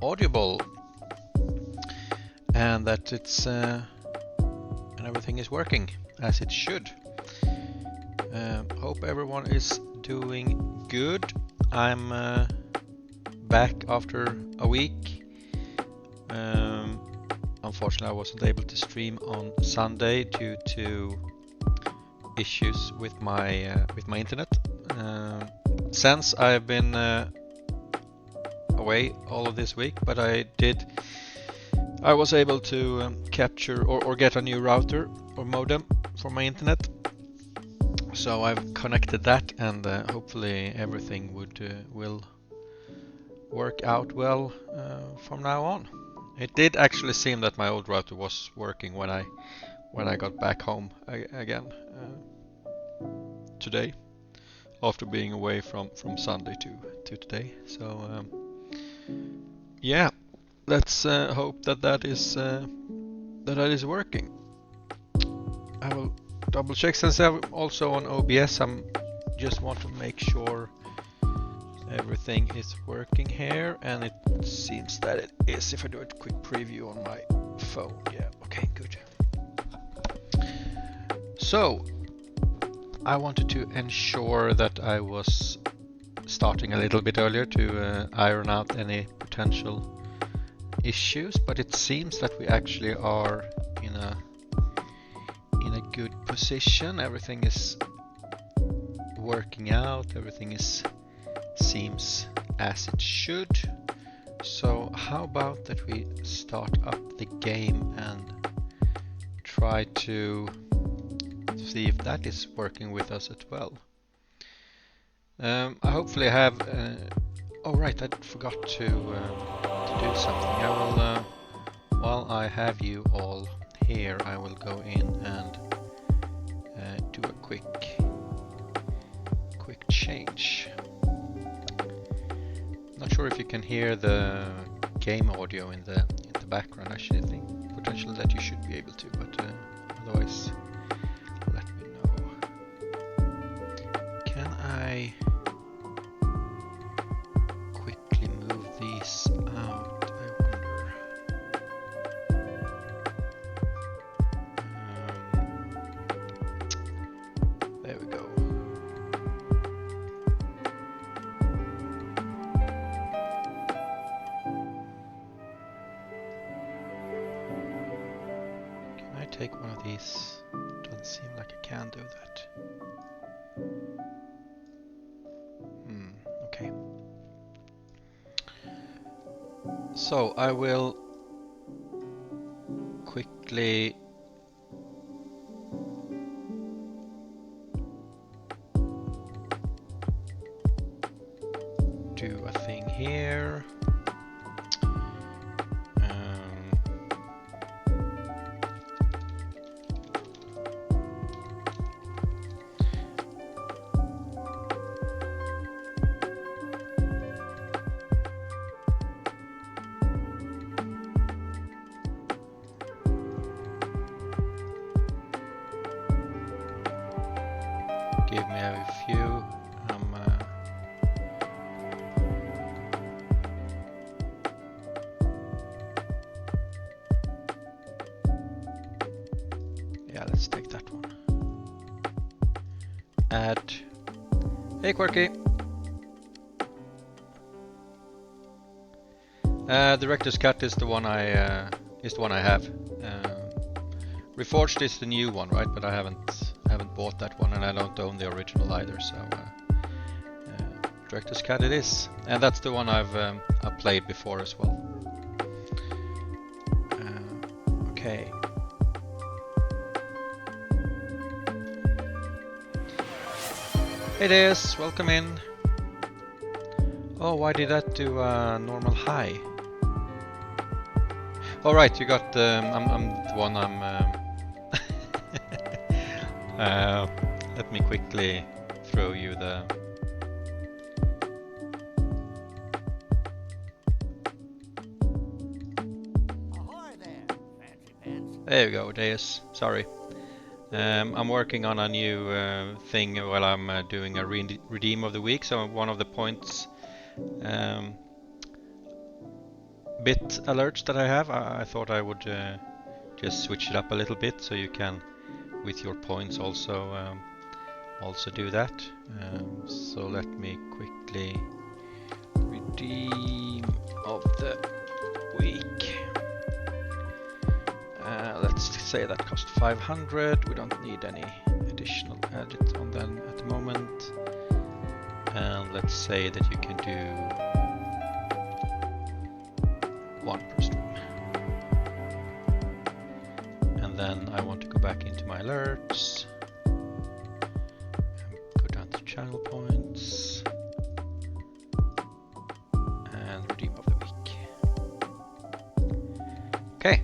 audible and that it's and everything is working as it should. Hope everyone is doing good. I'm back after a week. Unfortunately, I wasn't able to stream on Sunday due to issues with my internet. Since I've been away all of this week, but I was able to capture or get a new router or modem for my internet. So I've connected that, and hopefully everything will work out well from now on. It did actually seem that my old router was working when I got back home again today, after being away from Sunday to today. So yeah, let's hope that is working. I will double check, since I'm also on OBS. I'm just want to make sure everything is working here, and it seems that it is. If I do a quick preview on my phone, yeah, okay, good. So I wanted to ensure that I was starting a little bit earlier to iron out any potential issues, but it seems that we actually are in a good position. Everything is working out, everything seems as it should. So how about that we start up the game and try to see if that is working with us as well. I hopefully have oh right, I forgot to do something. I will while I have you all here, I will go in and do a quick change. Not sure if you can hear the game audio in the background. Actually, I think potentially that you should be able to, but otherwise let me know. Can I quickly move these out? I wonder. There we go. Can I take one of these? Doesn't seem like I can do that. Okay. So I will quickly do a thing here. Give me a few. Yeah, let's take that one. Add. Hey, Quirky. Director's Cut is the one I have. Reforged is the new one, right? But I haven't bought that one, and I don't own the original either. So Director's Cut it is, and that's the one I've played before as well. Okay. Hey Des, welcome in. Oh, why did that do a normal high? All right, you got. I'm the one. Let me quickly throw you the. Ahoy there, fancy pants. There you go, Deus. Sorry. I'm working on a new thing while I'm doing a redeem of the week. So one of the points bit alerts that I have, I thought I would just switch it up a little bit so you can, with your points, also do that. So let me quickly redeem of the week. Let's say that cost 500. We don't need any additional edit on them at the moment. And let's say that you can do 1 per stream. And then I want to go back into my alerts. Go down to channel points. And redeem of the week. Okay.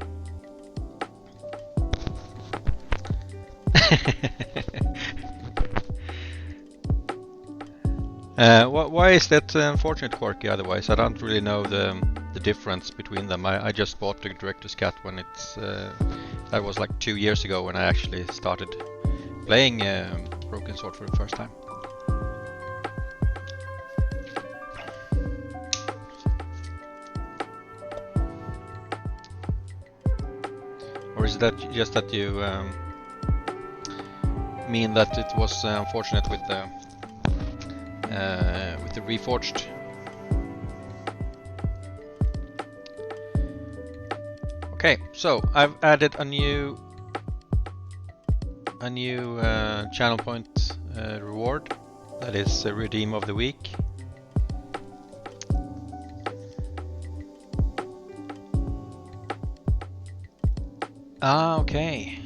Why is that unfortunate, Quirky? Otherwise, I don't really know the difference between them. I just bought the Director's Cut when it's that was like 2 years ago when I actually started playing Broken Sword for the first time. Or is that just that you mean that it was unfortunate with the Reforged? Okay, so I've added a new channel point reward, that is a redeem of the week. Ah, okay.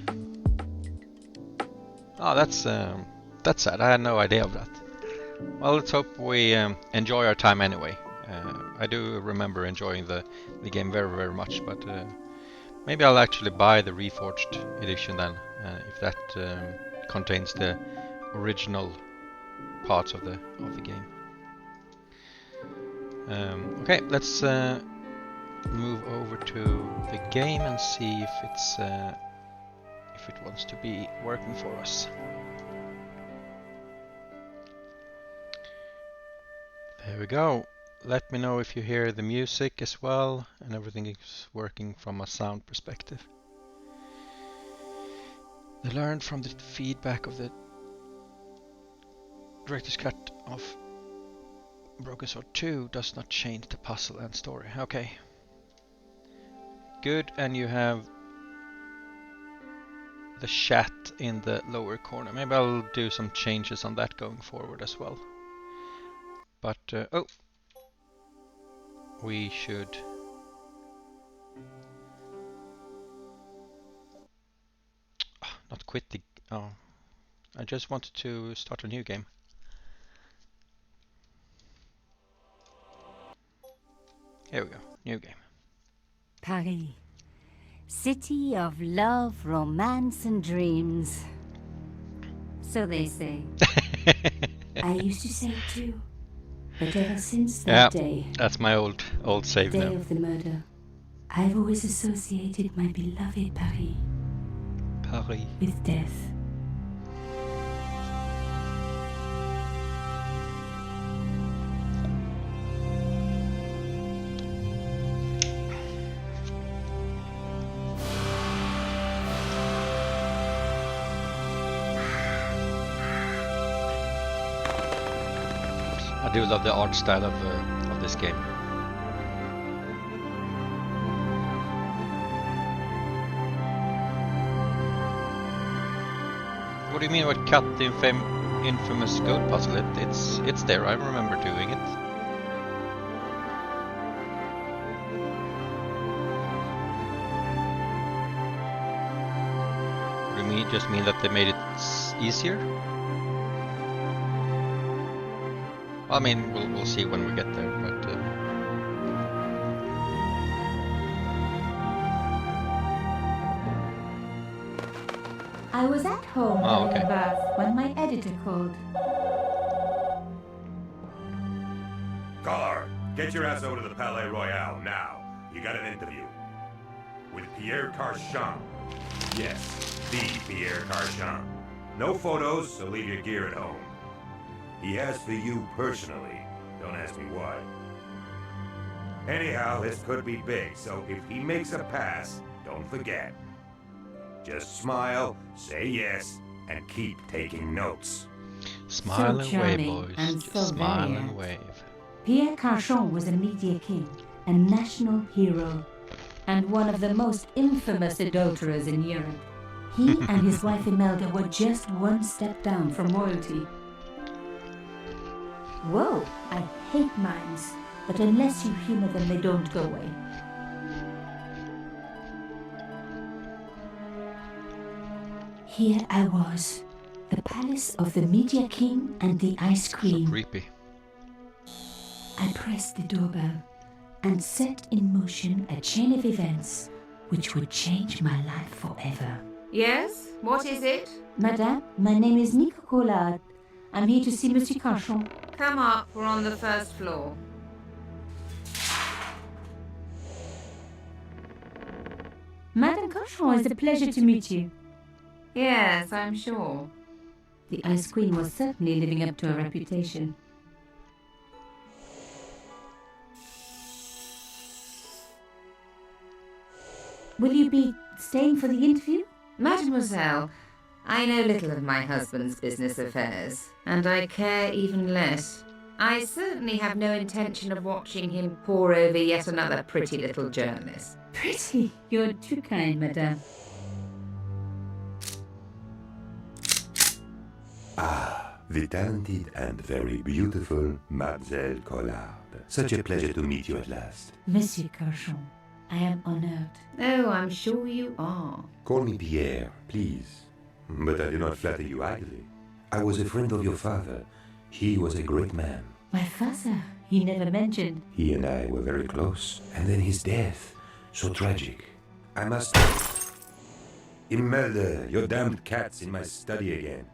Oh, that's sad. I had no idea of that. Well, let's hope we enjoy our time anyway. I do remember enjoying the game very, very much, but maybe I'll actually buy the Reforged edition then, if that contains the original parts of the game. Okay, let's move over to the game and see if it's if it wants to be working for us. There we go. Let me know if you hear the music as well and everything is working from a sound perspective. They learned from the feedback of the Director's Cut of Broken Sword 2 does not change the puzzle and story. Okay. Good, and you have the chat in the lower corner. Maybe I'll do some changes on that going forward as well. But, oh! We should... not quit the... oh. I just wanted to start a new game. Here we go, new game. Paris. City of love, romance, and dreams. So they say. I used to say it too. But ever since that day... that's my old save the day now. of the murder, I've always associated my beloved Paris. Paris. With death. I do love the art style of this game. What do you mean what cut the infamous goat puzzle? It's there. I remember doing it. What do you mean? Just mean that they made it easier? I mean, we'll see when we get there, but... I was at home having a bath when my editor called. Caller, get your ass over to the Palais Royal now. You got an interview. With Pierre Carchon. Yes, the Pierre Carchon. No photos, so leave your gear at home. He asked for you personally. Don't ask me why. Anyhow, this could be big, so if he makes a pass, don't forget. Just smile, say yes, and keep taking notes. Smile and wave, charming boys. and Just so smile varied. and wave. Pierre Carchon was a media king, a national hero, and one of the most infamous adulterers in Europe. He and his wife Imelda were just one step down from royalty. Whoa, I hate mimes, but unless you humor them, they don't go away. Here I was, the palace of the media king and the ice So cream. creepy. I pressed the doorbell and set in motion a chain of events which would change my life forever. Yes? What is it? Madame, my name is Nico Collard. I'm here to see Monsieur Carchon. Come up, we're on the first floor. Madame Carchon, it's a pleasure to meet you. Yes, I'm sure. The Ice Queen was certainly living up to her reputation. Will you be staying for the interview? Mademoiselle, I know little of my husband's business affairs, and I care even less. I certainly have no intention of watching him pore over yet another pretty little journalist. Pretty. You're too kind, madame. The talented and very beautiful Mademoiselle Collard. Such a pleasure to meet you at last. Monsieur Carchon, I am honored. Oh, I'm sure you are. Call me Pierre, please. But I do not flatter you idly. I was a friend of your father. He was a great man. My father, he never mentioned. He and I were very close. And then his death. So tragic. I must... Imelda, your damned cat's in my study again.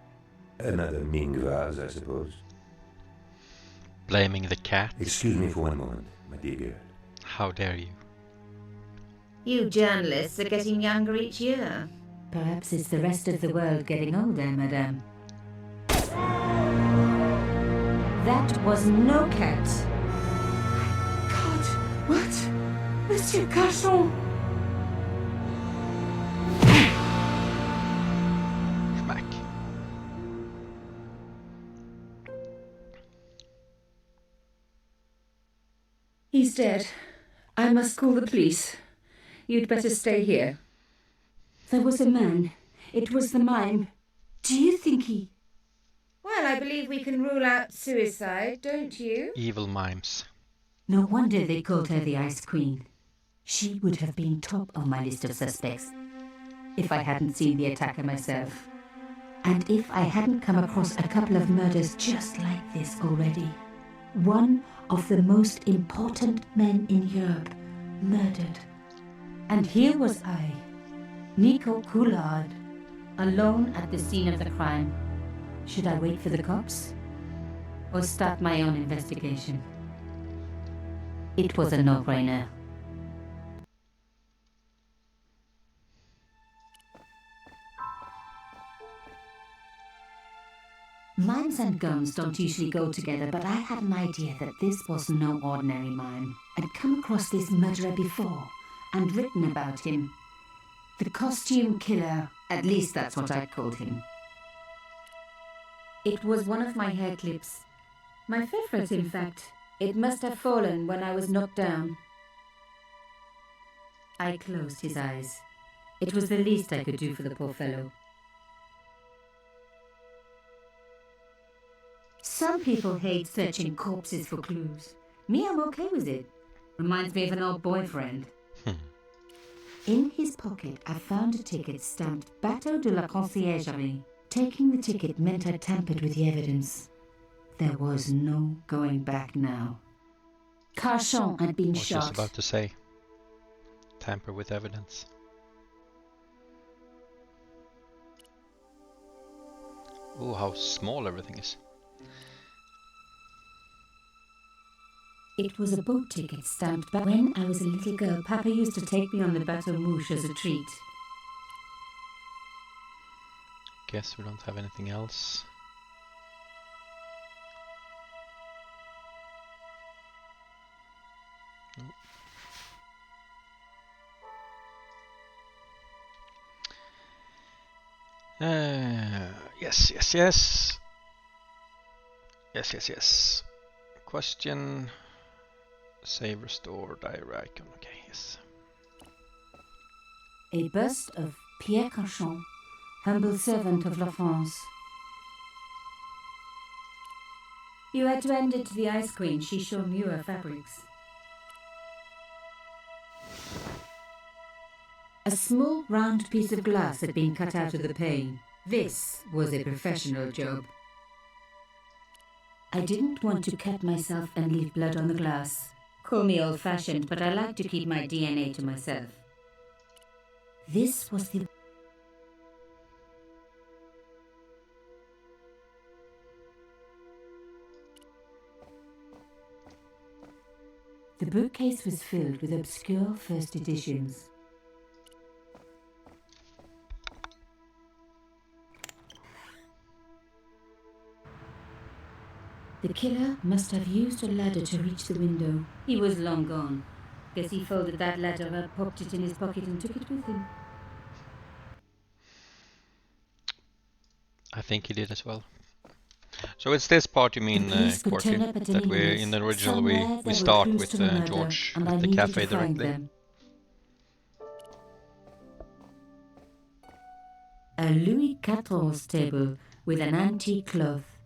Another Ming vase, I suppose. Blaming the cat? Excuse me for one moment, my dear girl. How dare you? You journalists are getting younger each year. Perhaps it's the rest of the world getting older, madame. That was no cat. God, what? Monsieur Carchon! Schmack. He's dead. I must call the police. You'd better stay here. There was a man. It was the mime. Do you think he... Well, I believe we can rule out suicide, don't you? Evil mimes. No wonder they called her the Ice Queen. She would have been top on my list of suspects if I hadn't seen the attacker myself. And if I hadn't come across a couple of murders just like this already. One of the most important men in Europe murdered. And here was I, Nico Collard, alone at the scene of the crime. Should I wait for the cops? Or start my own investigation? It was a no-brainer. Mimes and guns don't usually go together, but I had an idea that this was no ordinary mime. I'd come across this murderer before and written about him. The costume killer, at least that's what I called him. It was one of my hair clips. My favorite, in fact. It must have fallen when I was knocked down. I closed his eyes. It was the least I could do for the poor fellow. Some people hate searching corpses for clues. Me, I'm okay with it. Reminds me of an old boyfriend. In his pocket, I found a ticket stamped Bateau de la Conciergerie. Taking the ticket meant I tampered with the evidence. There was no going back now. Carchon had been I was shot. just about to say. Tamper with evidence. Oh, how small everything is. It was a boat ticket stamped back. When I was a little girl, Papa used to take me on the Bateau Mouche as a treat. Guess we don't have anything else. Nope. Yes, yes, yes. Yes, yes, yes. Question. Save, restore, diary icon. Okay, yes. A bust of Pierre Cauchon, humble servant of La France. You had to end it to the Ice Queen. She sure knew her fabrics. A small round piece of glass had been cut out of the pane. This was a professional job. I didn't want to cut myself and leave blood on the glass. Call me old-fashioned, but I like to keep my DNA to myself. This was the... The bookcase was filled with obscure first editions. The killer must have used a ladder to reach the window. He was long gone. Guess he folded that ladder up, popped it in his pocket and took it with him. I think he did as well. So it's this part you mean, Corky, that we in the original we start with George at the cafe directly. A Louis XIV table with an antique cloth.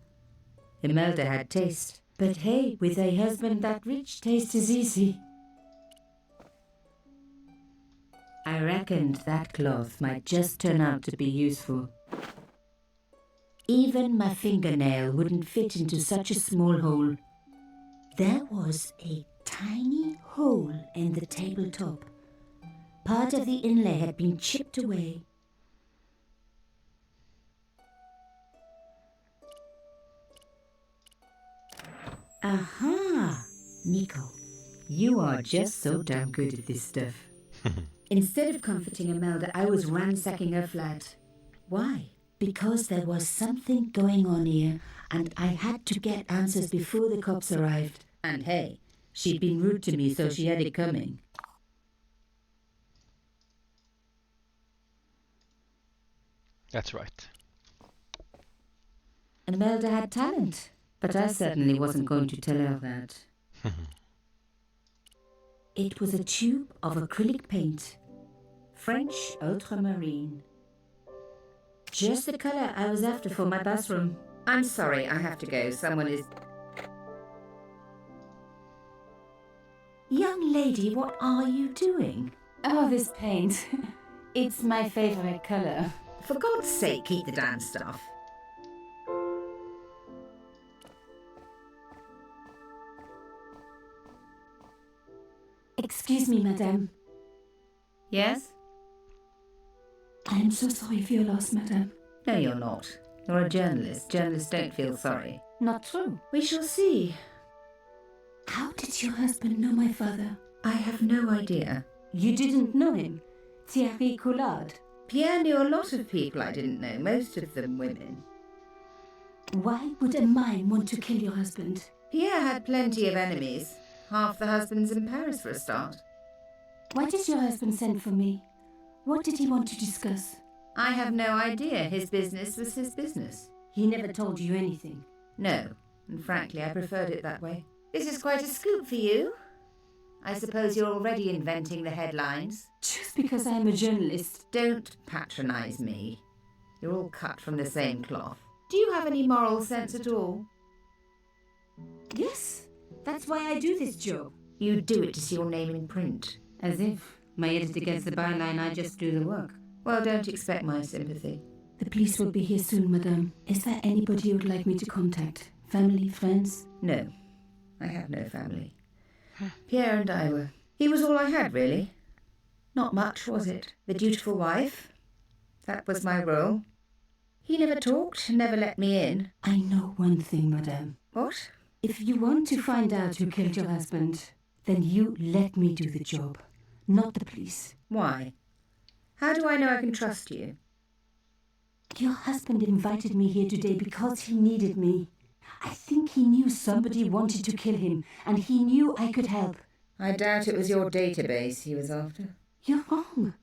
Imelda had taste, but hey, with a husband that rich, taste is easy. I reckoned that cloth might just turn out to be useful. Even my fingernail wouldn't fit into such a small hole. There was a tiny hole in the tabletop. Part of the inlay had been chipped away. Aha! Nico, you are just so damn good at this stuff. Instead of comforting Imelda, I was ransacking her flat. Why? Because there was something going on here, and I had to get answers before the cops arrived. And hey, she'd been rude to me, so she had it coming. That's right. Imelda had talent, but I certainly wasn't going to tell her that. It was a tube of acrylic paint, French ultramarine. Just the colour I was after for my bathroom. I'm sorry, I have to go. Someone is... Young lady, what are you doing? Oh, this paint. It's my favourite colour. For God's sake, keep the damn stuff. Excuse me, madame. Yes? I am so sorry for your loss, madame. No, you're not. You're a journalist. Journalists don't feel sorry. Not true. We shall see. How did your husband know my father? I have no idea. You didn't know him? Thierry Coulard. Pierre knew a lot of people I didn't know, most of them women. Why would a mime want to kill your husband? Pierre had plenty of enemies. Half the husbands in Paris for a start. Why did your husband send for me? What did he want to discuss? I have no idea. His business was his business. He never told you anything. No, and frankly I preferred it that way. This is quite a scoop for you. I suppose you're already inventing the headlines. Just because I am a journalist. Don't patronise me. You're all cut from the same cloth. Do you have any moral sense at all? Yes, that's why I do this job. You do it to see your name in print. As if my editor gets the byline, I just do the work. Well, don't expect my sympathy. The police will be here soon, madame. Is there anybody you would like me to contact? Family, friends? No, I have no family. Pierre and I were... He was all I had, really. Not much, was it? The dutiful wife. That was my role. He never talked, never let me in. I know one thing, madame. What? If you want to find out who killed your husband, then you let me do the job, not the police. Why? How do I know I can trust you? Your husband invited me here today because he needed me. I think he knew somebody wanted to kill him, and he knew I could help. I doubt it was your database he was after. You're wrong.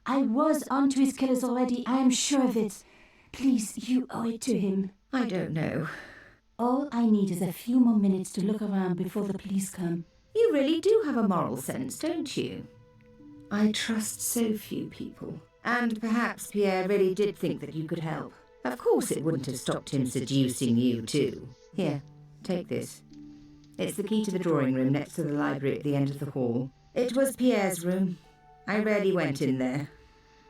I was onto his killers already, I am sure of it. Please, you owe it to him. I don't know. All I need is a few more minutes to look around before the police come. You really do have a moral sense, don't you? I trust so few people. And perhaps Pierre really did think that you could help. Of course it wouldn't have stopped him seducing you too. Here, take this. It's the key to the drawing room next to the library at the end of the hall. It was Pierre's room. I rarely went in there.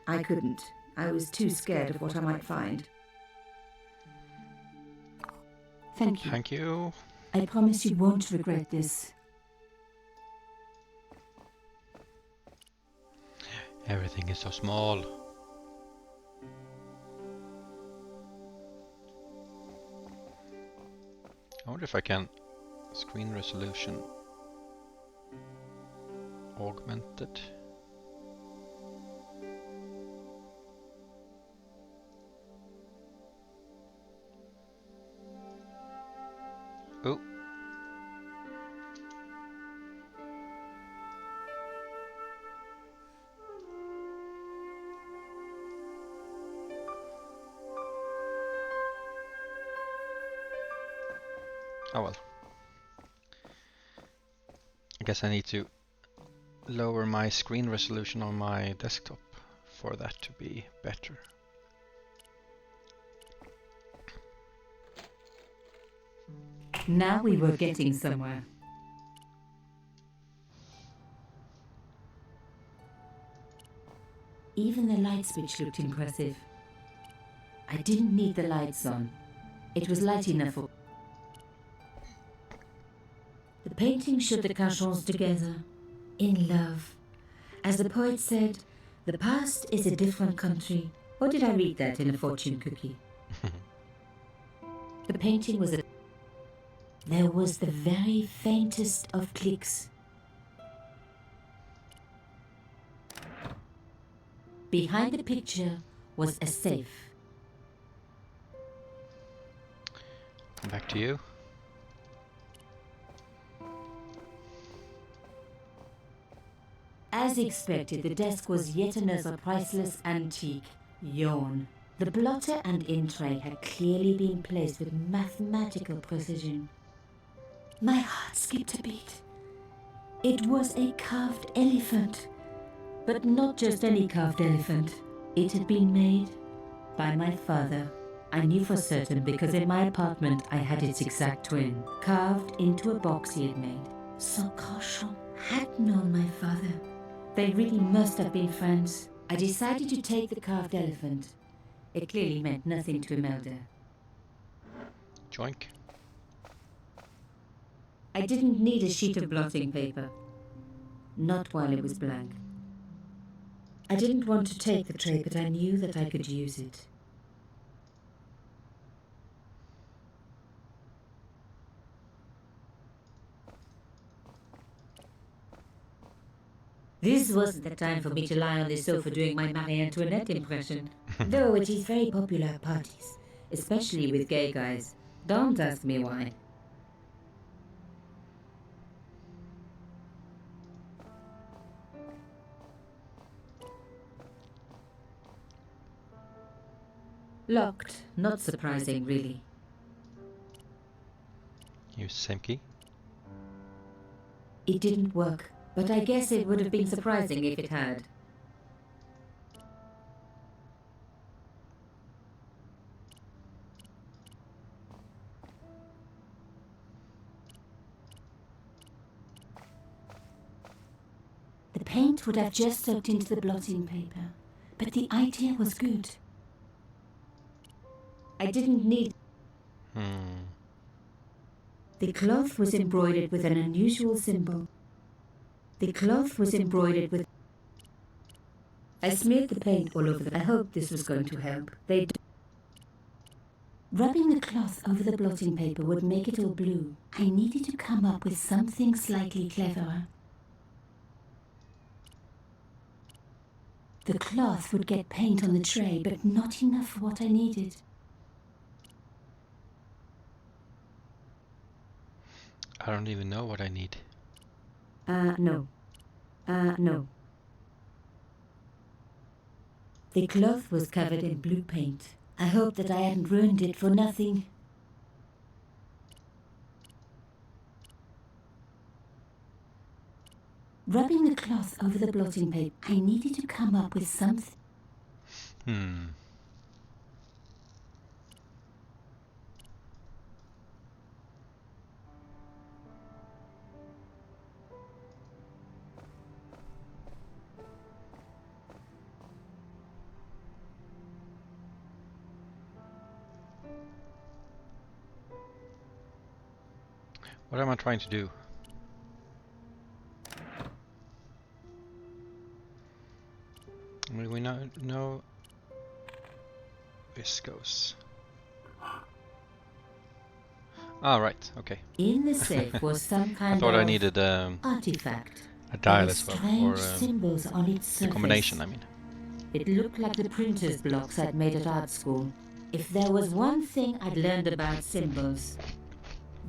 I couldn't. I was too scared of what I might find. Thank you. Thank you. I promise you won't regret this. Everything is so small. I wonder if I can screen resolution augmented. Oh. Oh well. I guess I need to lower my screen resolution on my desktop for that to be better. Now we were getting somewhere. Even the light switch looked impressive. I didn't need the lights on. It was light enough for... The painting showed the Cajons together, in love. As the poet said, the past is a different country. Or did I read that in a fortune cookie? The painting was a... There was the very faintest of clicks. Behind the picture was a safe. Back to you. As expected, the desk was yet another priceless antique. Yawn. The blotter and in tray had clearly been placed with mathematical precision. My heart skipped a beat. It was a carved elephant. But not just any carved elephant. It had been made by my father. I knew for certain because in my apartment I had its exact twin, carved into a box he had made. So Cochon had known my father. They really must have been friends. I decided to take the carved elephant. It clearly meant nothing to Imelda. Joink. I didn't need a sheet of blotting paper. Not while it was blank. I didn't want to take the tray, but I knew that I could use it. This wasn't the time for me to lie on the sofa doing my Marie Antoinette impression. Though it is very popular at parties, especially with gay guys. Don't ask me why. Locked. Not surprising, really. Use same key. It didn't work, but I guess it would have been surprising if it had. The paint would have just soaked into the blotting paper, but the idea was good. I didn't need... The cloth was embroidered with an unusual symbol. The cloth was embroidered with... I smeared the paint all over I hoped this was going to help. Rubbing the cloth over the blotting paper would make it all blue. I needed to come up with something slightly cleverer. The cloth would get paint on the tray, but not enough for what I needed. I don't even know what I need. No. No. The cloth was covered in blue paint. I hope that I hadn't ruined it for nothing. Rubbing the cloth over the blotting paper, I needed to come up with something. What am I trying to do? Will we know this goes? Ah, right, okay. In the safe was some I kind thought of I needed artifact. a There dial were as well, strange or symbols on its the surface. combination, I mean. It looked like the printer's blocks I'd made at art school. If there was one thing I'd learned about symbols,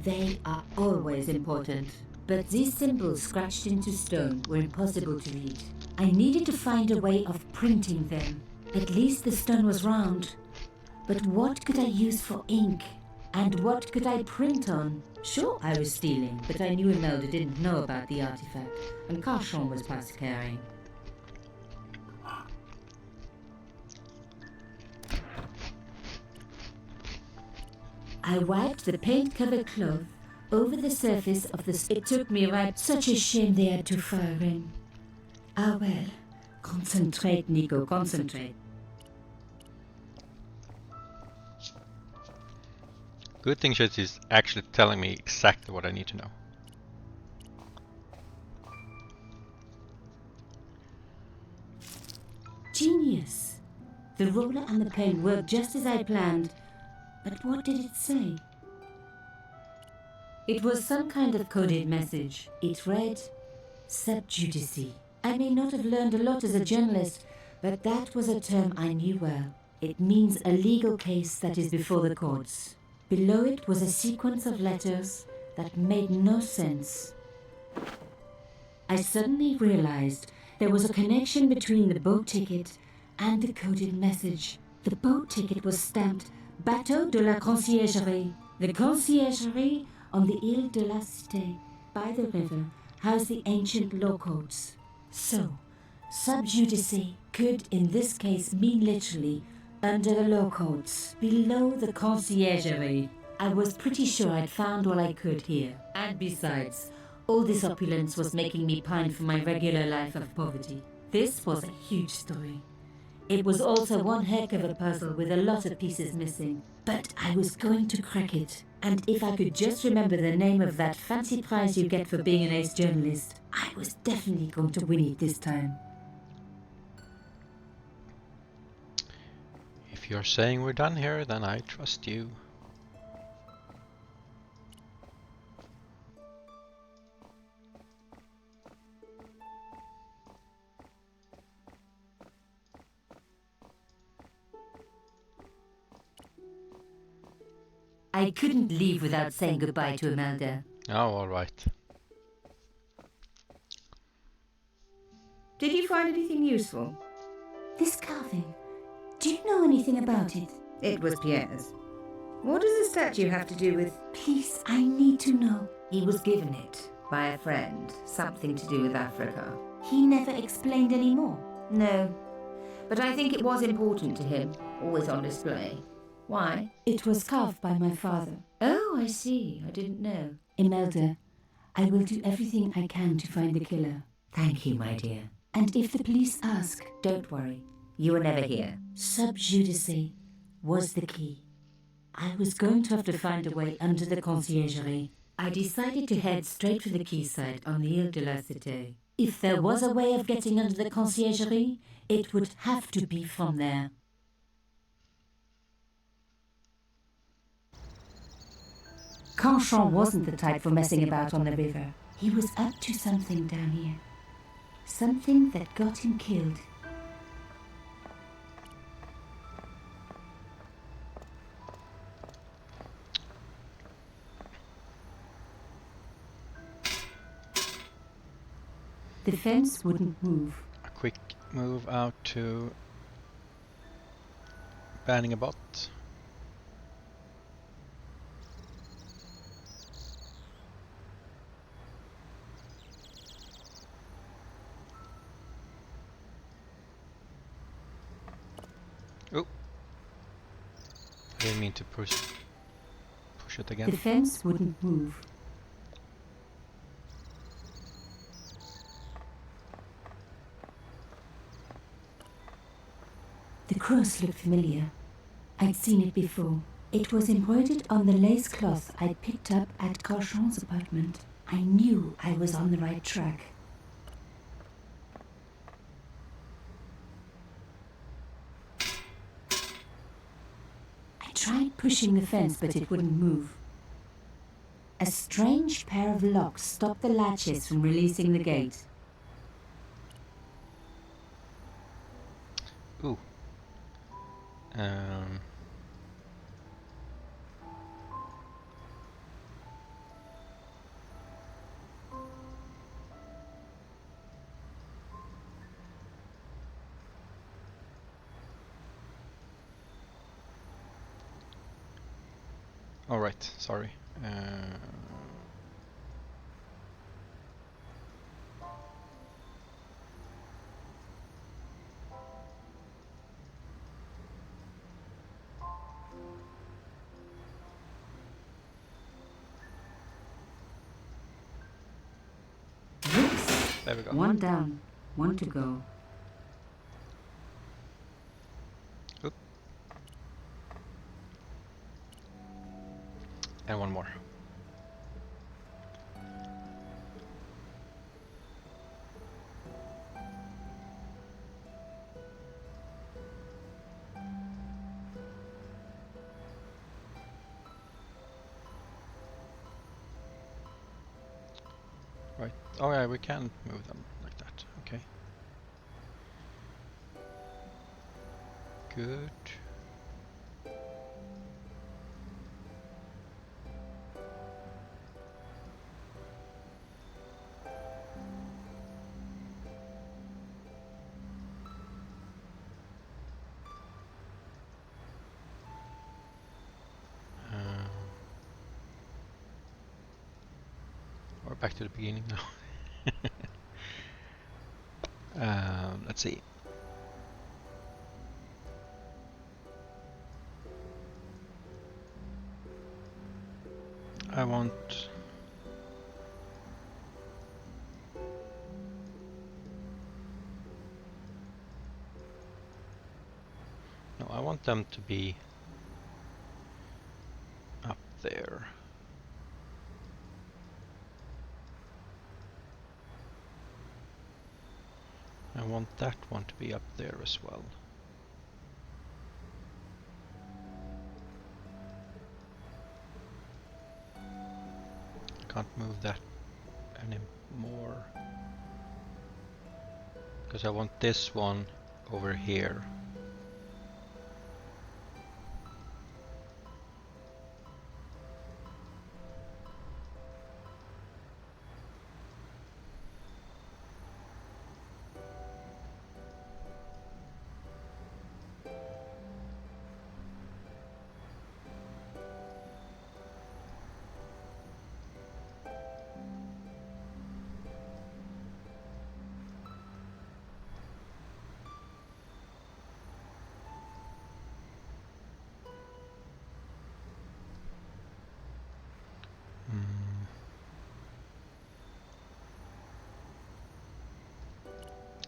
they are always important. But these symbols scratched into stone were impossible to read. I needed to find a way of printing them. At least the stone was round. But what could I use for ink? And what could I print on? Sure, I was stealing, but I knew Imelda didn't know about the artifact, and Carchon was past caring. I wiped the paint-covered cloth over the surface of the... It took me right... Such a shame they had to fire him. Ah well. Concentrate, Nico, concentrate. Good thing she's actually telling me exactly what I need to know. Genius. The roller and the pen worked just as I planned. But what did it say? It was some kind of coded message. It read, sub judice. I may not have learned a lot as a journalist, but that was a term I knew well. It means a legal case that is before the courts. Below it was a sequence of letters that made no sense. I suddenly realized there was a connection between the boat ticket and the coded message. The boat ticket was stamped Bateau de la Conciergerie. The conciergerie on the Ile de la Cité, by the river, housed the ancient law codes. So, sub judice could in this case mean literally under the law codes, below the conciergerie. I was pretty sure I'd found all I could here. And besides, all this opulence was making me pine for my regular life of poverty. This was a huge story. It was also one heck of a puzzle with a lot of pieces missing. But I was going to crack it. And if I could just remember the name of that fancy prize you get for being an ace journalist, I was definitely going to win it this time. If you're saying we're done here, then I trust you. I couldn't leave without saying goodbye to Imelda. Oh, alright. Did you find anything useful? This carving, do you know anything about it? It was Pierre's. What does the statue have to do with... Please, I need to know. He was given it by a friend. Something to do with Africa. He never explained any more. No. But I think it was important to him. Always on display. Why? It was carved by my father. Oh, I see. I didn't know. Imelda, I will do everything I can to find the killer. Thank you, my dear. And if the police ask, Don't worry. You were never here. sub judice was the key. I was going to have to find a way under the conciergerie. I decided to head straight for the quayside on the Ile de la Cité. If there was a way of getting under the conciergerie, it would have to be from there. Carchon wasn't the type for messing about on the river. He was up to something down here. Something that got him killed. The fence wouldn't move. A quick move out to banning a bot. Oh, I didn't mean to push it again. The fence wouldn't move. The cross looked familiar. I'd seen it before. It was embroidered on the lace cloth I'd picked up at Carchon's apartment. I knew I was on the right track. I tried pushing the fence, but it wouldn't move. A strange pair of locks stopped the latches from releasing the gate. Ooh. Um. All right. Sorry. Whoops! There we go. One down, one to go. Oop. And one more. Right. Oh yeah, we can move them like that. Okay. Good. We're back to the beginning now. Let's see. I want... No, I want them to be up there. I want that one to be up there as well. I can't move that anymore. Because I want this one over here.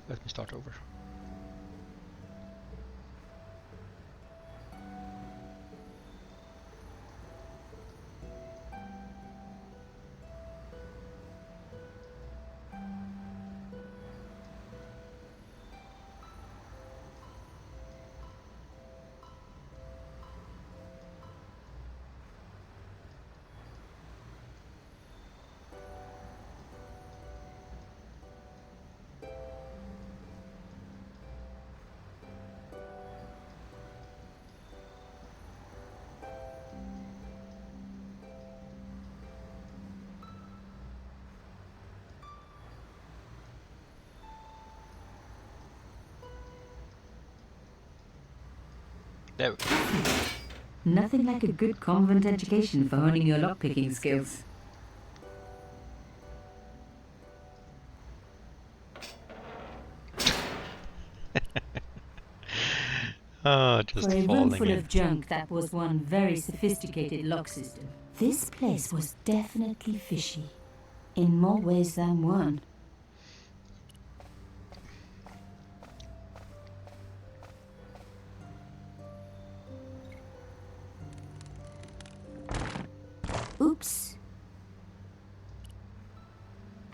Let me start over. There we go. Nothing like a good convent education for honing your lockpicking skills. Oh, just For a room falling full in. of junk, that was one very sophisticated lock system. This place was definitely fishy, in more ways than one. Oops.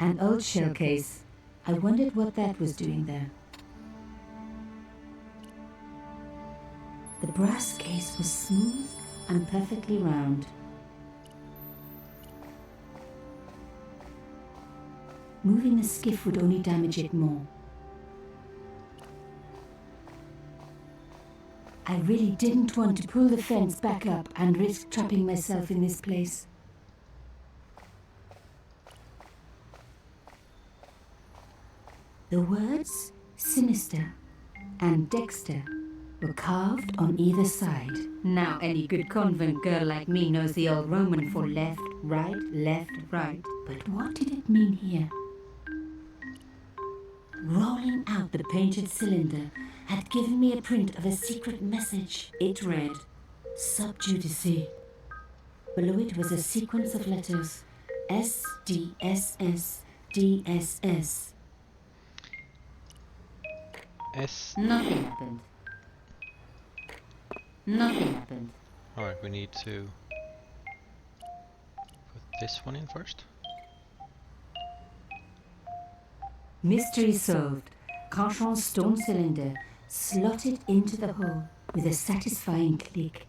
An old shell case. I wondered what that was doing there. The brass case was smooth and perfectly round. Moving the skiff would only damage it more. I really didn't want to pull the fence back up and risk trapping myself in this place. The words sinister and Dexter were carved on either side. Now any good convent girl like me knows the old Roman for left, right, left, right. But what did it mean here? Rolling out the painted cylinder had given me a print of a secret message. It read, Sub Judice. Below it was a sequence of letters, S, D, S, S, D, S, S. S. Nothing happened. Nothing happened. Alright, we need to put this one in first. Mystery solved. Carchon's stone cylinder slotted into the hole with a satisfying click.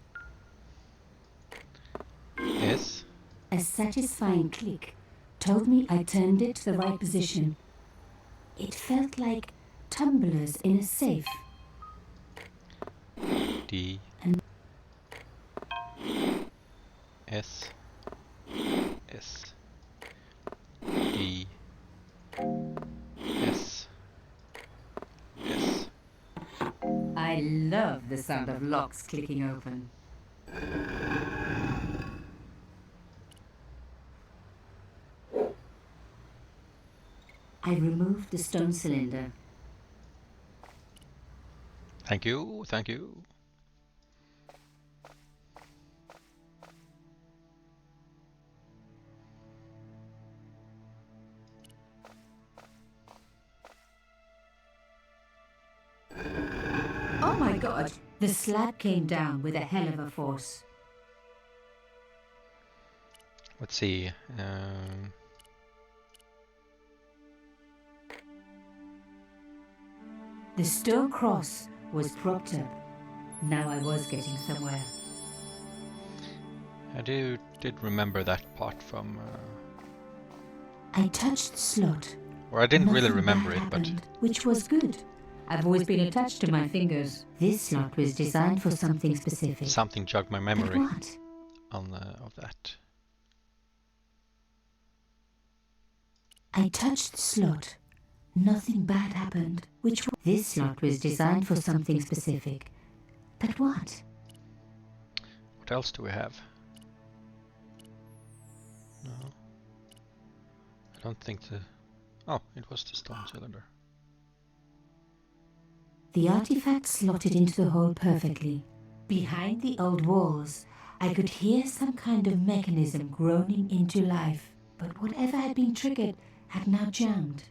S. A satisfying click told me I turned it to the right position. It felt like tumblers in a safe. D. And- S. S. D. S. S. I love the sound of locks clicking open. I removed the stone cylinder. Thank you, thank you. Oh my god! The slab came down with a hell of a force. Let's see. The stone cross was propped up. Now I was getting somewhere. I did remember that part from. I touched the slot. Or I didn't really Nothing remember bad it, but happened, which was good. I've always been attached to my fingers. This slot was designed for something specific. something jogged my But memory what? on of that. I touched the slot. Nothing bad happened, which this slot was designed for something specific. But what? What else do we have? No. I don't think the... Oh, it was the stone cylinder. The artifact slotted into the hole perfectly. Behind the old walls, I could hear some kind of mechanism groaning into life. But whatever had been triggered had now jammed.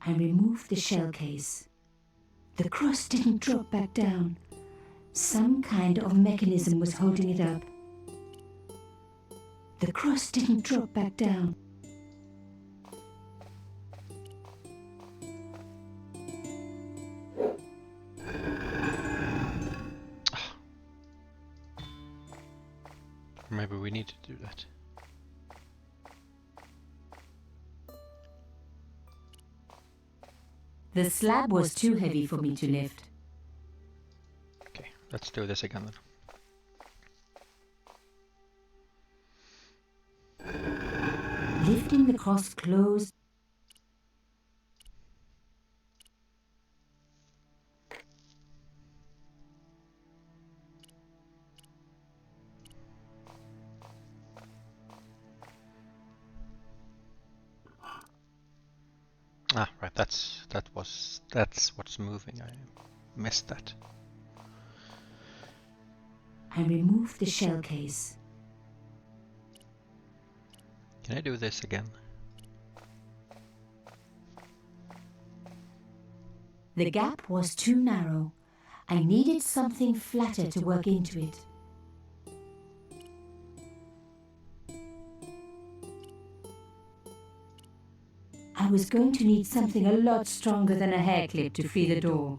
I removed the shell case. The cross didn't drop back down. Some kind of mechanism was holding it up. The cross didn't drop back down. Maybe we need to do that. The slab was too heavy for me to lift. Okay, let's do this again then. Lifting the cross closed. Ah, right. That's what's moving. I missed that. I removed the shell case. Can I do this again? The gap was too narrow. I needed something flatter to work into it. I was going to need something a lot stronger than a hair clip to free the door.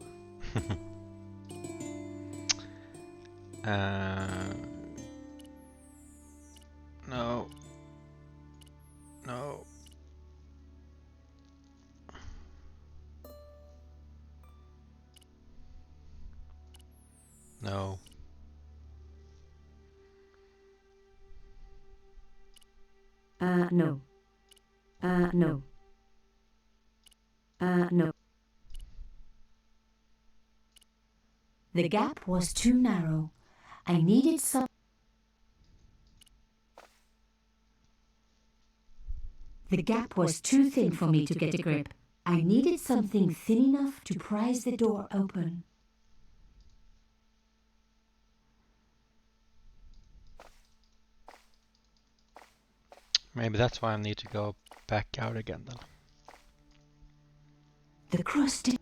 No. No. No. No. No. No. The gap was too narrow. I needed some... The gap was too thin for me to get a grip. I needed something thin enough to prise the door open. Maybe that's why I need to go back out again then. The cross did...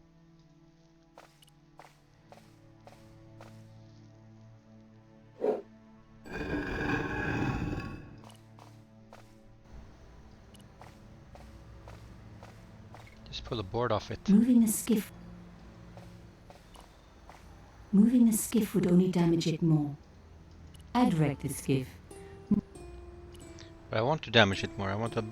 Just pull the board off it. Moving the skiff would only damage it more. I'd wreck the skiff. But I want to damage it more. I want to.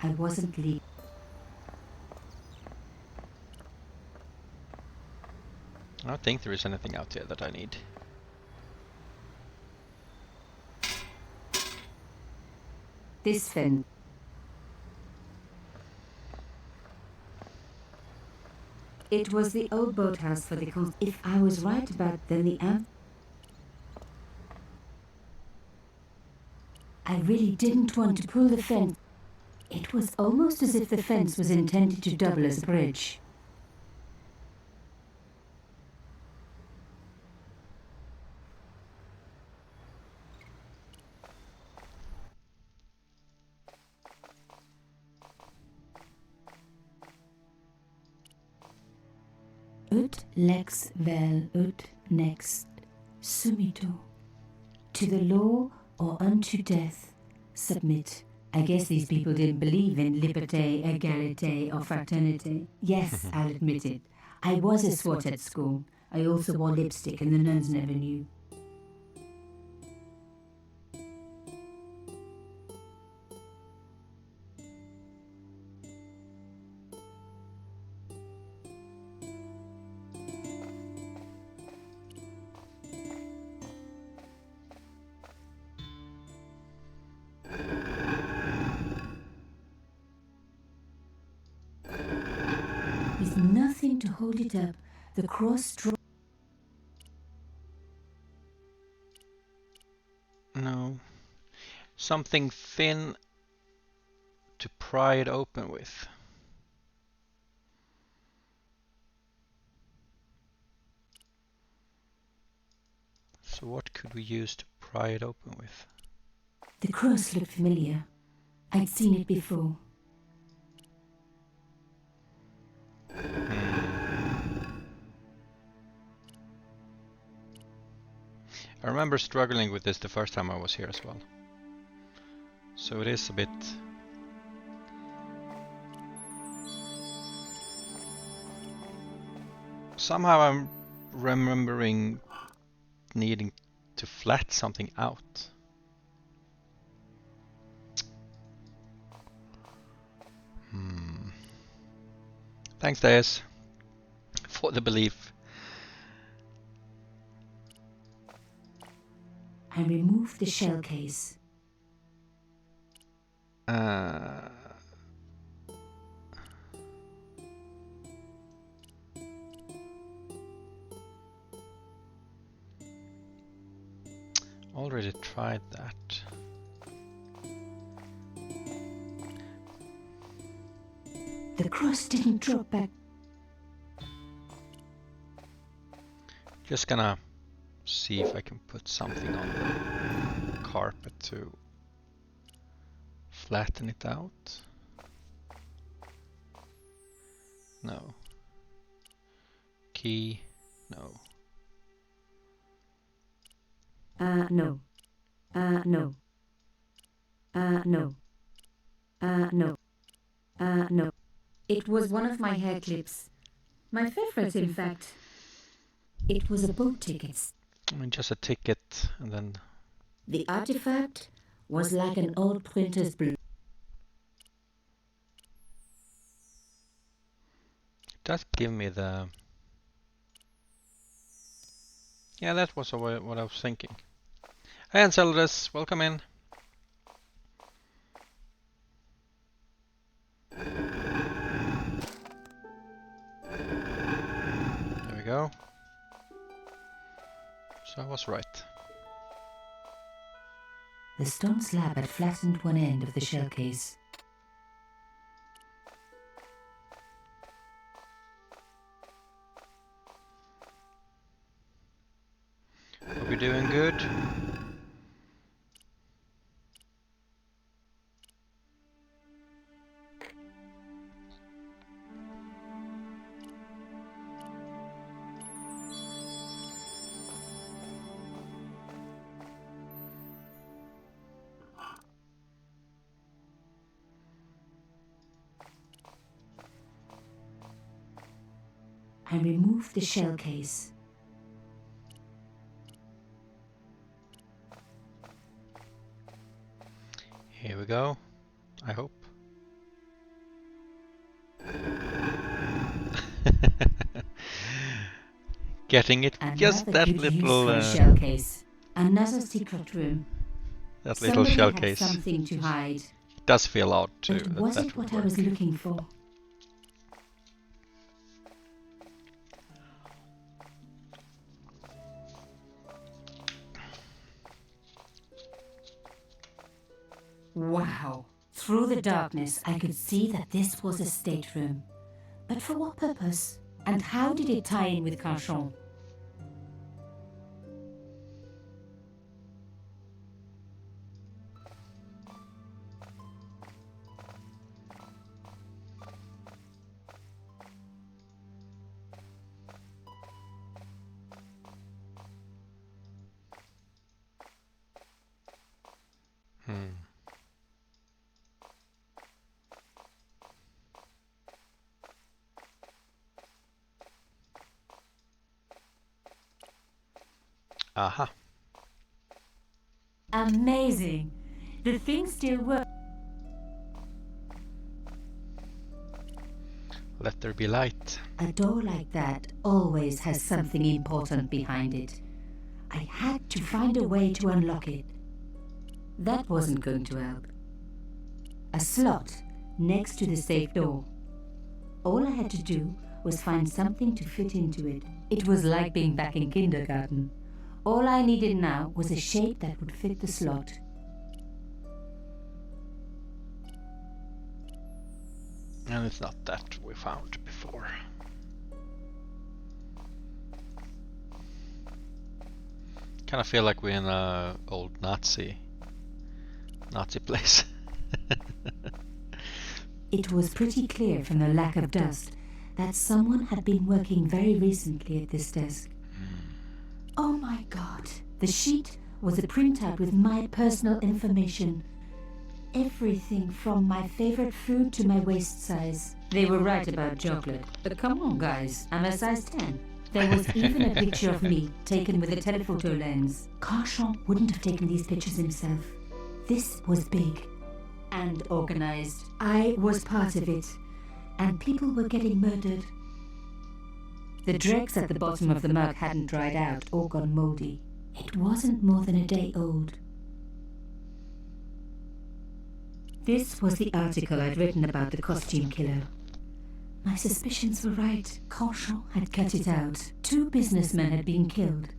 I wasn't leaving. I don't think there is anything out there that I need. This fin. It was the old boathouse for the If I was right about then the I really didn't want to pull the fence. It was almost as if the fence was intended to double as a bridge. Ut lex vel ut next sumito. To the law or unto death submit. I guess these people didn't believe in liberté, égalité, or fraternité. Yes, I'll admit it. I was a swot at school. I also wore lipstick and the nuns never knew. With nothing to hold it up, the cross No. Something thin to pry it open with. So what could we use to pry it open with? The cross looked familiar. I'd seen it before. I remember struggling with this the first time I was here as well. So it is a bit... Somehow I'm remembering needing to flat something out. Thanks, Deus, for the belief. I removed the shell case. Uh, already tried that. The cross didn't drop back. Just gonna see if I can put something on the carpet to flatten it out. No. Key, no. No. No. No. No. No. It was one of my hair clips. My favorite, in fact. It was a boat ticket. I mean, just a ticket, and then The artifact was like an old printer's blue. it does give me the. Yeah, that was what I was thinking. Hi, Enceladus, welcome in. There we go. So I was right. The stone slab had flattened one end of the shell case. Hope you're doing good. I removed the shell case. Here we go. I hope. Getting it just Another that good use little for a shell case. Another secret room. that little Somebody shell had case. something to hide. Does feel odd too. But it wasn't that what would I was work. looking for. Wow. Through the darkness, I could see that this was a stateroom. But for what purpose? And how did it tie in with Carchon? Hmm. Aha. Amazing. The thing still works. Let there be light. A door like that always has something important behind it. I had to find a way to unlock it. That wasn't going to help. A slot next to the safe door. All I had to do was find something to fit into it. It was like being back in kindergarten. All I needed now was a shape that would fit the slot. And it's not that we found before. Kind of feel like we're in a old Nazi place. It was pretty clear from the lack of dust that someone had been working very recently at this desk. Oh my god. The sheet was a printout with my personal information. Everything from my favorite food to my waist size. They were right about chocolate. But come on, guys. I'm a size 10. There was even a picture of me, taken with a telephoto lens. Carchon wouldn't have taken these pictures himself. This was big and organized. I was part of it, and people were getting murdered. The dregs at the bottom of the mug hadn't dried out or gone moldy. It wasn't more than a day old. This was the article I'd written about the costume killer. My suspicions were right. Cochon had cut it out. 2 businessmen had been killed.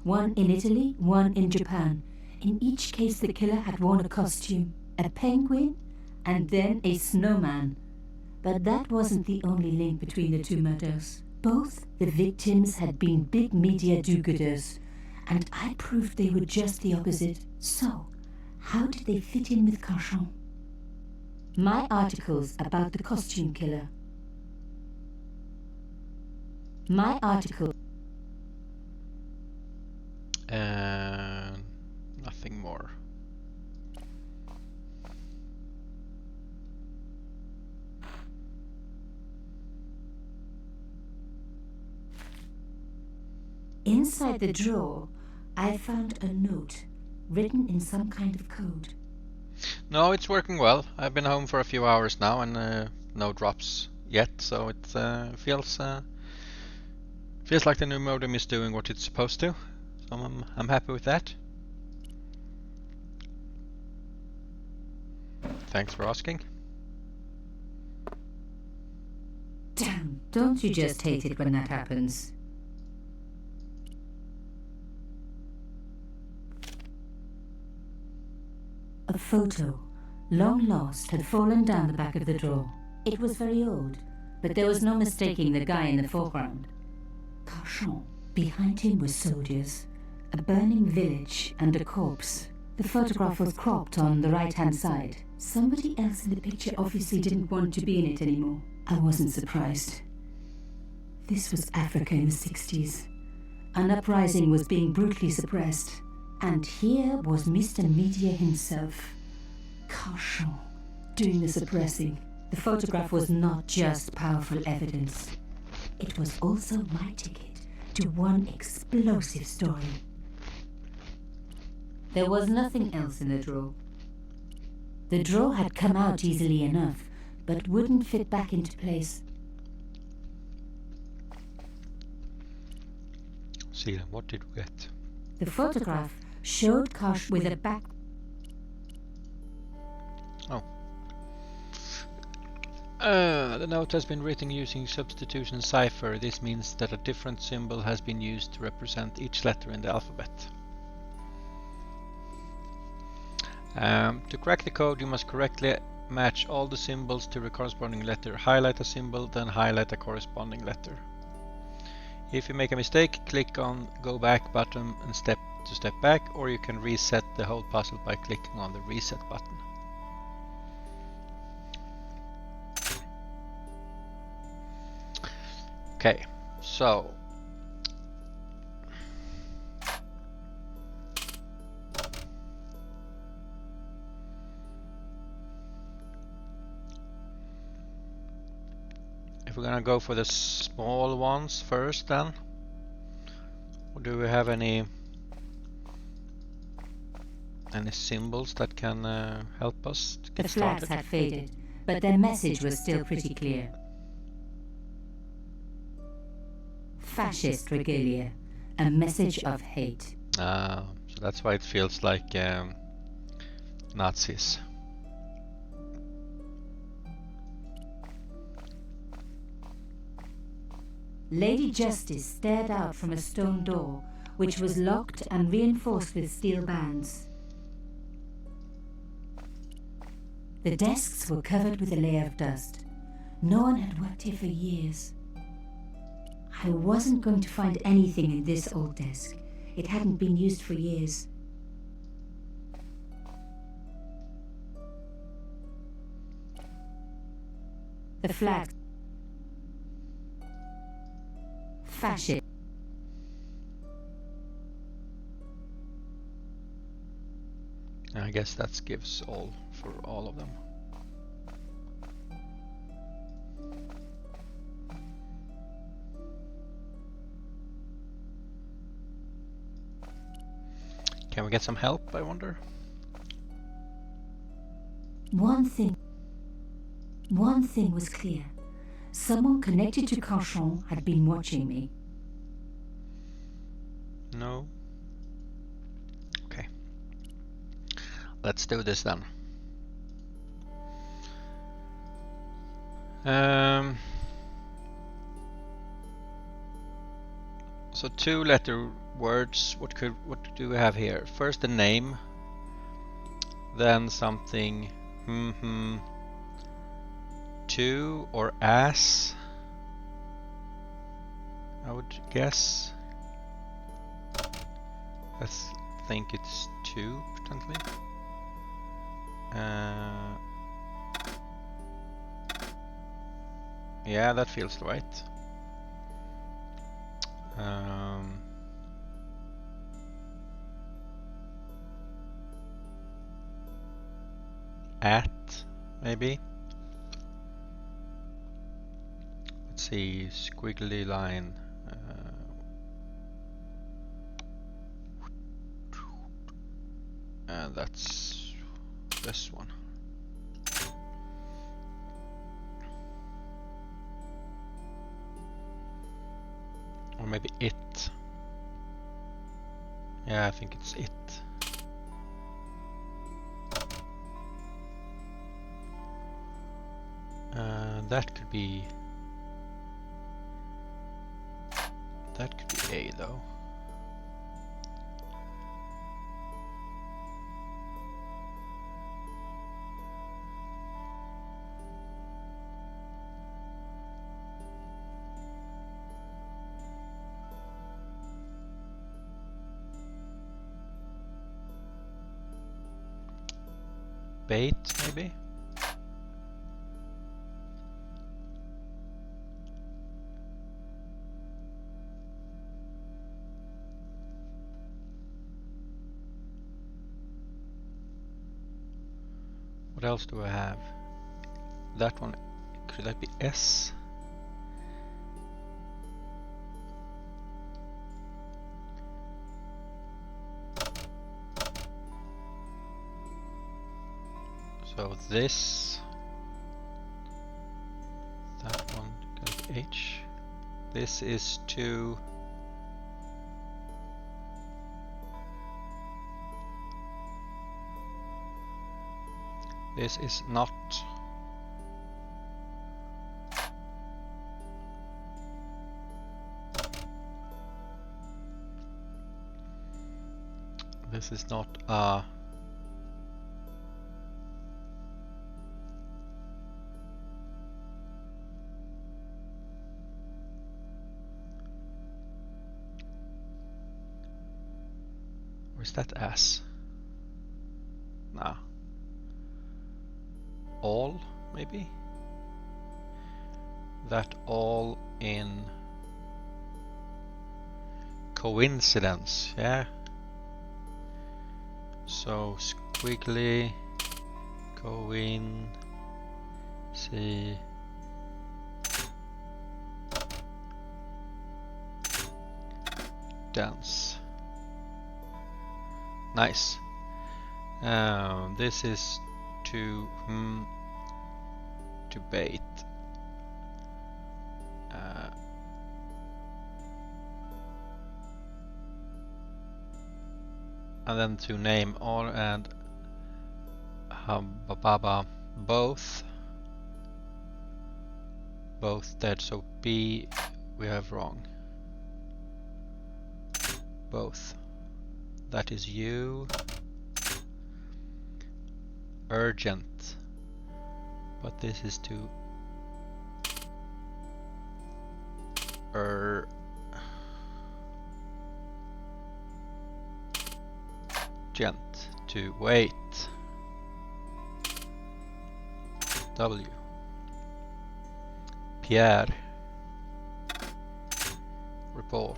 One in Italy, one in Japan. In each case, the killer had worn a costume. A penguin, and then a snowman. But that wasn't the only link between the 2 murders. Both the victims had been big media do-gooders, and I proved they were just the opposite. So, how did they fit in with Cochon? My articles about the costume killer. My article. Nothing more. Inside the drawer, I found a note written in some kind of code. No, it's working well. I've been home for a few hours now and no drops yet, so it feels like the new modem is doing what it's supposed to. So I'm happy with that. Thanks for asking. Damn, don't you just hate it when that happens? A photo, long lost, had fallen down the back of the drawer. It was very old, but there was no mistaking the guy in the foreground. Cochon. Behind him were soldiers, a burning village, and a corpse. The photograph was cropped on the right-hand side. Somebody else in the picture obviously didn't want to be in it anymore. I wasn't surprised. This was Africa in the 60s. An uprising was being brutally suppressed. And here was Mr. Media himself, Cochon, doing the suppressing. The photograph was not just powerful evidence. It was also my ticket to one explosive story. There was nothing else in the drawer. The drawer had come out easily enough, but wouldn't fit back into place. See, what did we get? The photograph showed Kosh with a back. Oh. The note has been written using substitution cipher. This means that a different symbol has been used to represent each letter in the alphabet. To crack the code, you must correctly match all the symbols to the corresponding letter. Highlight a symbol, then highlight a corresponding letter. If you make a mistake, click on Go Back button and step back, or you can reset the whole puzzle by clicking on the reset button. Okay, so if we're gonna go for the small ones first, then, or do we have any symbols that can help us to get The flags started? had faded, but their message was still pretty clear. Fascist regalia, a message of hate. So that's why it feels like Nazis. Lady Justice stared out from a stone door, which was locked and reinforced with steel bands. The desks were covered with a layer of dust. No one had worked here for years. I wasn't going to find anything in this old desk. It hadn't been used for years. The flag. Fascist. I guess that gives all for all of them. Can we get some help, I wonder? One thing was clear. Someone connected to Cochon had been watching me. No? Okay. Let's do this then. So 2-letter words. What do we have here? First the name, then something to or as, I would guess. I think it's to potentially. Yeah, that feels right. At, maybe. Let's see, squiggly line. And that's this one. Or maybe it. Yeah, I think it's it. That could be A though. Bait, maybe? What else do I have? That one, could that be S? So this, that one could be H. This is to this is not. This is not a. Or is that as? Nah. All, maybe? That all in coincidence, yeah. So squiggly, dance. Nice. This is to bait. And then to name all and Baba both dead. So B we have wrong. Both. That is you. Urgent. But this is to urgent, to wait. W. Pierre. Report.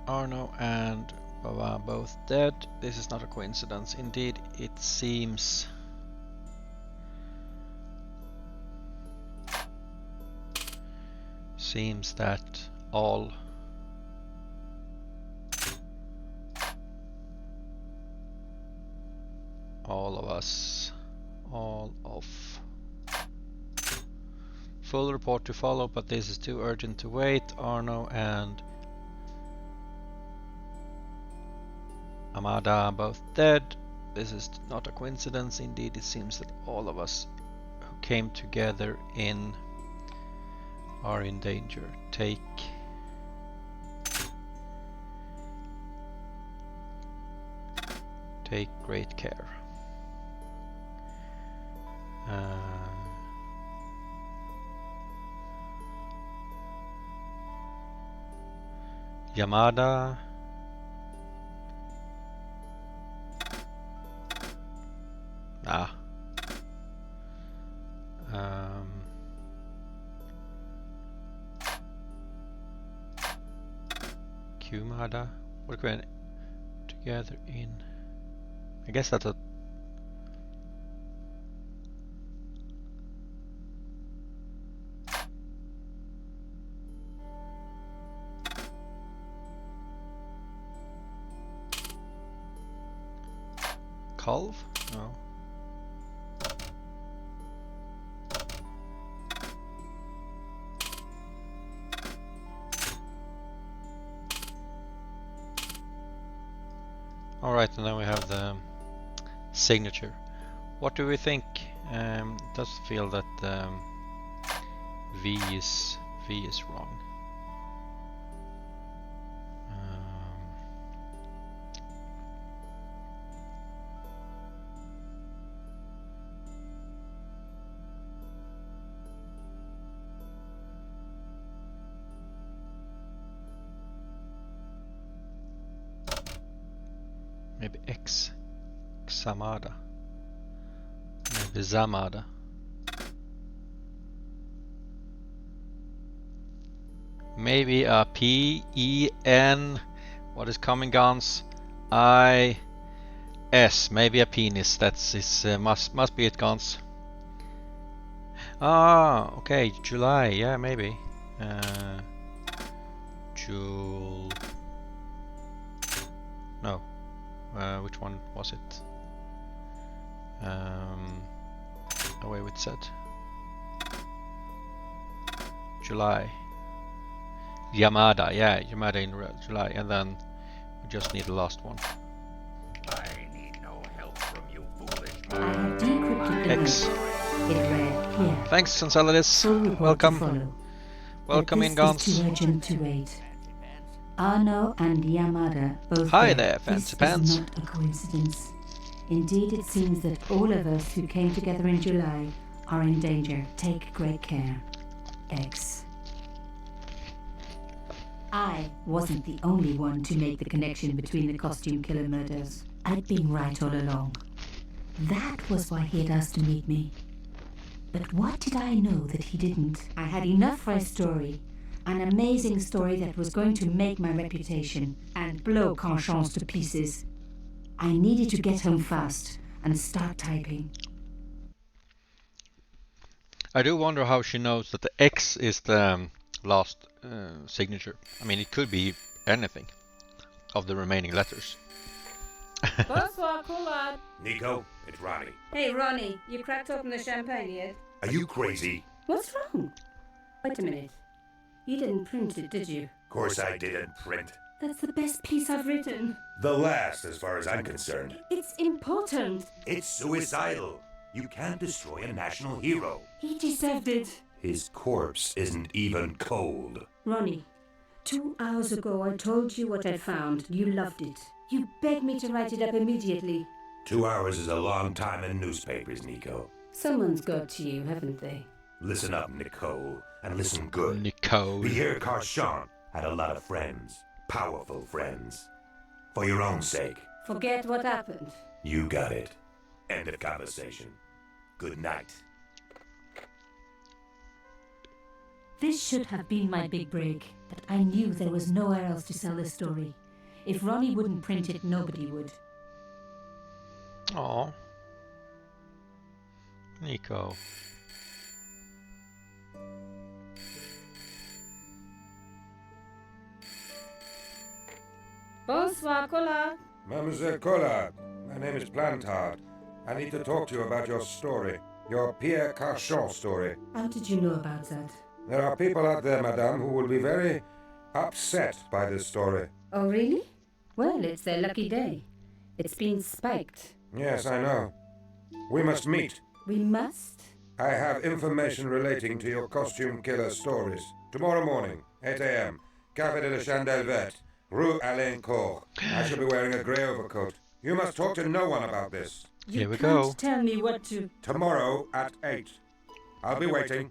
Arno and Baba both dead. This is not a coincidence. Indeed, it seems. Seems that all of us, all of. Full report to follow, but this is too urgent to wait. Arno and Amada are both dead. This is not a coincidence. Indeed, it seems that all of us who came together in are in danger. Take great care. Yamada. Kumada. What are we together in? I guess that's a Culve? No. Alright, and then we have the signature. What do we think? It does feel that V is wrong. Maybe Xamada. Maybe Zamada. Maybe a P-E-N. What is coming, guns? I-S. Maybe a penis. That's his. Must be it, guns. Ah, okay. July. Yeah, maybe. Jul. No. Which one was it? Away with said. July. Yamada, yeah, Yamada in July, and then we just need the last one. I need no help from you, foolish I man. have decrypted the X. note. It read here. Thanks, Enceladus. Full report to Welcome. follow. Welcome in, But Gans. this is too urgent to wait. Arno and Yamada both Hi dead. there, Fancy This Pants. is not a coincidence. Indeed, it seems that all of us who came together in July are in danger. Take great care. X. I wasn't the only one to make the connection between the costume killer murders. I'd been right all along. That was why he had asked to meet me. But what did I know that he didn't? I had enough for a story. An amazing story that was going to make my reputation and blow Conscience to pieces. I needed to get home fast and start typing. I do wonder how she knows that the X is the last signature. I mean, it could be anything of the remaining letters. Bonsoir, Collard. Nico, it's Ronnie. Hey, Ronnie, you cracked open the champagne yet? Are you crazy? What's wrong? Wait a minute. You didn't print it, did you? Of course I didn't print. That's the best piece I've written. The last, as far as I'm concerned. It's important. It's suicidal. You can't destroy a national hero. He deserved it. His corpse isn't even cold. Ronnie, 2 hours ago I told you what I found. You loved it. You begged me to write it up immediately. 2 hours is a long time in newspapers, Nico. Someone's got to you, haven't they? Listen up, Nicole, and listen good. Nicole. Pierre Carchon had a lot of friends. Powerful friends. For your own sake. Forget what happened. You got it. End of conversation. Good night. This should have been my big break, but I knew there was nowhere else to sell this story. If Ronnie wouldn't print it, nobody would. Aw. Nico. Bonsoir, Collard. Mademoiselle Collard, my name is Plantard. I need to talk to you about your story. Your Pierre Carchon story. How did you know about that? There are people out there, madame, who will be very upset by this story. Oh, really? Well, it's their lucky day. It's been spiked. Yes, I know. We must meet. We must? I have information relating to your costume killer stories. Tomorrow morning, 8 a.m., Café de la Chandelle Verte, Rue Alain Court. I shall be wearing a grey overcoat. You must talk to no one about this. You Here we can't go. tell me what to... Tomorrow at 8. I'll be waiting.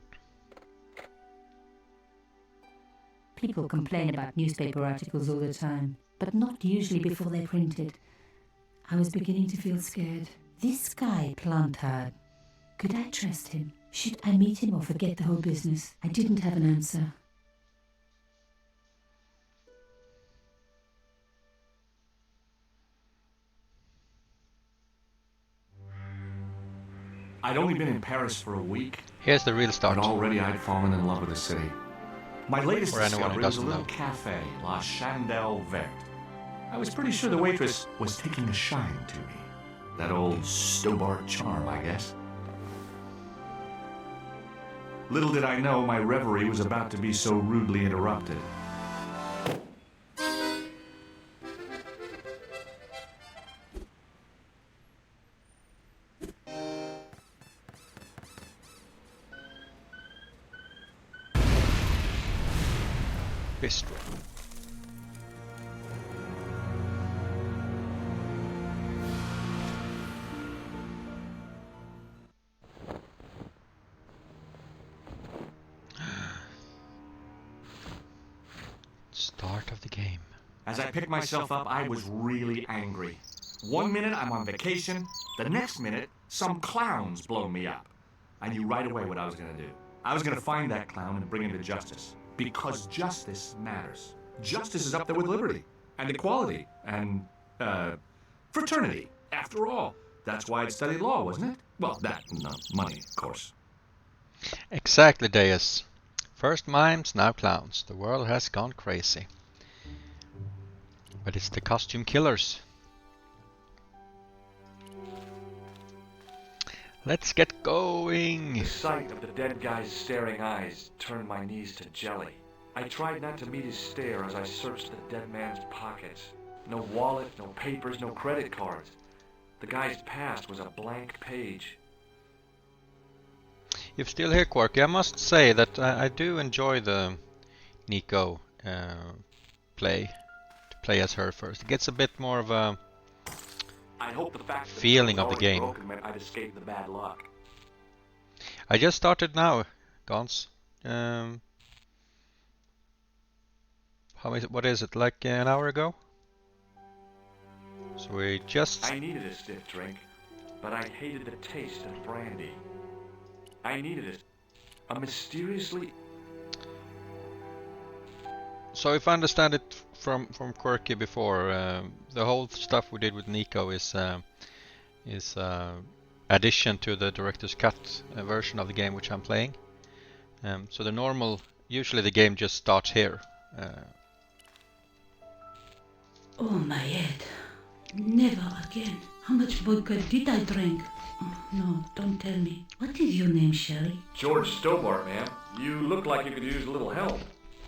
People complain about newspaper articles all the time, but not usually before they're printed. I was beginning to feel scared. This guy, Plantard, could I trust him? Should I meet him or forget the whole business? I didn't have an answer. I'd only been in Paris for a week, Here's the real but start. already I'd fallen in love with the city. My latest For anyone who discovery was a doesn't little know. cafe, La Chandelle Verte. I was pretty sure the waitress was taking a shine to me. That old Stobart charm, I guess. Little did I know my reverie was about to be so rudely interrupted. Bistro. Start of the game. As I picked myself up, I was really angry. One minute I'm on vacation, the next minute some clown's blown me up. I knew right away what I was going to do. I was going to find that clown and bring him to justice. Because justice matters. Justice is up there with liberty and equality and fraternity. After all, that's why I'd studied law, wasn't it? Well, that and money, of course. Exactly, Deus. First mimes, now clowns. The world has gone crazy. But it's the costume killers. Let's get going. The sight of the dead guy's staring eyes turned my knees to jelly. I tried not to meet his stare as I searched the dead man's pockets. No wallet, no papers, no credit cards. The guy's past was a blank page. You're still here, Quirky. I must say that I do enjoy the Nico play. To play as her first. It gets a bit more of a I hope the fact that feeling was of the already game. broken meant I'd escaped the bad luck. I just started now, Gons. What is it, like an hour ago? So we just... I needed a stiff drink, but I hated the taste of brandy. I needed a mysteriously... So if I understand it from Quirky before, the whole stuff we did with Nico is addition to the director's cut version of the game which I'm playing. So the normal, usually the game just starts here. Oh, my head. Never again. How much vodka did I drink? Oh, no, don't tell me. What is your name, Sherry? George Stobart, ma'am. You look like you could use a little help.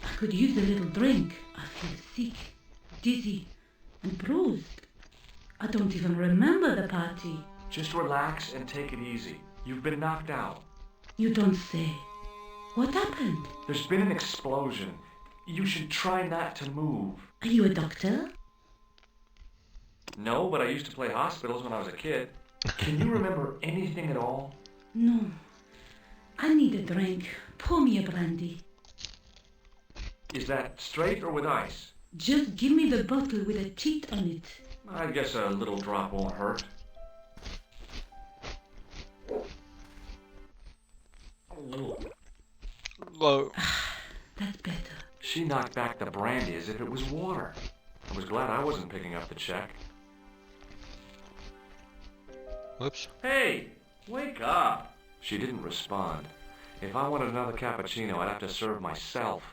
I could use a little drink. I feel sick, dizzy, and bruised. I don't even remember the party. Just relax and take it easy. You've been knocked out. You don't say. What happened? There's been an explosion. You should try not to move. Are you a doctor? No, but I used to play hospitals when I was a kid. Can you remember anything at all? No. I need a drink. Pour me a brandy. Is that straight or with ice? Just give me the bottle with a cheat on it. I guess a little drop won't hurt. Whoa. That's better. She knocked back the brandy as if it was water. I was glad I wasn't picking up the check. Whoops. Hey, wake up! She didn't respond. If I wanted another cappuccino, I'd have to serve myself.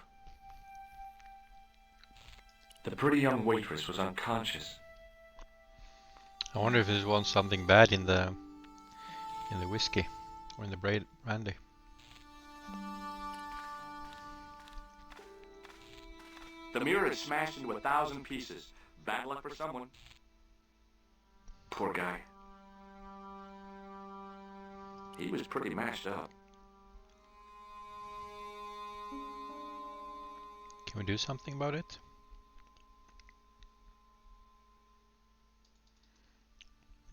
The pretty young waitress was unconscious. I wonder if there's one something bad in the whiskey or in the brandy. The mirror had smashed into 1,000 pieces. Bad luck for someone. Poor guy. He was pretty mashed up. Can we do something about it?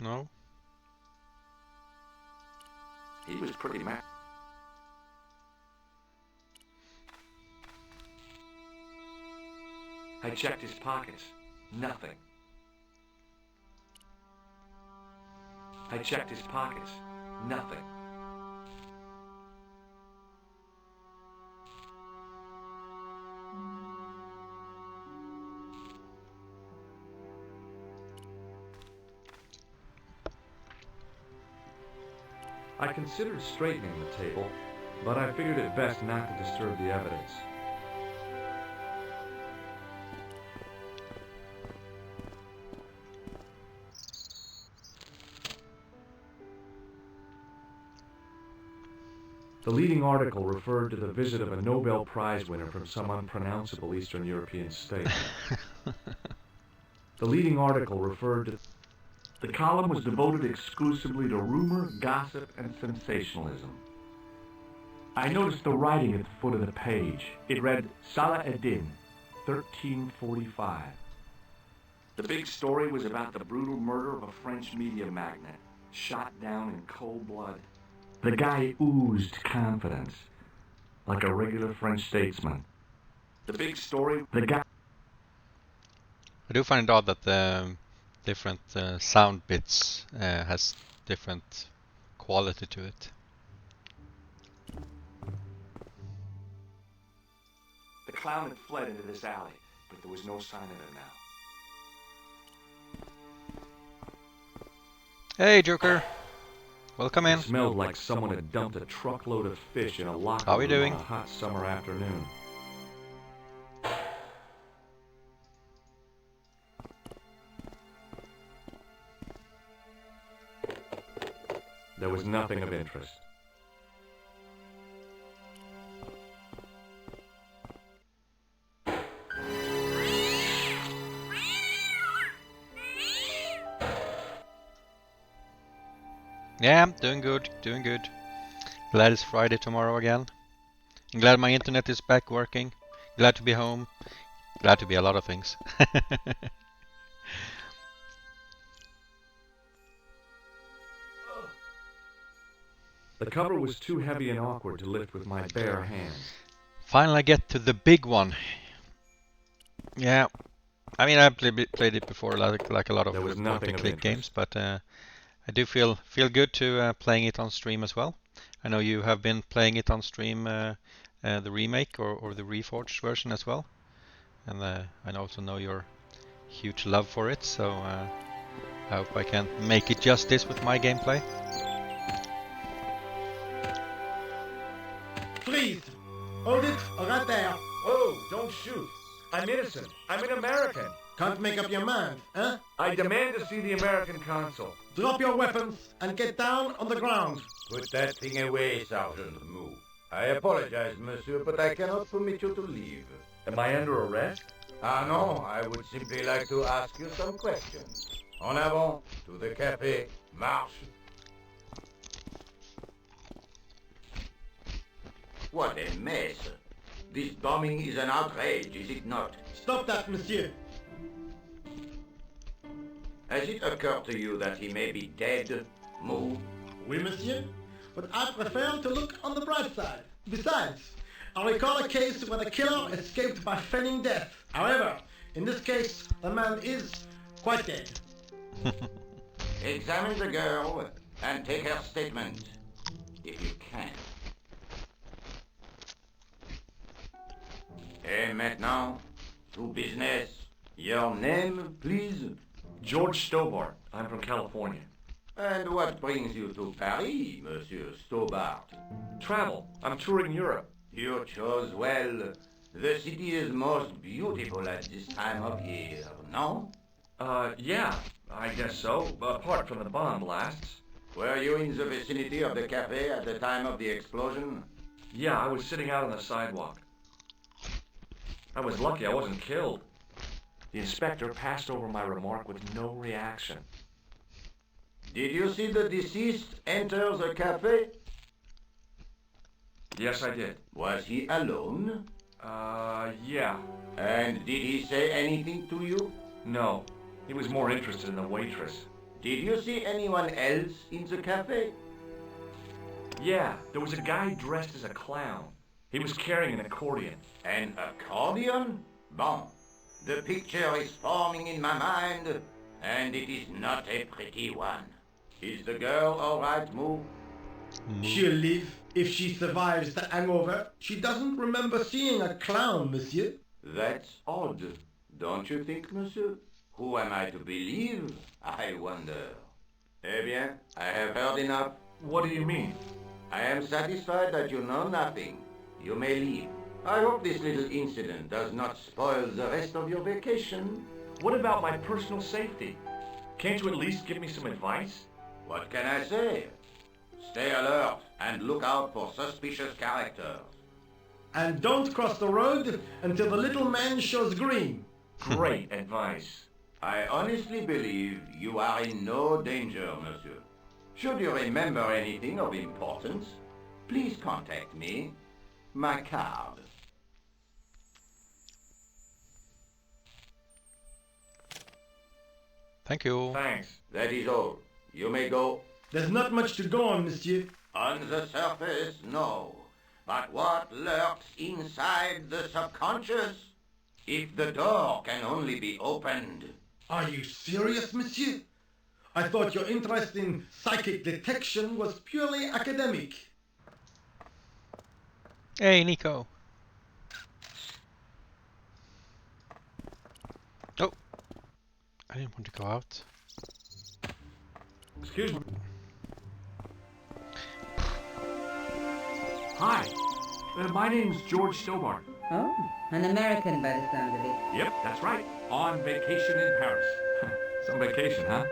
No? He was pretty mashed. I checked his pockets. Nothing. I checked his pockets. Nothing. I considered straightening the table, but I figured it best not to disturb the evidence. The leading article referred to the visit of a Nobel Prize winner from some unpronounceable Eastern European state. The leading article referred to... The column was devoted exclusively to rumor, gossip, and sensationalism. I noticed the writing at the foot of the page. It read, Salah Eddin, 1345. The big story was about the brutal murder of a French media magnate, shot down in cold blood. The guy oozed confidence, like a regular French statesman. The big story, the guy... I do find it odd that the different sound bits has different quality to it. The clown had fled into this alley, but there was no sign of him now. Hey, Joker. Welcome in. It smelled like someone had dumped a truckload of fish in a locker How are we room doing? on a hot summer afternoon. There was nothing of interest. Yeah, I'm doing good, doing good. Glad it's Friday tomorrow again. I'm glad my internet is back working. Glad to be home. Glad to be a lot of things. The cover was too heavy and awkward to lift with my bare hands. Finally get to the big one. Yeah, I mean I played it before like a lot of There was point nothing and of click interest. games, but I do feel good to playing it on stream as well. I know you have been playing it on stream, the remake or the reforged version as well, and I also know your huge love for it. So I hope I can make it justice with my gameplay. Freeze! Hold it, right there. Oh, don't shoot. I'm innocent. I'm an American. Can't make up your mind, huh? I demand to see the American consul. Drop your weapons and get down on the ground. Put that thing away, Sergeant Moo. I apologize, monsieur, but I cannot permit you to leave. Am I under arrest? Ah, no, I would simply like to ask you some questions. En avant, to the café, marche. What a mess. This bombing is an outrage, is it not? Stop that, monsieur. Has it occurred to you that he may be dead, Moo? Oui, monsieur. But I prefer to look on the bright side. Besides, I recall a case where the killer escaped by feigning death. However, in this case, the man is quite dead. Examine the girl and take her statement, if you can. Et maintenant, to business. Your name, please? George Stobart. I'm from California. And what brings you to Paris, Monsieur Stobart? Travel. I'm touring Europe. You chose well. The city is most beautiful at this time of year, no? Yeah, I guess so, apart from the bomb blasts. Were you in the vicinity of the cafe at the time of the explosion? Yeah, I was sitting out on the sidewalk. I was lucky I wasn't killed. The inspector passed over my remark with no reaction. Did you see the deceased enter the cafe? Yes, I did. Was he alone? Yeah. And did he say anything to you? No. He was more interested in the waitress. Did you see anyone else in the cafe? Yeah, there was a guy dressed as a clown. He was carrying an accordion. An accordion? Bon. The picture is forming in my mind, and it is not a pretty one. Is the girl all right, Moo? She'll live if she survives the hangover. She doesn't remember seeing a clown, monsieur. That's odd, don't you think, monsieur? Who am I to believe, I wonder? Eh bien, I have heard enough. What do you mean? I am satisfied that you know nothing. You may leave. I hope this little incident does not spoil the rest of your vacation. What about my personal safety? Can't you at least give me some advice? What can I say? Stay alert and look out for suspicious characters. And don't cross the road until the little man shows green. Great advice. I honestly believe you are in no danger, monsieur. Should you remember anything of importance, please contact me. My card. Thank you. Thanks. That is all. You may go. There's not much to go on, monsieur. On the surface, no. But what lurks inside the subconscious? If the door can only be opened. Are you serious, monsieur? I thought your interest in psychic detection was purely academic. Hey, Nico. Oh, I didn't want to go out. Excuse me. Hi. My name's George Stobart. Oh, an American by the sound of it. Yep, that's right. On vacation in Paris. Some vacation, huh?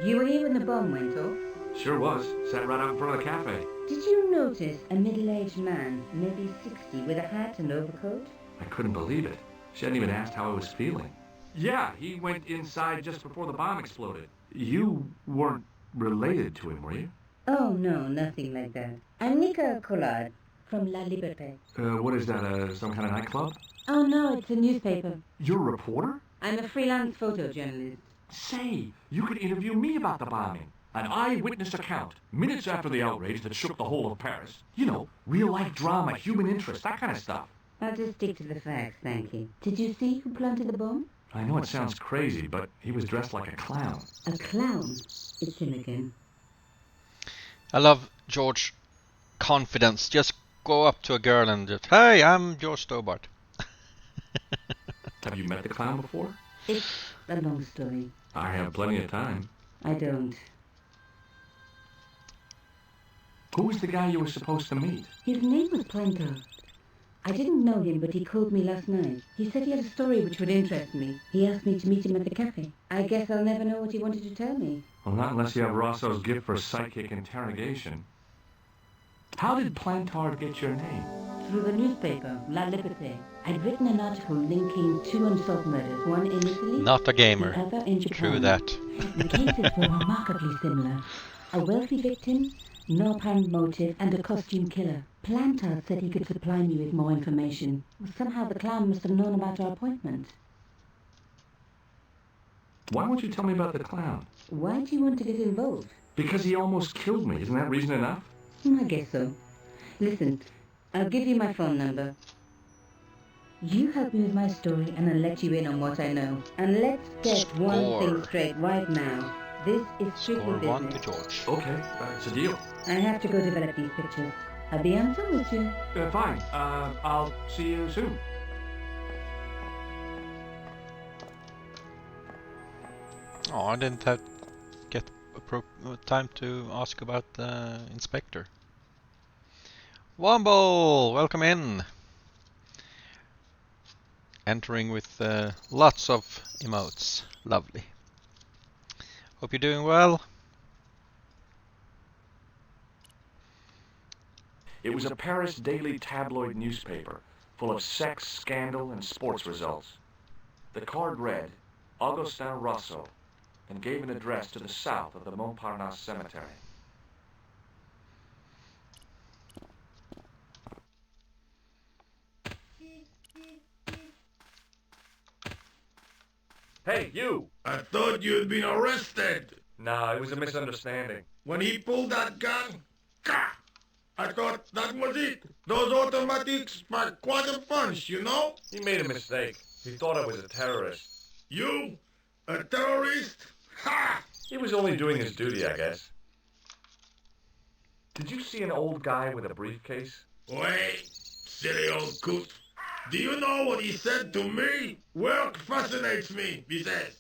You were here when the bomb went off? Sure was. Sat right out in front of the cafe. Did you notice a middle-aged man, maybe 60, with a hat and overcoat? I couldn't believe it. She hadn't even asked how I was feeling. Yeah, he went inside just before the bomb exploded. You weren't related to him, were you? Oh, no, nothing like that. I'm Nika Collard from La Liberté. What is that, some kind of nightclub? Oh, no, it's a newspaper. You're a reporter? I'm a freelance photojournalist. Say, you could interview me about the bombing. An eyewitness account, minutes after the outrage that shook the whole of Paris. You know, real-life drama, human interest, that kind of stuff. I'll just stick to the facts, thank you. Did you see who planted the bomb? I know it sounds crazy, but he was dressed like a clown. A clown? It's him again. I love George confidence. Just go up to a girl and just, hey, I'm George Stobart. Have you met the clown before? It's a long story. I have plenty of time. I don't. Who was the guy you were supposed to meet? His name was Planto. I didn't know him, but he called me last night. He said he had a story which would interest me. He asked me to meet him at the cafe. I guess I'll never know what he wanted to tell me. Well, not unless you have Rosso's gift for psychic interrogation. How did Plantard get your name? Through the newspaper, La Liberté. I'd written an article linking two unsolved murders, one in Italy, Not a gamer. the other in Japan. True that. The cases were remarkably similar. A wealthy victim, no apparent motive, and a costume killer. Plantard said he could supply me with more information. Somehow the clown must have known about our appointment. Why won't you tell me about the clown? Why do you want to get involved? Because he almost killed me. Isn't that reason enough? I guess so. Listen, I'll give you my phone number. You help me with my story and I'll let you in on what I know. And let's get one Score. thing straight right now. This is strictly Score one to business. George. Okay, it's a deal. I have to go develop these pictures. I'll be on phone with you. Fine. I'll see you soon. Oh, I didn't have get time to ask about the inspector. Womble, welcome in. Entering with lots of emotes. Lovely. Hope you're doing well. It was a Paris daily tabloid newspaper, full of sex, scandal, and sports results. The card read, Augustin Rosso, and gave an address to the south of the Montparnasse Cemetery. Hey, you! I thought you'd been arrested. No, it was a misunderstanding. When he pulled that gun, gah! I thought that was it. Those automatics pack quite a punch, you know? He made a mistake. He thought I was a terrorist. You? A terrorist? Ha! He was only doing his duty, I guess. Did you see an old guy with a briefcase? Wait, silly old coot. Do you know what he said to me? Work fascinates me, he says.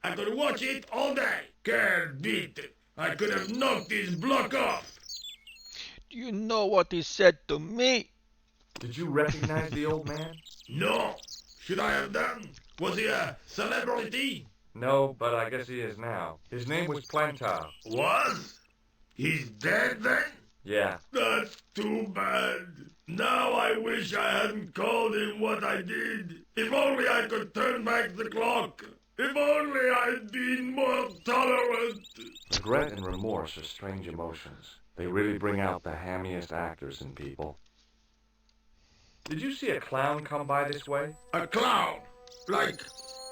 I could watch it all day. Can't beat it. I could have knocked his block off. Do you know what he said to me? Did you recognize the old man? No. Should I have done? Was he a celebrity? No, but I guess he is now. His name was Plantar. Was? He's dead then? Yeah. That's too bad. Now I wish I hadn't called him what I did. If only I could turn back the clock. If only I'd been more tolerant. Regret and remorse are strange emotions. They really bring out the hammiest actors in people. Did you see a clown come by this way? A clown? Like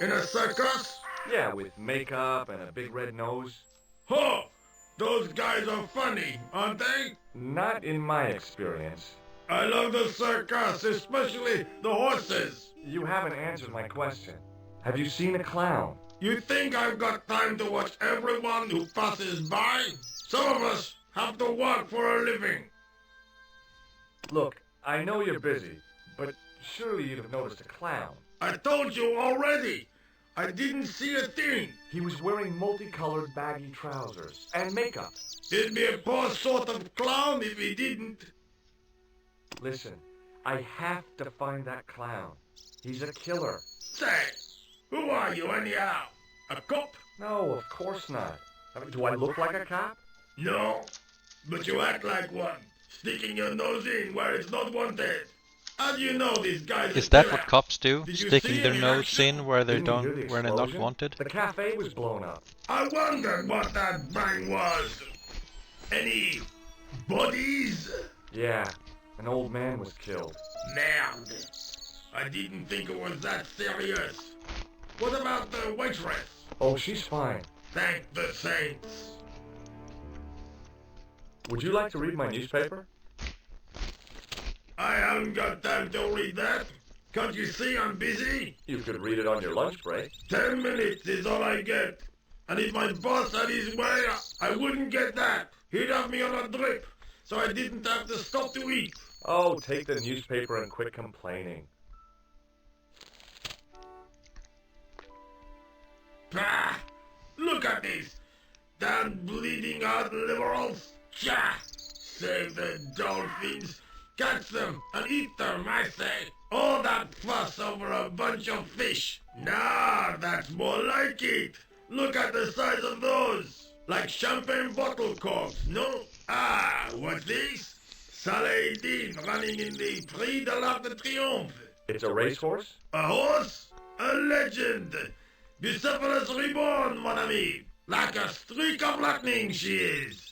in a circus? Yeah, with makeup and a big red nose. Huh! Those guys are funny, aren't they? Not in my experience. I love the circus, especially the horses. You haven't answered my question. Have you seen a clown? You think I've got time to watch everyone who passes by? Some of us have to work for a living. Look, I know you're busy, but surely you'd have noticed a clown. I told you already. I didn't see a thing. He was wearing multicolored baggy trousers and makeup. He'd be a poor sort of clown if he didn't. Listen, I have to find that clown. He's a killer. Say, who are you anyhow? A cop? No, of course not. I mean, do I look like a cop? No, but you act like one, sticking your nose in where it's not wanted. How do you know these guys? Is that what cops do? Did you Sticking see their him in nose action? in where they Didn't you hear the where they're not explosion? wanted? The cafe was blown up. I wondered what that bang was. Any bodies? Yeah, an old man was killed. Merde. I didn't think it was that serious. What about the waitress? Oh, she's fine. Thank the saints. Would you like to read my newspaper? I haven't got time to read that. Can't you see I'm busy? You could read it on your lunch break. 10 minutes is all I get. And if my boss had his way, I wouldn't get that. He'd have me on a drip, so I didn't have to stop to eat. Oh, take the newspaper and quit complaining. Bah! Look at this. Damn bleeding heart liberals. Tcha! Save the dolphins. Catch them and eat them, I say. All that fuss over a bunch of fish. Nah, that's more like it. Look at the size of those. Like champagne bottle corks, no? Ah, what's this? Saladin running in the Prix de l'Arc de Triomphe. It's a racehorse? A horse? A legend. Bucephalus reborn, mon ami. Like a streak of lightning she is.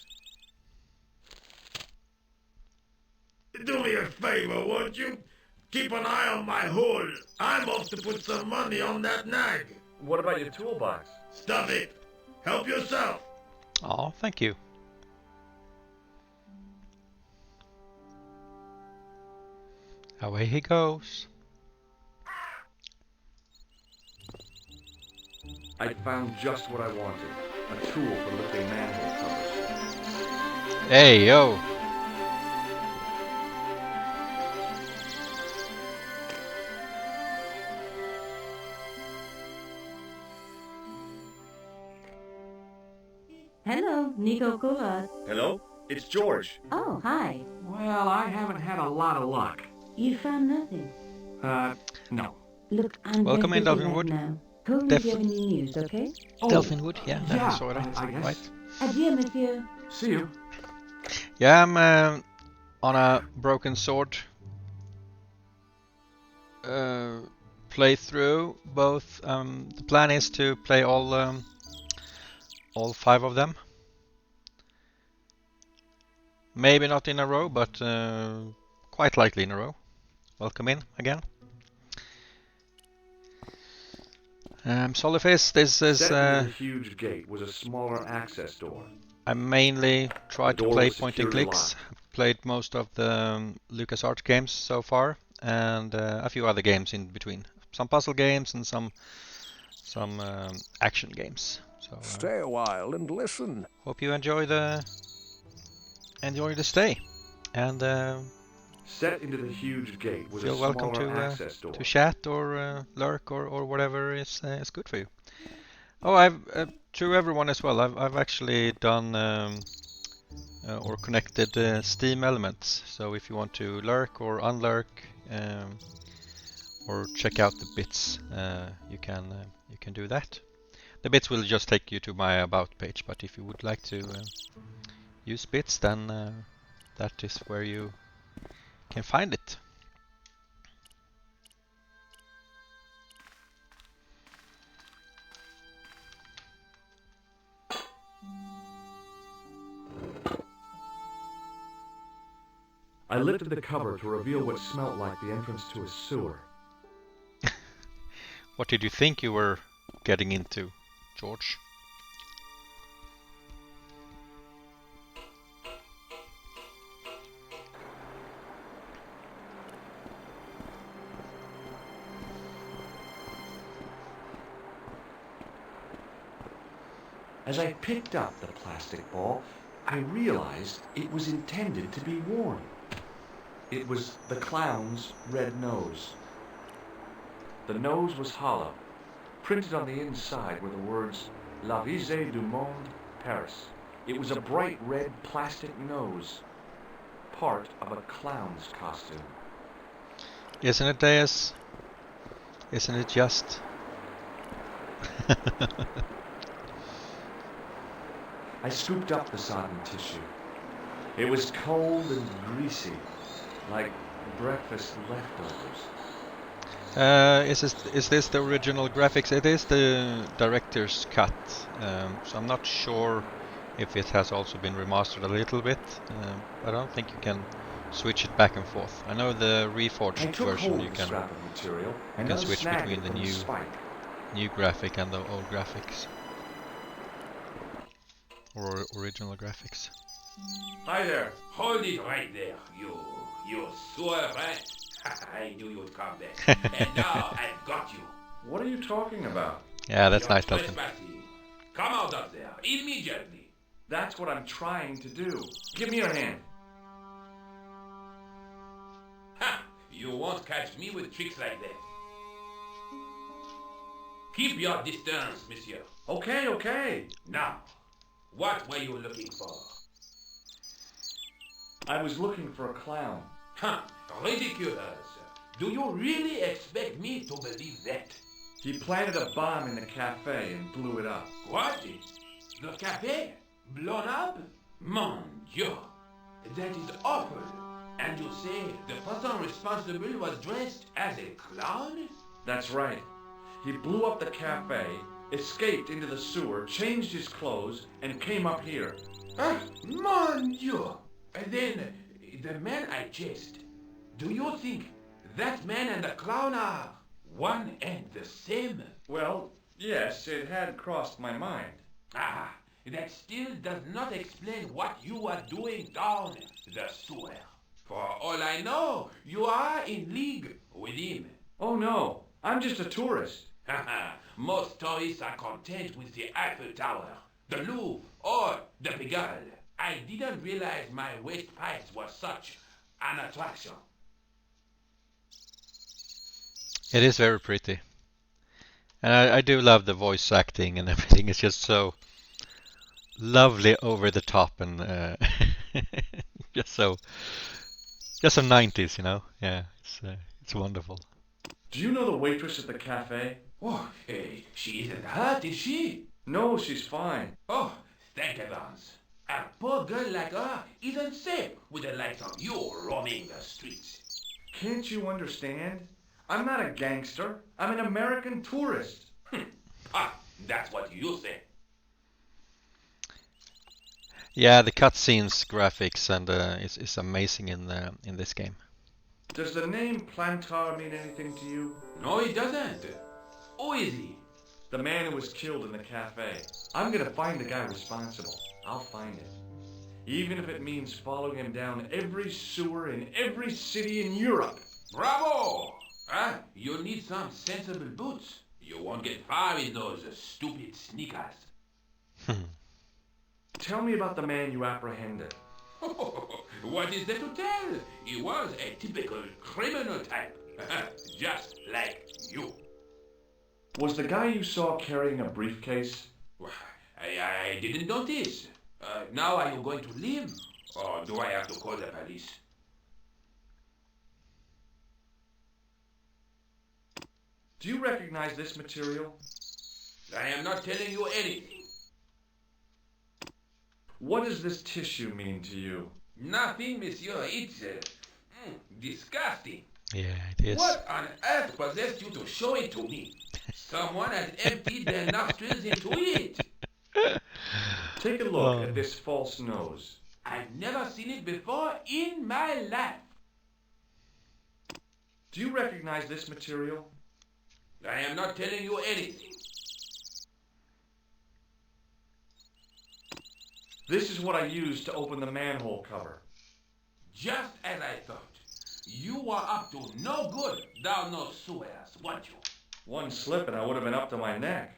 Do me a favor, won't you? Keep an eye on my hole. I'm off to put some money on that nag. What about your toolbox? Stuff it. Help yourself. Oh, thank you. Away he goes. I found just what I wanted. A tool for lifting manhole covers. Hey, yo. Hello, Nico Kovac. Hello? It's George. Oh, hi. Well, I haven't had a lot of luck. You found nothing. No. Look, I'm Welcome very in, busy Delvinwood. right now. Call me if you have any news, okay? Oh, Delfinwood, yeah, yeah, sort of. I guess. Right. Adieu, monsieur. See you. Yeah, I'm on a broken sword playthrough. Both the plan is to play all all 5 of them. Maybe not in a row, but quite likely in a row. Welcome in again. Soliface, this is... Set into the huge gate was a smaller access door. I mainly tried The to door play was point and securely clicks. locked. Played most of the LucasArts games so far, and a few other games in between. Some puzzle games and some action games. So Stay a while and listen. hope you enjoy the stay, and Set into the huge gate was a feel welcome smaller access door. to chat or lurk or whatever is good for you. Oh, I've to everyone as well. I've actually done or connected Steam elements. So if you want to lurk or unlurk or check out the bits, you can do that. The bits will just take you to my about page, but if you would like to use bits, then that is where you can find it. I lifted the cover to reveal what smelt like the entrance to a sewer. What did you think you were getting into, George? As I picked up the plastic ball, I realized it was intended to be worn. It was the clown's red nose. The nose was hollow. Printed on the inside were the words, La Risée du Monde, Paris. It was a bright red plastic nose, part of a clown's costume. Isn't it, Deus? Isn't it just? I scooped up the sodden tissue. It was cold and greasy, like breakfast leftovers. Is this the original graphics? It is the director's cut, so I'm not sure if it has also been remastered a little bit. I don't think you can switch it back and forth. I know the reforged version you can switch between the new graphic and the old graphics, or original graphics. Hi there. Hold it right there, you sewer rat. I knew you'd come back. And now I've got you. What are you talking about? Yeah, that's You're nice, Dalton. trespassing. Come out of there immediately. That's what I'm trying to do. Give me your hand. Ha! You won't catch me with tricks like that. Keep your distance, monsieur. Okay, okay. Now, what were you looking for? I was looking for a clown. Huh, ridiculous. Do you really expect me to believe that? He planted a bomb in the cafe and blew it up. What? The cafe? Blown up? Mon Dieu. That is awful. And you say the person responsible was dressed as a clown? That's right. He blew up the cafe, escaped into the sewer, changed his clothes, and came up here. Ah, mon Dieu. And then, the man I chased. Do you think that man and the clown are one and the same? Well, yes, it had crossed my mind. Ah, that still does not explain what you are doing down the sewer. For all I know, you are in league with him. Oh no, I'm just a tourist. Haha, most tourists are content with the Eiffel Tower, the Louvre, or the Pigalle. I didn't realize my waste pipes were such an attraction. It is very pretty, and I do love the voice acting and everything. It's just so lovely, over the top, and just so 90s, you know. Yeah, it's wonderful. Do you know the waitress at the cafe? Oh, she isn't hurt, is she? No, she's fine. Oh, thank heavens. A poor girl like her isn't safe with the likes of you roaming the streets. Can't you understand? I'm not a gangster. I'm an American tourist. Ah, that's what you say. Yeah, the cutscenes, graphics, and is amazing in this game. Does the name Plantar mean anything to you? No, it doesn't. Who is he? The man who was killed in the cafe. I'm gonna find the guy responsible. I'll find him. Even if it means following him down every sewer in every city in Europe. Bravo! Huh? You need some sensible boots. You won't get far in those stupid sneakers. Tell me about the man you apprehended. What is there to tell? He was a typical criminal type. Just like you. Was the guy you saw carrying a briefcase? I didn't notice. Now are you going to leave? Or do I have to call the police? Do you recognize this material? I am not telling you anything. What does this tissue mean to you? Nothing, monsieur. It's disgusting. Yeah, it is. What on earth possessed you to show it to me? Someone has emptied their nostrils into it. Take a look at this false nose. I've never seen it before in my life. Do you recognize this material? I am not telling you anything. This is what I used to open the manhole cover. Just as I thought. You were up to no good down those sewers, weren't you? One slip and I would have been up to my neck.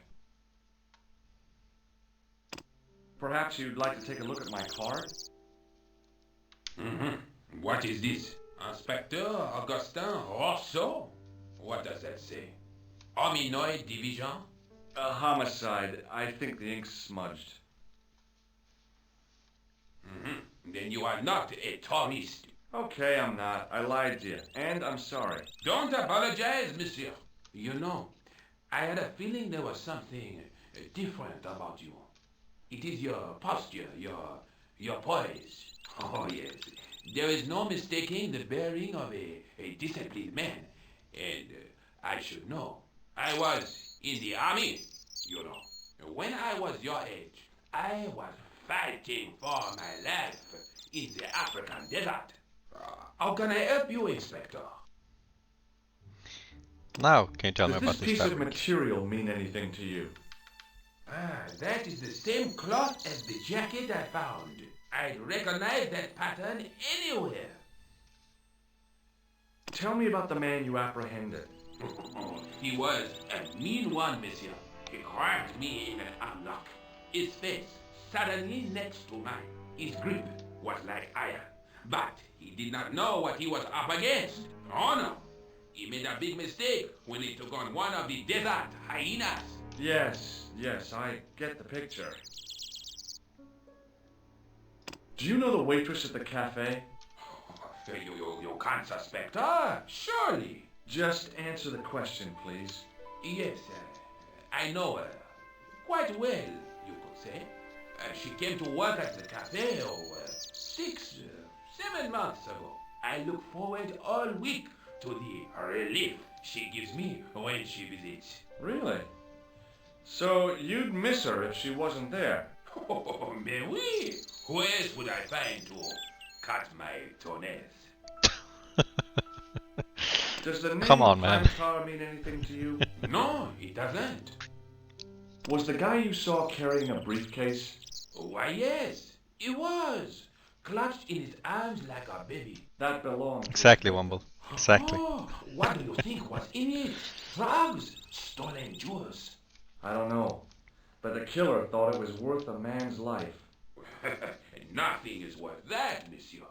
Perhaps you'd like to take a look at my card? What is this? Inspector Augustin Rousseau? What does that say? Hominoid Division? A homicide. I think the ink's smudged. Then you are not a tourist. Okay, I'm not. I lied to you. And I'm sorry. Don't apologize, monsieur. You know, I had a feeling there was something different about you. It is your posture, your poise. Oh, yes. There is no mistaking the bearing of a disciplined man. And I should know. I was in the army, you know. When I was your age, I was fighting for my life in the African desert. How can I help you, Inspector? Now, can you tell me Does about this this piece of fabric? material mean anything to you? That is the same cloth as the jacket I found. I'd recognize that pattern anywhere. Tell me about the man you apprehended. He was a mean one, monsieur. He grabbed me in an armlock. His face suddenly next to mine. His grip was like iron. But he did not know what he was up against. Oh no. He made a big mistake when he took on one of the desert hyenas. Yes, I get the picture. Do you know the waitress at the cafe? You can't suspect her, surely. Just answer the question, please. Yes, I know her. Quite well, you could say. She came to work at the cafe 7 months ago. I look forward all week to the relief she gives me when she visits. Really? So you'd miss her if she wasn't there? Oh, mais oui. Who else would I find to cut my toenails? Does the name Come on, man. Plantar mean anything to you? No, it doesn't. Was the guy you saw carrying a briefcase? Why, yes, it was. Clutched in his arms like a baby. That belonged. Exactly, Wumble. Exactly. Oh, what do you think was in it? Drugs? Stolen jewels? I don't know. But the killer thought it was worth a man's life. Nothing is worth that, monsieur.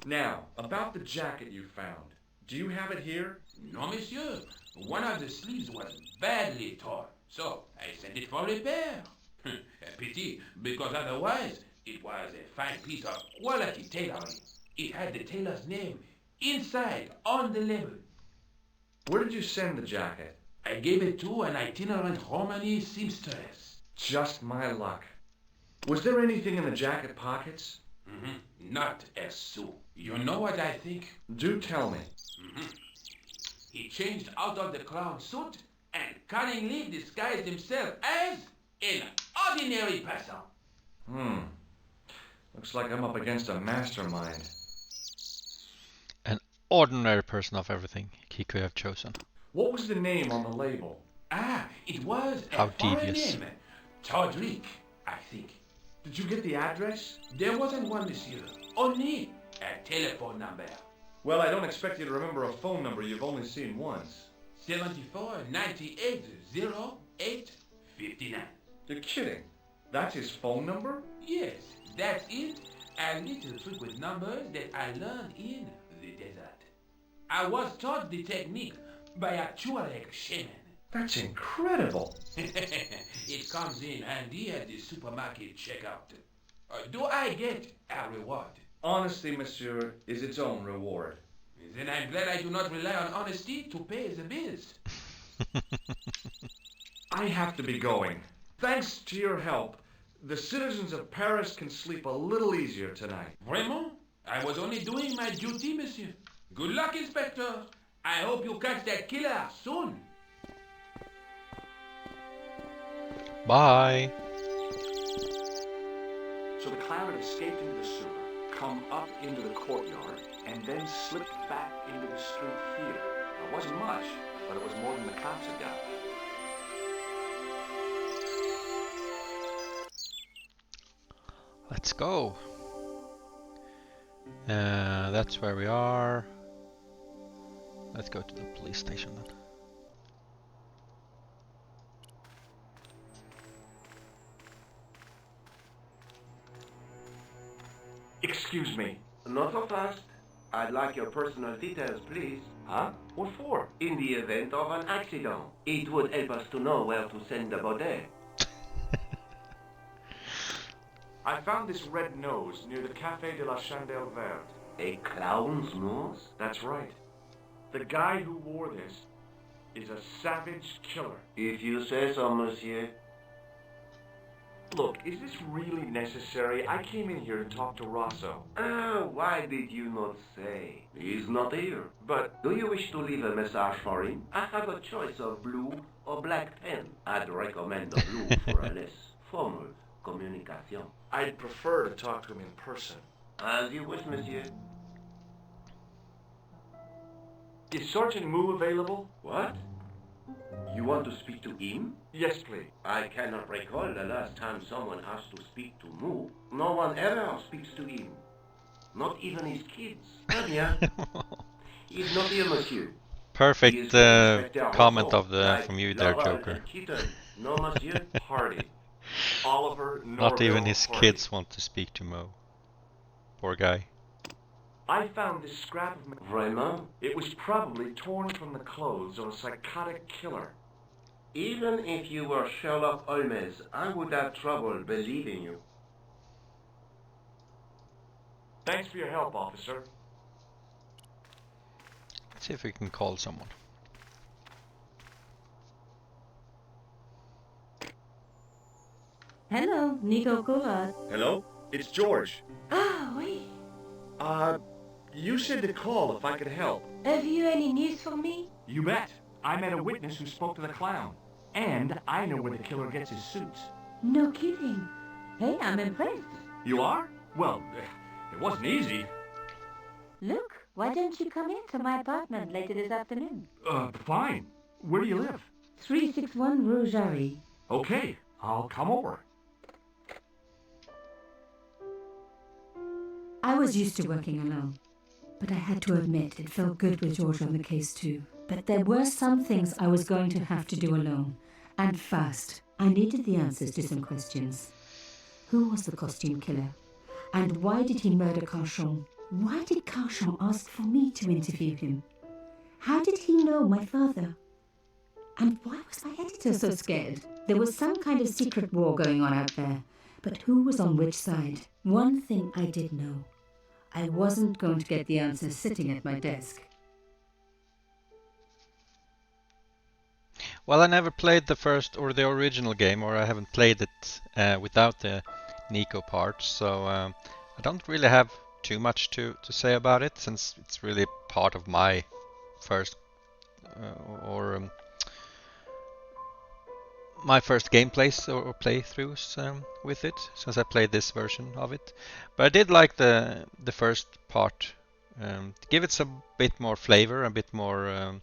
Now, about the jacket you found. Do you have it here? No, monsieur. One of the sleeves was badly torn, so I sent it for repair. A pity, because otherwise it was a fine piece of quality tailoring. It had the tailor's name inside on the label. Where did you send the jacket? I gave it to an itinerant Romany seamstress. Just my luck. Was there anything in the jacket pockets? Not a sou. You know what I think? Do tell me. He changed out of the clown suit and cunningly disguised himself as an ordinary person. Looks like I'm up against a mastermind. An ordinary person of everything he could have chosen. What was the name on the label? Ah, it was a How foreign devious. name. Todrick, I think. Did you get the address? There wasn't one, monsieur. Only a telephone number. Well, I don't expect you to remember a phone number you've only seen once. 74 98 08 59. You're kidding. That's his phone number? Yes, that's it. A little trick with numbers that I learned in the desert. I was taught the technique by a Tuareg shaman. That's incredible. It comes in handy at the supermarket checkout. Do I get a reward? Honesty, monsieur, is its own reward. Then I'm glad I do not rely on honesty to pay the bills. I have to be going. Thanks to your help, the citizens of Paris can sleep a little easier tonight. Vraiment? I was only doing my duty, monsieur. Good luck, Inspector. I hope you catch that killer soon. Bye. So the clown had escaped into the sewer, come up into the courtyard, and then slipped back into the street here. It wasn't much, but it was more than the cops had got. Let's go. That's where we are. Let's go to the police station then. Excuse me. Not so fast. I'd like your personal details, please. Huh? What for? In the event of an accident, it would help us to know where to send the body. I found this red nose near the Café de la Chandelle Verte. A clown's nose? That's right. The guy who wore this is a savage killer. If you say so, monsieur. Look, is this really necessary? I came in here to talk to Rosso. Why did you not say? He's not here. But Do you wish to leave a message for him? I have a choice of blue or black pen. I'd recommend the blue for a less formal communication. I'd prefer to talk to him in person. As you wish, monsieur. Is Sergeant Moo available? What? You want to speak to him? Yes, please. I cannot recall the last time someone asked to speak to Moo. No one ever speaks to him. Not even his kids. Très bien. He's not here, monsieur. Perfect comment of the from you there, Joker. No, monsieur. Hardy. Oliver Not even Norville his Hardy. kids want to speak to Mo. Poor guy. I found this scrap of... Vraiment? It was probably torn from the clothes of a psychotic killer. Even if you were Sherlock Holmes, I would have trouble believing you. Thanks for your help, officer. Let's see if we can call someone. Hello, Nico Collard. Hello? It's George. Ah, oui. You said to call if I could help. Have you any news for me? You bet. I met a witness who spoke to the clown. And I know where the killer gets his suits. No kidding. Hey, I'm impressed. You are? Well, it wasn't easy. Look, why don't you come into my apartment later this afternoon? Fine. Where do you live? 361 Rue Jarry. Okay, I'll come over. I was used to working alone, but I had to admit it felt good with George on the case too. But there were some things I was going to have to do alone, and fast. I needed the answers to some questions. Who was the costume killer? And why did he murder Carchon? Why did Carchon ask for me to interview him? How did he know my father? And why was my editor so scared? There was some kind of secret war going on out there, but who was on which side? One thing I did know. I wasn't going to get the answers sitting at my desk. Well, I never played the first or the original game, or I haven't played it without the Nico part, so I don't really have too much to say about it, since it's really part of my first my first gameplays or playthroughs with it, since I played this version of it. But I did like the first part. To give it some bit more flavor, a bit more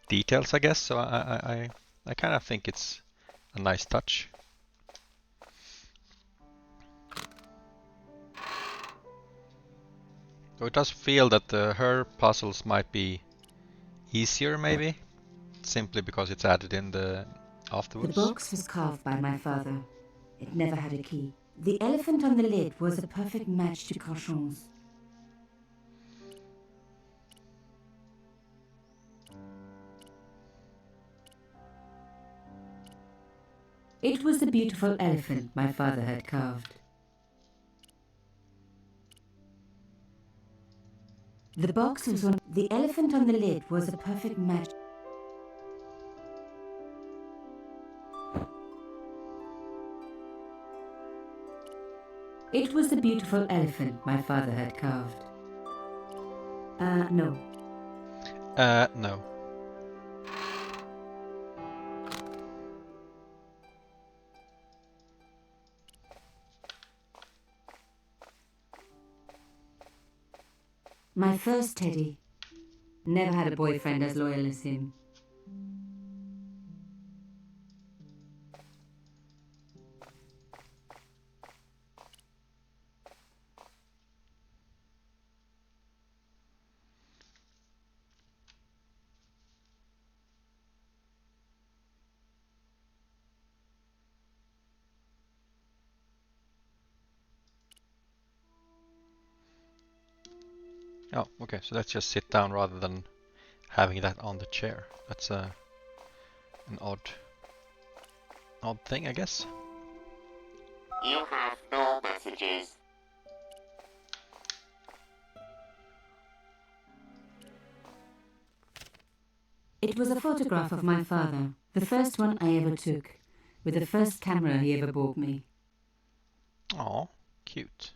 details, I guess. So I kind of think it's a nice touch. So it does feel that her puzzles might be easier, maybe, simply because it's added in the afterwards. The box was carved by my father. It never had a key. The elephant on the lid was a perfect match to Cochon's. It was the beautiful elephant my father had carved. The box was one. The elephant on the lid was a perfect match. It was the beautiful elephant my father had carved. No. No. My first teddy. Never had a boyfriend as loyal as him. Oh, okay. So let's just sit down rather than having that on the chair. That's an odd thing, I guess. You have no messages. It was a photograph of my father, the first one I ever took, with the first camera he ever bought me. Aw, cute.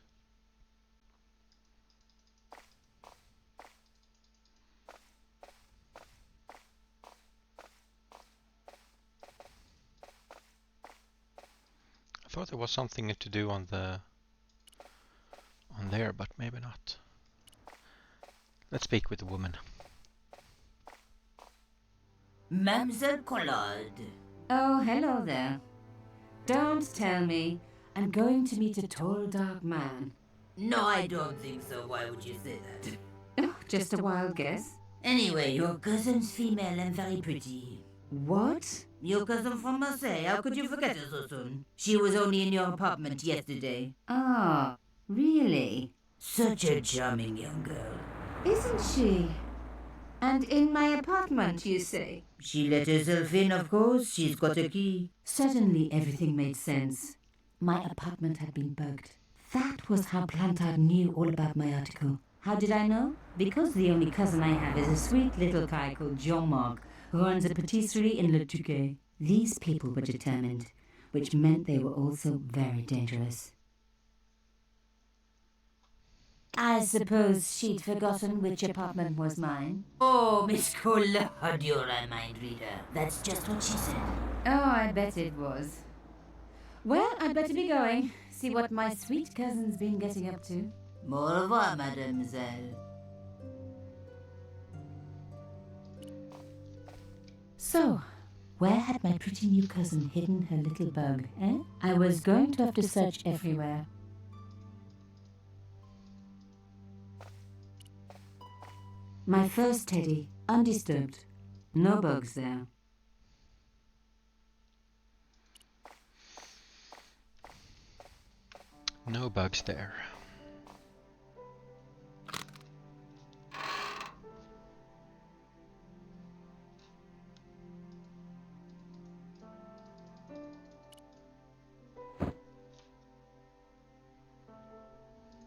I thought there was something to do on there, but maybe not. Let's speak with the woman. Mademoiselle Collard. Oh, hello there. Don't tell me. I'm going to meet a tall, dark man. No, I don't think so. Why would you say that? Oh, just a wild guess. Anyway, your cousin's female and very pretty. What? Your cousin from Marseille. How could you forget her so soon? She was only in your apartment yesterday. Ah, really? Such a charming young girl. Isn't she? And in my apartment, you say? She let herself in, of course. She's got a key. Suddenly everything made sense. My apartment had been bugged. That was how Plantard knew all about my article. How did I know? Because the only cousin I have is a sweet little guy called Jean-Marc, who runs a patisserie in Le Touquet. These people were determined, which meant they were also very dangerous. I suppose she'd forgotten which apartment was mine. Oh, Miss Collard, you're a mind reader. That's just what she said. Oh, I bet it was. Well, I'd better be going. See what my sweet cousin's been getting up to. Au revoir, mademoiselle. So, where had my pretty new cousin hidden her little bug, eh? I was going to have to search everywhere. My first teddy, undisturbed. No bugs there. No bugs there.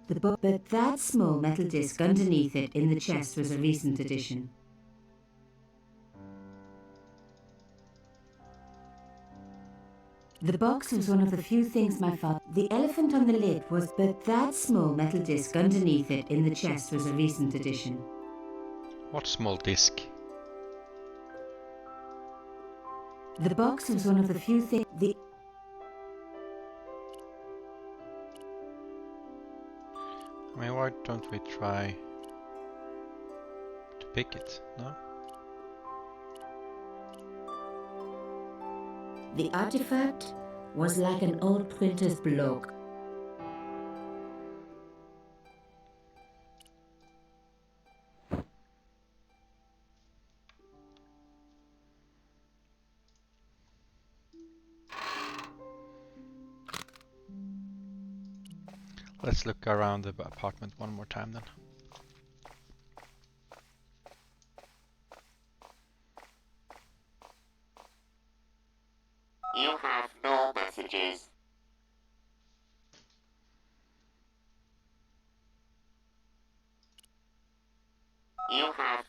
The book, but that small metal disc underneath it in the chest was a recent addition. The box was one of the few things my father... The elephant on the lid was... But that small metal disc underneath it in the chest was a recent addition. What small disc? The box was one of the few things. I mean, why don't we try to pick it? No? The artifact was like an old printer's block. Let's look around the apartment one more time then. You have no messages. You have.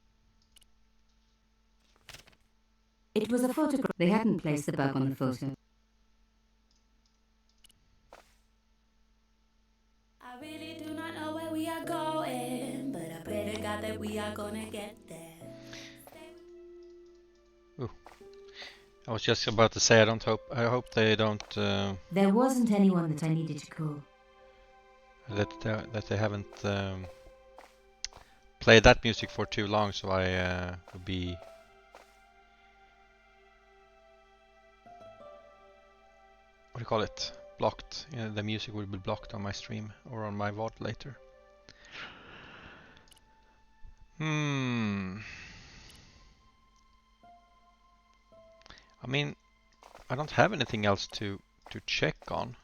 It was a photograph. They hadn't placed the bug on the photo. I really do not know where we are going, but I pray to God that we are gonna get there. Ooh. I was just about to say I hope they don't There wasn't anyone that I needed to call. that they haven't played that music for too long, so I would be what do you call it? Blocked. The music will be blocked on my stream or on my VOD later. I mean, I don't have anything else to check on.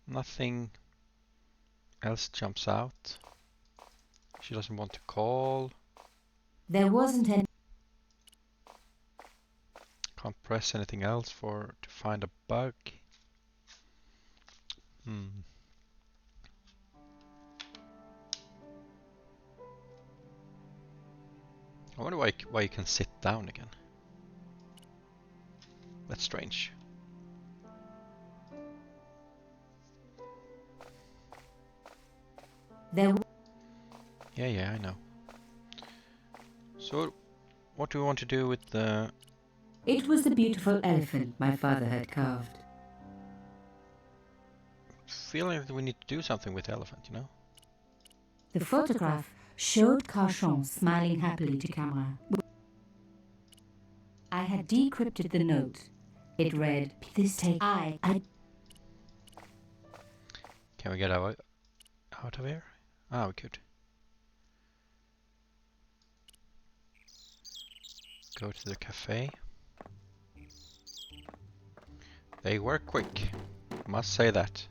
Nothing else jumps out. She doesn't want to call. There wasn't any. Can't press anything else to find a bug. I wonder why you can sit down again. That's strange. Yeah, I know. So, what do we want to do with the... It was the beautiful elephant my father had carved. Feeling that we need to do something with the elephant, you know? The photograph showed Carchon smiling happily to camera. I had decrypted the note. It read, "This take I." Can we get out of here? Ah, we could. Go to the cafe. They work quick. Must say that.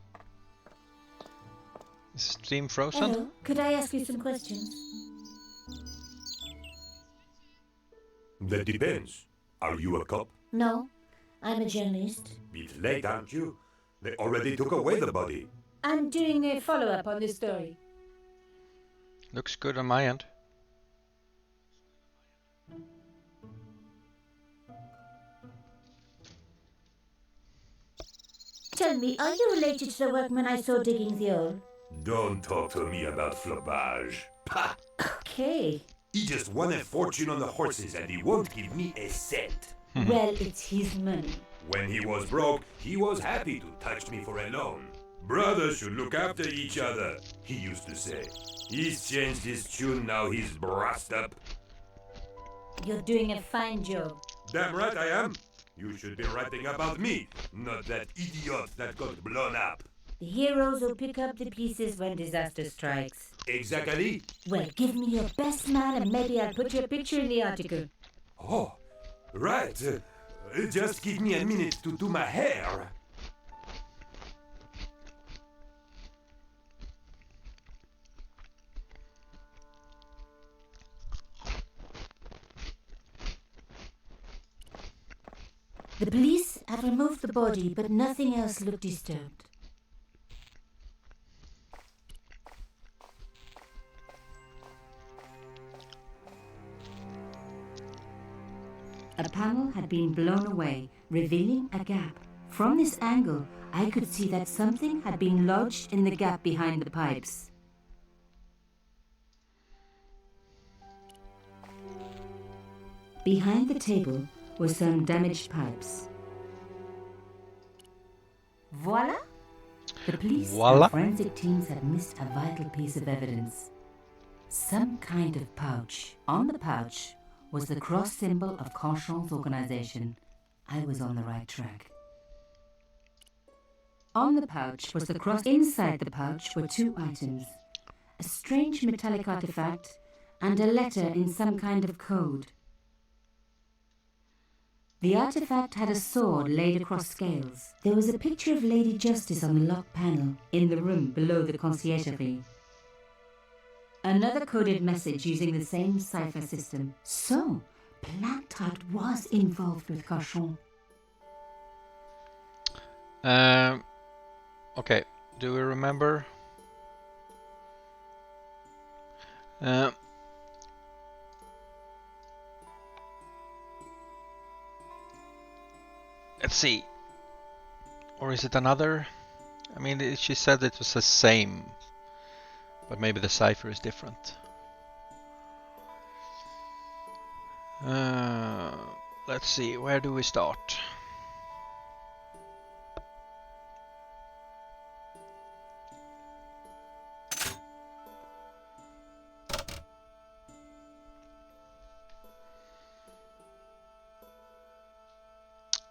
Is the stream frozen? Hello, could I ask you some questions? That depends. Are you a cop? No, I'm a journalist. Bit late, aren't you? They already took away the body. I'm doing a follow-up on this story. Looks good on my end. Tell me, are you related to the workman I saw digging the hole? Don't talk to me about flopage. Pah! Okay. He just won a fortune on the horses and he won't give me a cent. Well, it's his money. When he was broke, he was happy to touch me for a loan. Brothers should look after each other, he used to say. He's changed his tune, now he's brassed up. You're doing a fine job. Damn right I am. You should be writing about me, not that idiot that got blown up. The heroes will pick up the pieces when disaster strikes. Exactly. Well, give me your best smile and maybe I'll put your picture in the article. Oh, right. Just give me a minute to do my hair. The police have removed the body, but nothing else looked disturbed. A panel had been blown away, revealing a gap. From this angle, I could see that something had been lodged in the gap behind the pipes. Behind the table were some damaged pipes. Voila! The police Voila. and forensic teams had missed a vital piece of evidence. Some kind of pouch. On the pouch was the cross symbol of Cochon's organization. I was on the right track. On the pouch was the cross. Inside the pouch were two items. A strange metallic artifact and a letter in some kind of code. The artifact had a sword laid across scales. There was a picture of Lady Justice on the lock panel in the room below the conciergerie. Another coded message using the same cipher system. So, Plantard was involved with Cochon. Okay, do we remember? Let's see. Or is it another? I mean, she said it was the same, but maybe the cipher is different. Let's see, where do we start?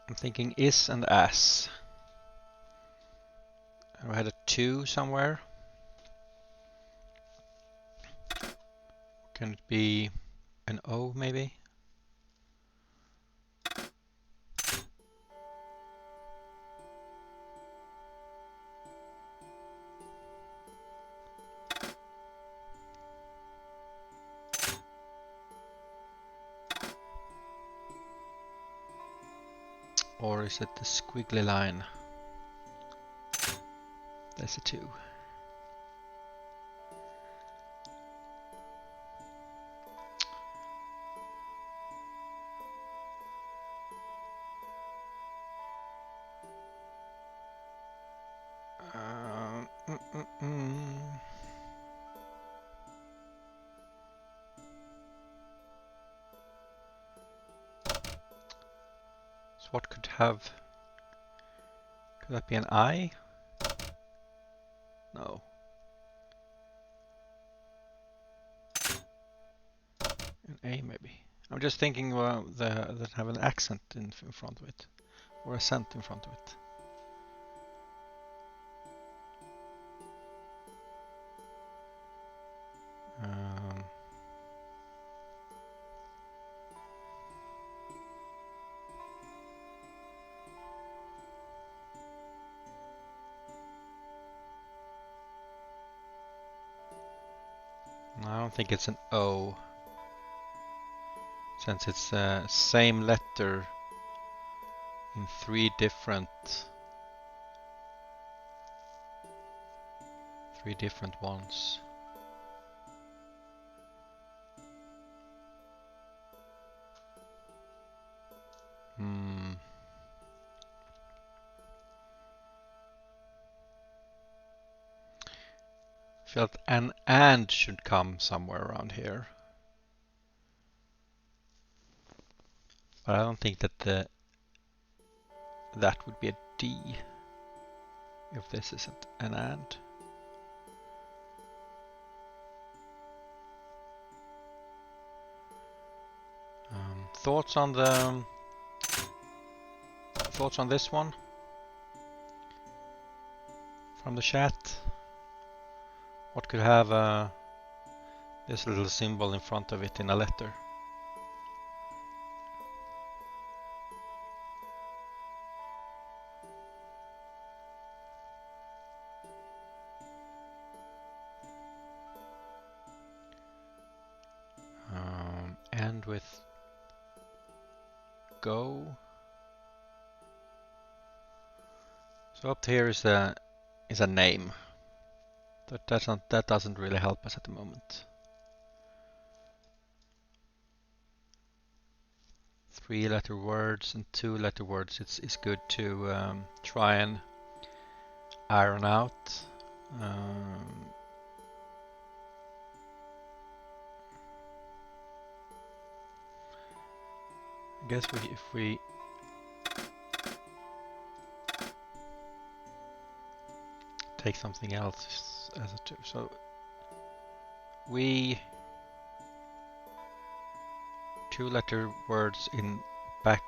I'm thinking is and as. I had a 2 somewhere. Can it be an O maybe? Or is it the squiggly line? That's a 2. So what could have... Could that be an I? No. An A maybe. I'm just thinking that have an accent in front of it. Or a cent in front of it. I don't think it's an O, since it's the same letter in 3 different ones. Felt an and should come somewhere around here. But I don't think that that would be a D if this isn't an and. Thoughts on this one from the chat? What could have this little symbol in front of it in a letter? End with go. So up here is a name. That doesn't really help us at the moment. 3-letter words and 2-letter words. It's good to try and iron out. guess if we take something else as a two, so we 2-letter words in back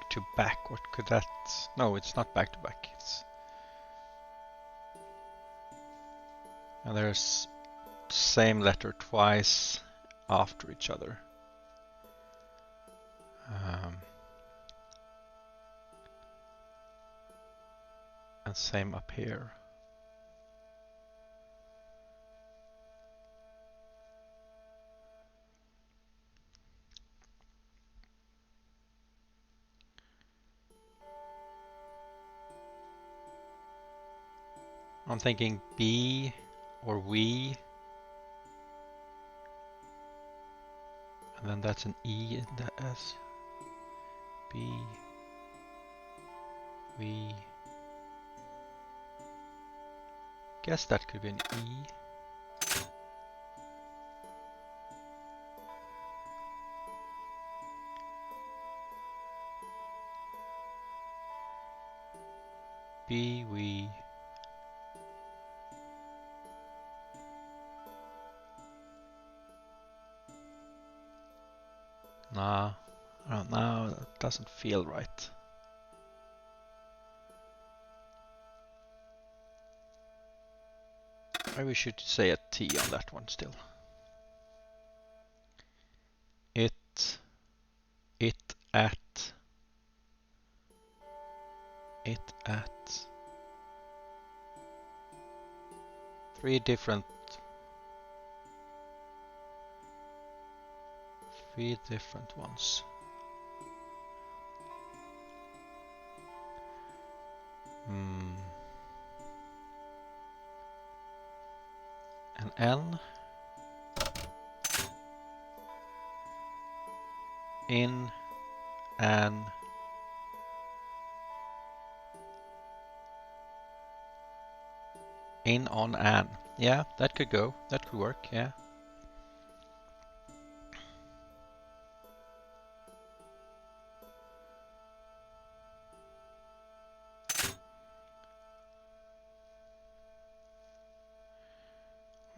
to back. What could that? No, it's not back to back. It's and there's same letter twice after each other. And same up here. I'm thinking B or we, and then that's an E in the S. B, we. Guess that could be an E. B, we. Nah, I don't know, that doesn't feel right. Maybe we should say a T on that one still. It, at. 3 different ones. An N. In, an. In, on, an. Yeah, that could go. That could work, yeah.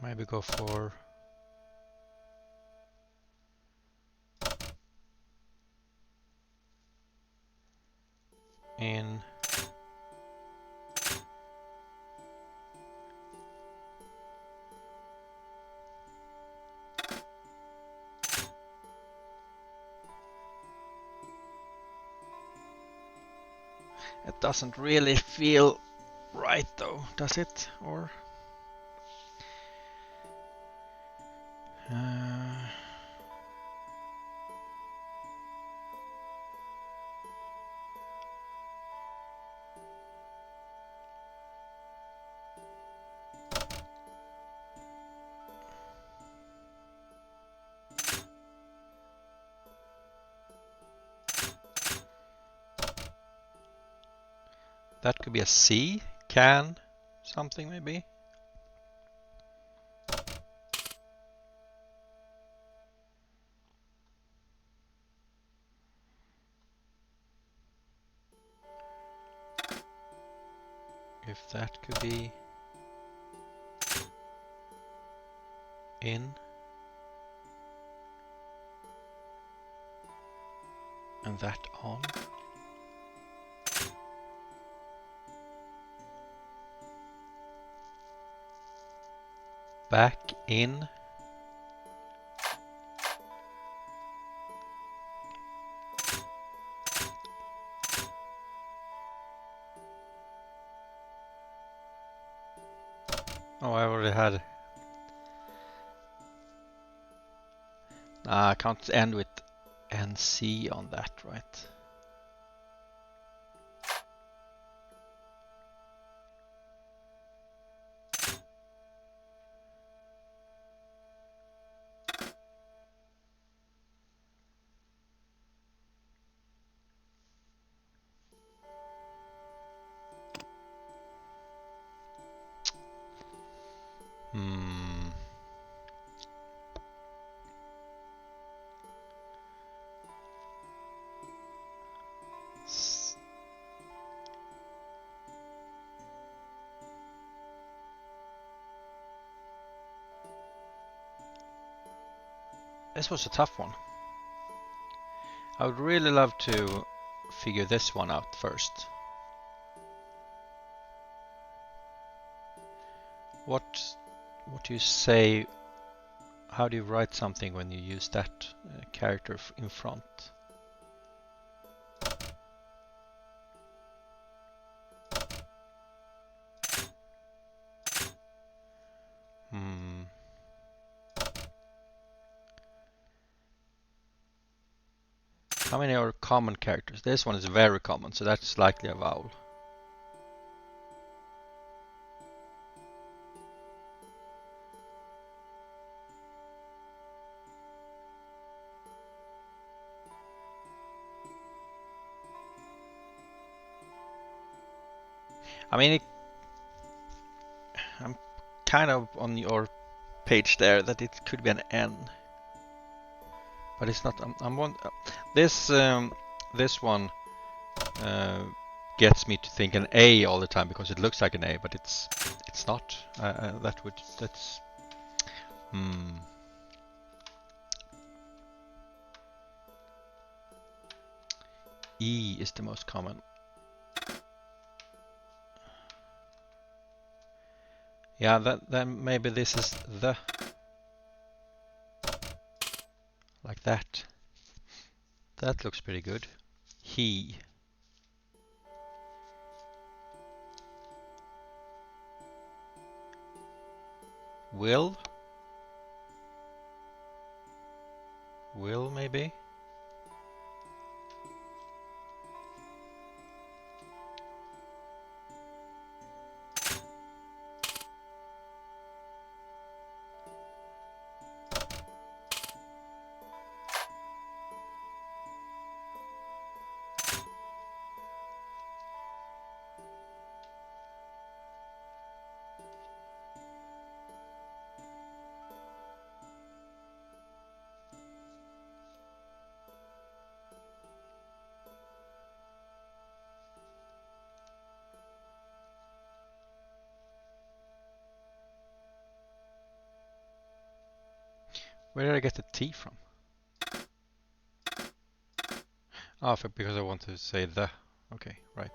Maybe go for in. It doesn't really feel right though, does it? Or that could be a C, can, something maybe. If that could be in. And that on. Back in. Oh, I already had. I can't end with NC on that, right? This was a tough one. I would really love to figure this one out first. What do you say? How do you write something when you use that character in front? How many are common characters? This one is very common, so that's likely a vowel. I mean, I'm kind of on your page there that it could be an N, but it's not. This one gets me to think an A all the time because it looks like an A, but it's not. That's. E is the most common. Yeah, then maybe this is the. Like that. That looks pretty good. He. Will. Will maybe. Where did I get the T from? Oh, because I want to say the. Okay, right.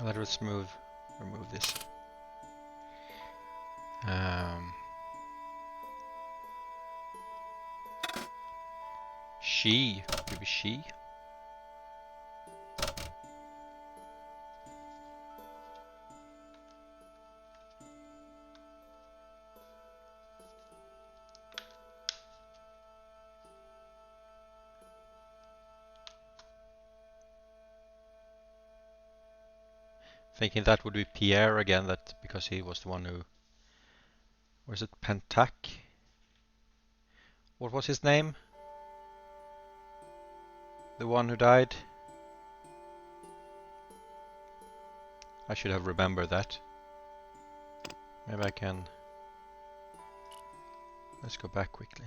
Let us remove this. She, maybe she. Thinking that would be Pierre again, that because he was the one who. Was it Pentac? What was his name? The one who died? I should have remembered that. Maybe I can. Let's go back quickly.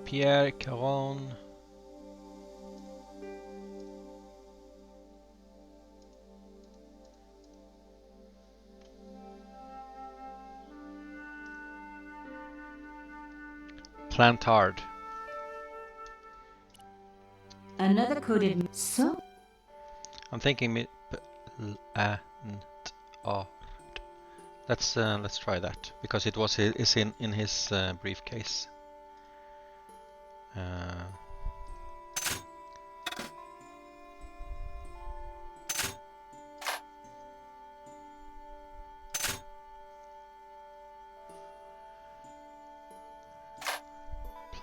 Pierre Caron. Plantard. Another coded so. I'm thinking let's try that because it was is in his briefcase.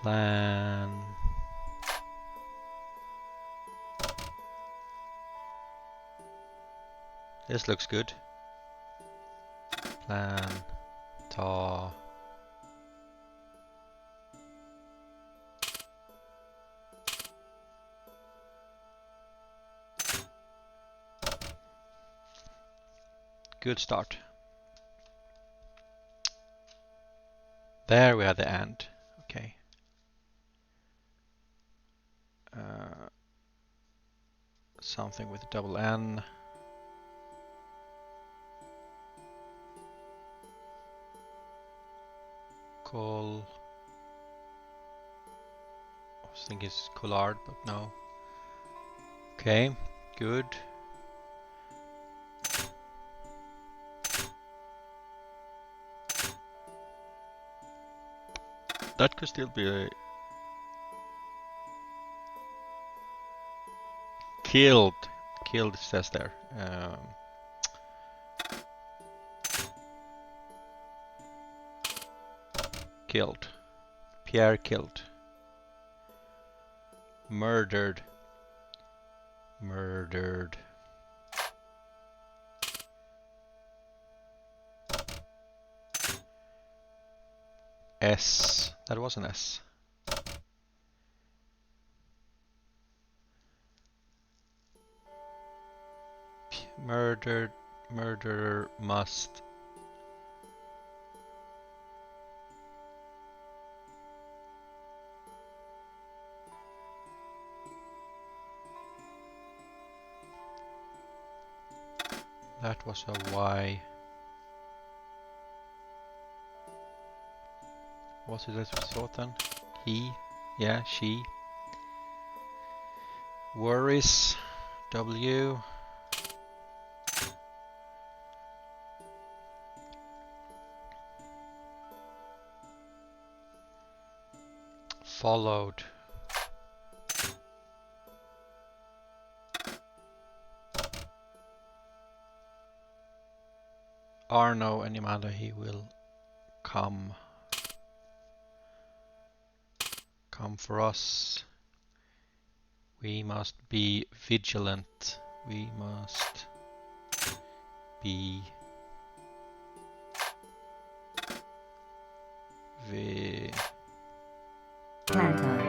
Plan. This looks good. Plan. Ta. Good start. There we are the end. Okay. Something with double N. Call. I was thinking it's Collard, but no. Okay, good. That could still be a killed. Killed, it says there. Killed. Pierre killed. Murdered. Murdered. S. That was an S. Murdered. Murderer must. That was a Y. Was it as we thought then? He. Yeah, she. Worries. W. Followed. Arno any matter he will come. Come for us. We must be vigilant. We must be Plantard.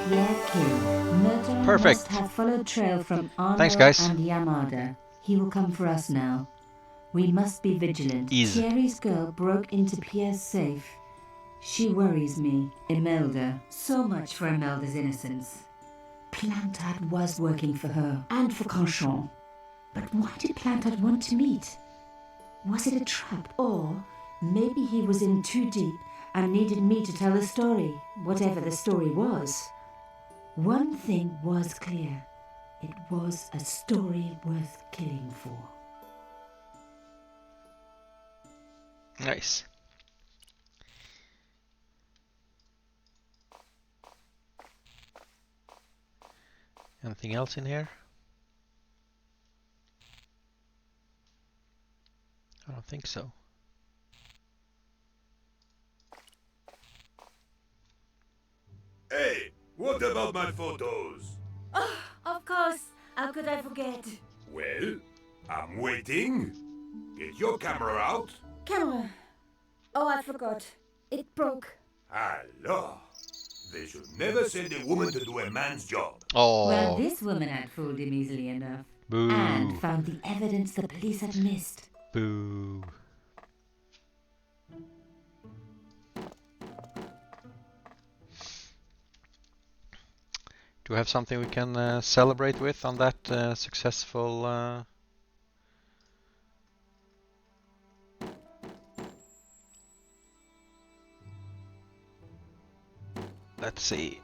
Pierre Kill. Murder Perfect. must have followed trail from Arno Thanks, guys. and Yamada. He will come for us now. We must be vigilant. Easy. Thierry's girl broke into Pierre's safe. She worries me. Imelda. So much for Imelda's innocence. Plantard was working for her and for Conchon. But why did Plantard want to meet? Was it a trap? Or maybe he was in too deep and needed me to tell the story, whatever the story was. One thing was clear. It was a story worth killing for. Nice. Anything else in here? I don't think so. Hey, what about my photos? Oh, of course. How could I forget? Well, I'm waiting. Get your camera out. Camera. Oh, I forgot. It broke. Alors, they should never send a woman to do a man's job. Oh. Well, this woman had fooled him easily enough. Boo. And found the evidence the police had missed. Boo. Do we have something we can celebrate with on that successful... Let's see.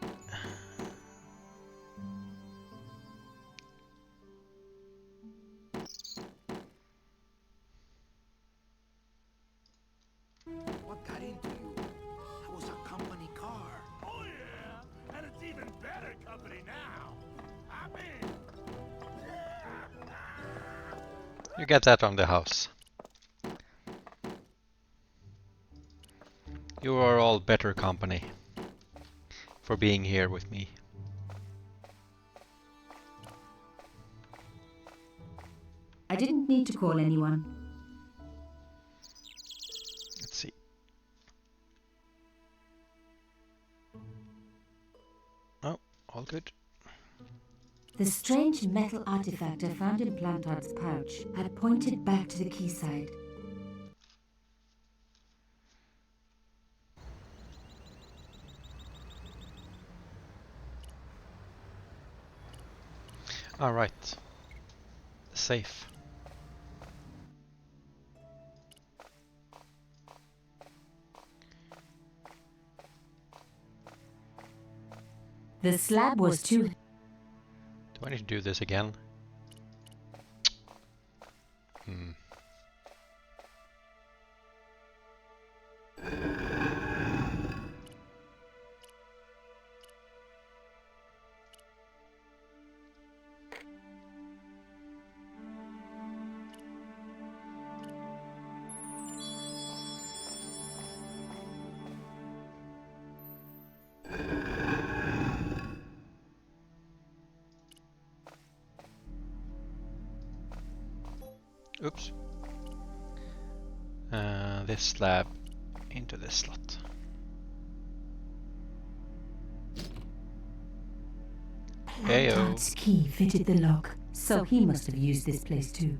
What got into you? That was a company car. Oh yeah, and it's even better company now. I'm in. You get that on the house. You are all better company for being here with me. I didn't need to call anyone. Let's see. Oh, all good. The strange metal artifact I found in Plantard's pouch had pointed back to the quayside. All right. Safe. The slab was too... Do I need to do this again? Hmm. Oops. This slab into this slot. Plantard's key fitted the lock, so he must have used this place too.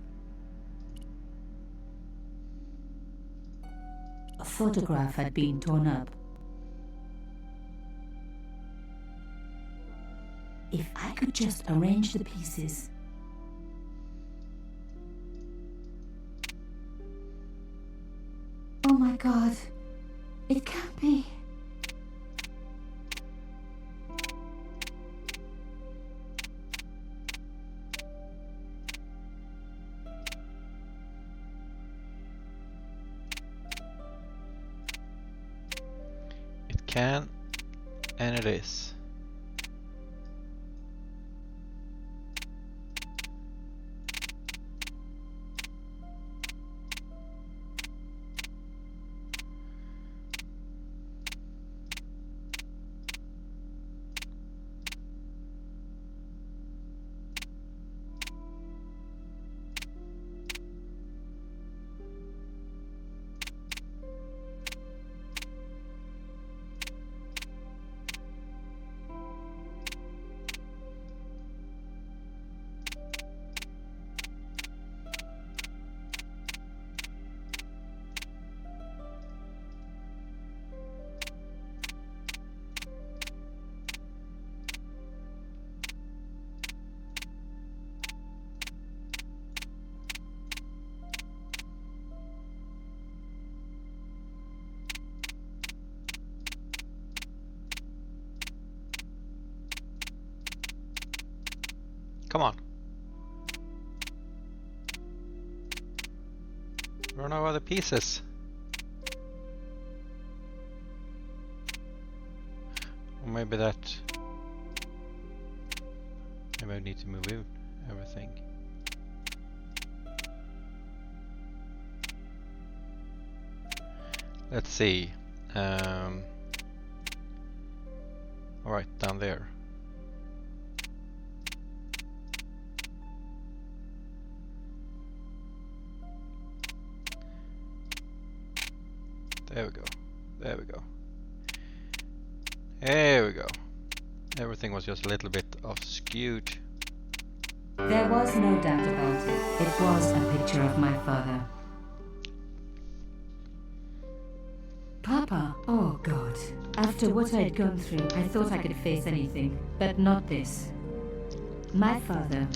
A photograph had been torn up. If I could just arrange the pieces. Oh my god. It can't be. It can, and it is. Come on. Run over the pieces. Or maybe that... Maybe I need to move everything. Let's see. Alright, down there. There we go. There we go. There we go. Everything was just a little bit off skewed. There was no doubt about it. It was a picture of my father. Papa, oh God. After what I had gone through, I thought I could face anything, but not this. My father,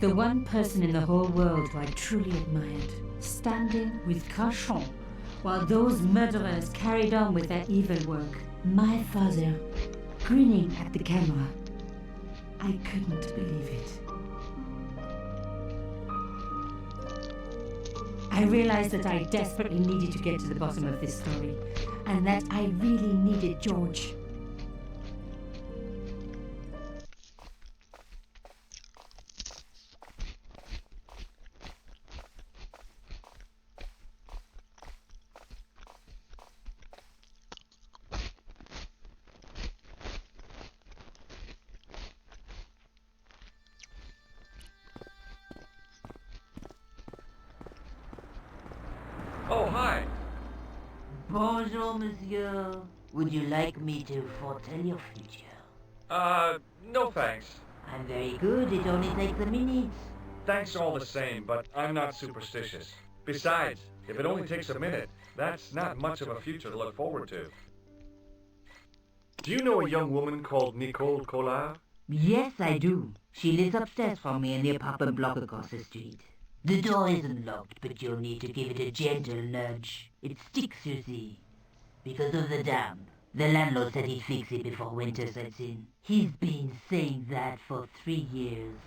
the one person in the whole world who I truly admired, standing with Cachon, while those murderers carried on with their evil work. My father, grinning at the camera. I couldn't believe it. I realized that I desperately needed to get to the bottom of this story, and that I really needed George. Oh, hi. Bonjour, monsieur. Would you like me to foretell your future? No thanks. I'm very good. It only takes a minute. Thanks all the same, but I'm not superstitious. Besides, if it only takes a minute, that's not much of a future to look forward to. Do you know a young woman called Nicole Collard? Yes, I do. She lives upstairs from me in the apartment block across the street. The door isn't locked, but you'll need to give it a gentle nudge. It sticks, you see, because of the damp. The landlord said he'd fix it before winter sets in. He's been saying that for 3 years.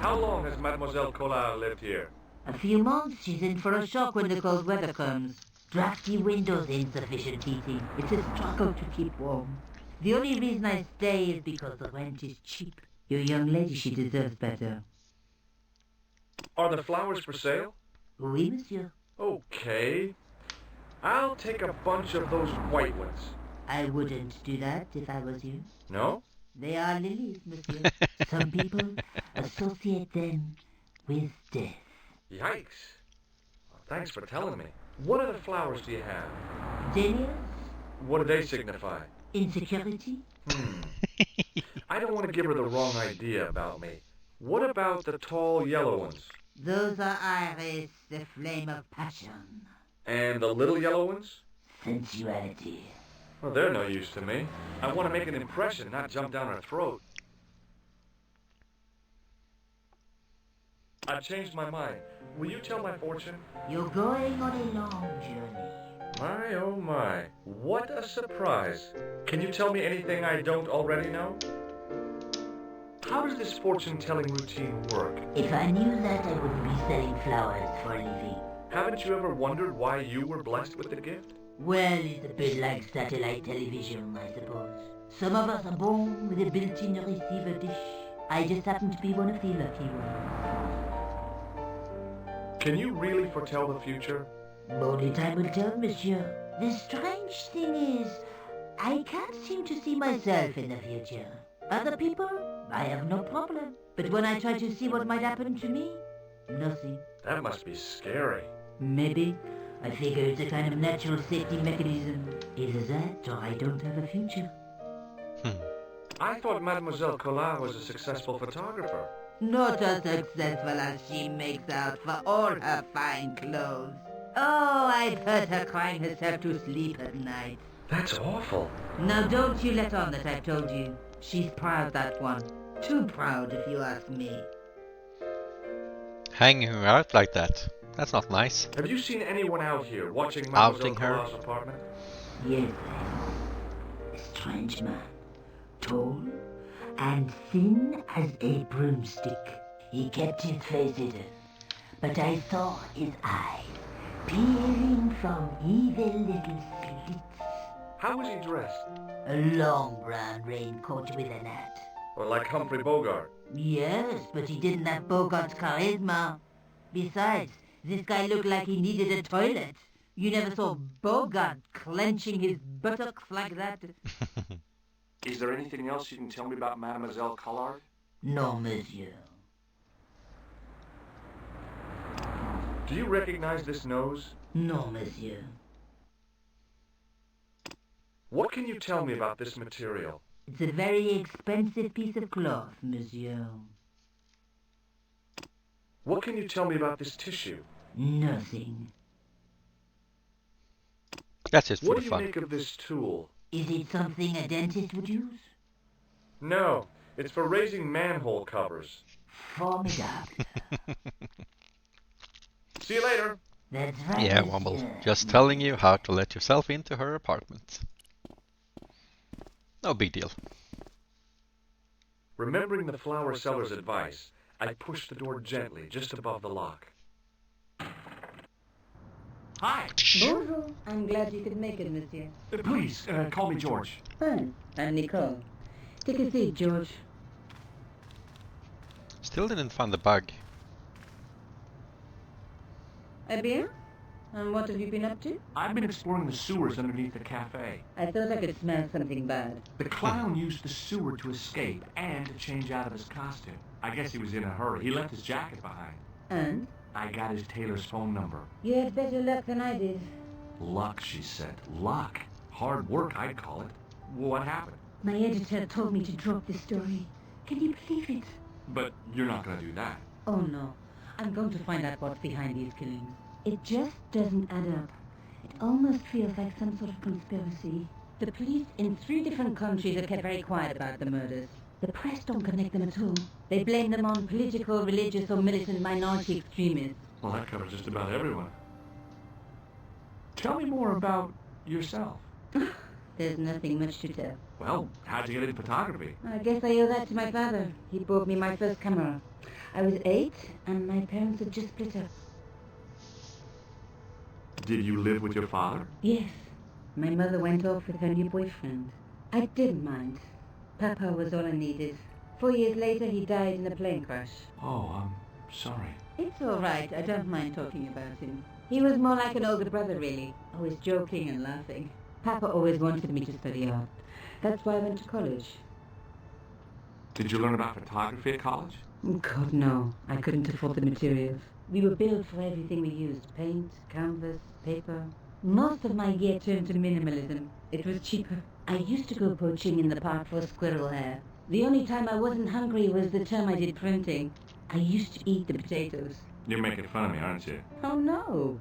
How long has Mademoiselle Collard lived here? A few months. She's in for a shock when the cold weather comes. Drafty windows, insufficient heating. It's a struggle to keep warm. The only reason I stay is because the rent is cheap. Your young lady, she deserves better. Are the flowers for sale? Oui, monsieur. Okay. I'll take a bunch of those white ones. I wouldn't do that if I was you. No? They are lilies, monsieur. Some people associate them with death. Yikes. Well, thanks for telling me. What other flowers do you have? Dahlias? What do they signify? Insecurity? I don't want to give her the wrong idea about me. What about the tall yellow ones? Those are iris, the flame of passion. And the little yellow ones? Sensuality. Well, they're no use to me. I want to make an impression, not jump down her throat. I've changed my mind. Will you tell my fortune? You're going on a long journey. My, oh my. What a surprise. Can you tell me anything I don't already know? How does this fortune-telling routine work? If I knew that, I wouldn't be selling flowers for a living. Haven't you ever wondered why you were blessed with the gift? Well, it's a bit like satellite television, I suppose. Some of us are born with a built-in receiver dish. I just happen to be one of the lucky ones. Can you really foretell the future? Only time will tell, monsieur. The strange thing is, I can't seem to see myself in the future. Other people, I have no problem. But when I try to see what might happen to me, nothing. That must be scary. Maybe. I figure it's a kind of natural safety mechanism. Either that, or I don't have a future. I thought Mademoiselle Collard was a successful photographer. Not as successful as she makes out for all her fine clothes. Oh, I've heard her crying herself to sleep at night. That's awful. Now don't you let on that I've told you. She's proud, that one. Too proud, if you ask me. Hanging her out like that. That's not nice. Have you seen anyone out here watching Outing Mademoiselle her. Collard's apartment? Yes, I have. A strange man. Tall and thin as a broomstick. He kept his face hidden, but I saw his eyes peering from evil little slits. How was he dressed? A long brown raincoat with an hat. Or like Humphrey Bogart? Yes, but he didn't have Bogart's charisma. Besides, this guy looked like he needed a toilet. You never saw Bogart clenching his buttocks like that. Is there anything else you can tell me about Mademoiselle Collard? No, monsieur. Do you recognize this nose? No, monsieur. What can you tell me about this material? It's a very expensive piece of cloth, monsieur. What can you tell me about this tissue? Nothing. That's just for What the do you fun. make of this tool? Is it something a dentist would use? No, it's for raising manhole covers. Formidable. See you later. That's right, Yeah, monsieur. Womble. Just telling you how to let yourself into her apartment. No big deal. Remembering the flower seller's advice, I pushed the door gently just above the lock. Hi. Bonjour. I'm glad you could make it, monsieur. Please, call me George. Fine. I'm Nicole. Take a seat, George. Still didn't find the bug. A beer? And what have you been up to? I've been exploring the sewers underneath the cafe. I thought I could smell something bad. The clown used the sewer to escape and to change out of his costume. I guess he was in a hurry. He left his jacket behind. And? I got his tailor's phone number. You had better luck than I did. Luck, she said. Luck. Hard work, I'd call it. What happened? My editor told me to drop the story. Can you believe it? But you're not gonna do that. Oh no. I'm going to find out what's behind these killings. It just doesn't add up. It almost feels like some sort of conspiracy. The police in 3 different countries have kept very quiet about the murders. The press don't connect them at all. They blame them on political, religious, or militant minority extremists. Well, that covers just about everyone. Tell me more about yourself. There's nothing much to tell. Well, how'd you get into photography? I guess I owe that to my father. He bought me my first camera. I was 8, and my parents had just split up. Did you live with your father? Yes. My mother went off with her new boyfriend. I didn't mind. Papa was all I needed. 4 years later, he died in a plane crash. Oh, I'm sorry. It's all right. I don't mind talking about him. He was more like an older brother, really. Always joking and laughing. Papa always wanted me to study art. That's why I went to college. Did you learn about photography at college? God, no. I couldn't afford the materials. We were billed for everything we used. Paint, canvas, paper. Most of my gear turned to minimalism. It was cheaper. I used to go poaching in the park for squirrel hair. The only time I wasn't hungry was the term I did printing. I used to eat the potatoes. You're making fun of me, aren't you? Oh, no.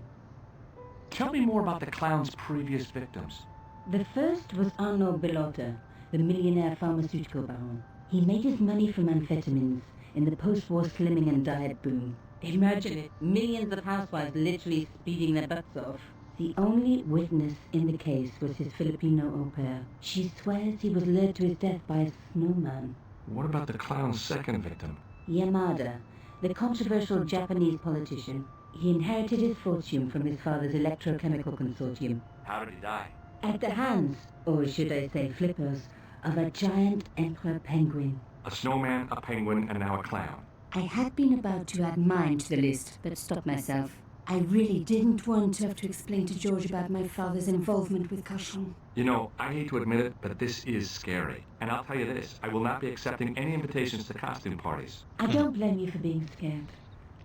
Tell me more about the clown's previous victims. The first was Arnaud Bellotta, the millionaire pharmaceutical baron. He made his money from amphetamines in the post-war slimming and diet boom. Imagine it, millions of housewives literally speeding their butts off. The only witness in the case was his Filipino au pair. She swears he was lured to his death by a snowman. What about the clown's second victim? Yamada, the controversial Japanese politician. He inherited his fortune from his father's electrochemical consortium. How did he die? At the hands, or should I say flippers, of a giant emperor penguin. A snowman, a penguin, and now a clown. I had been about to add mine to the list, but stopped myself. I really didn't want to have to explain to George about my father's involvement with Cauchon. You know, I hate to admit it, but this is scary. And I'll tell you this, I will not be accepting any invitations to costume parties. I don't blame you for being scared.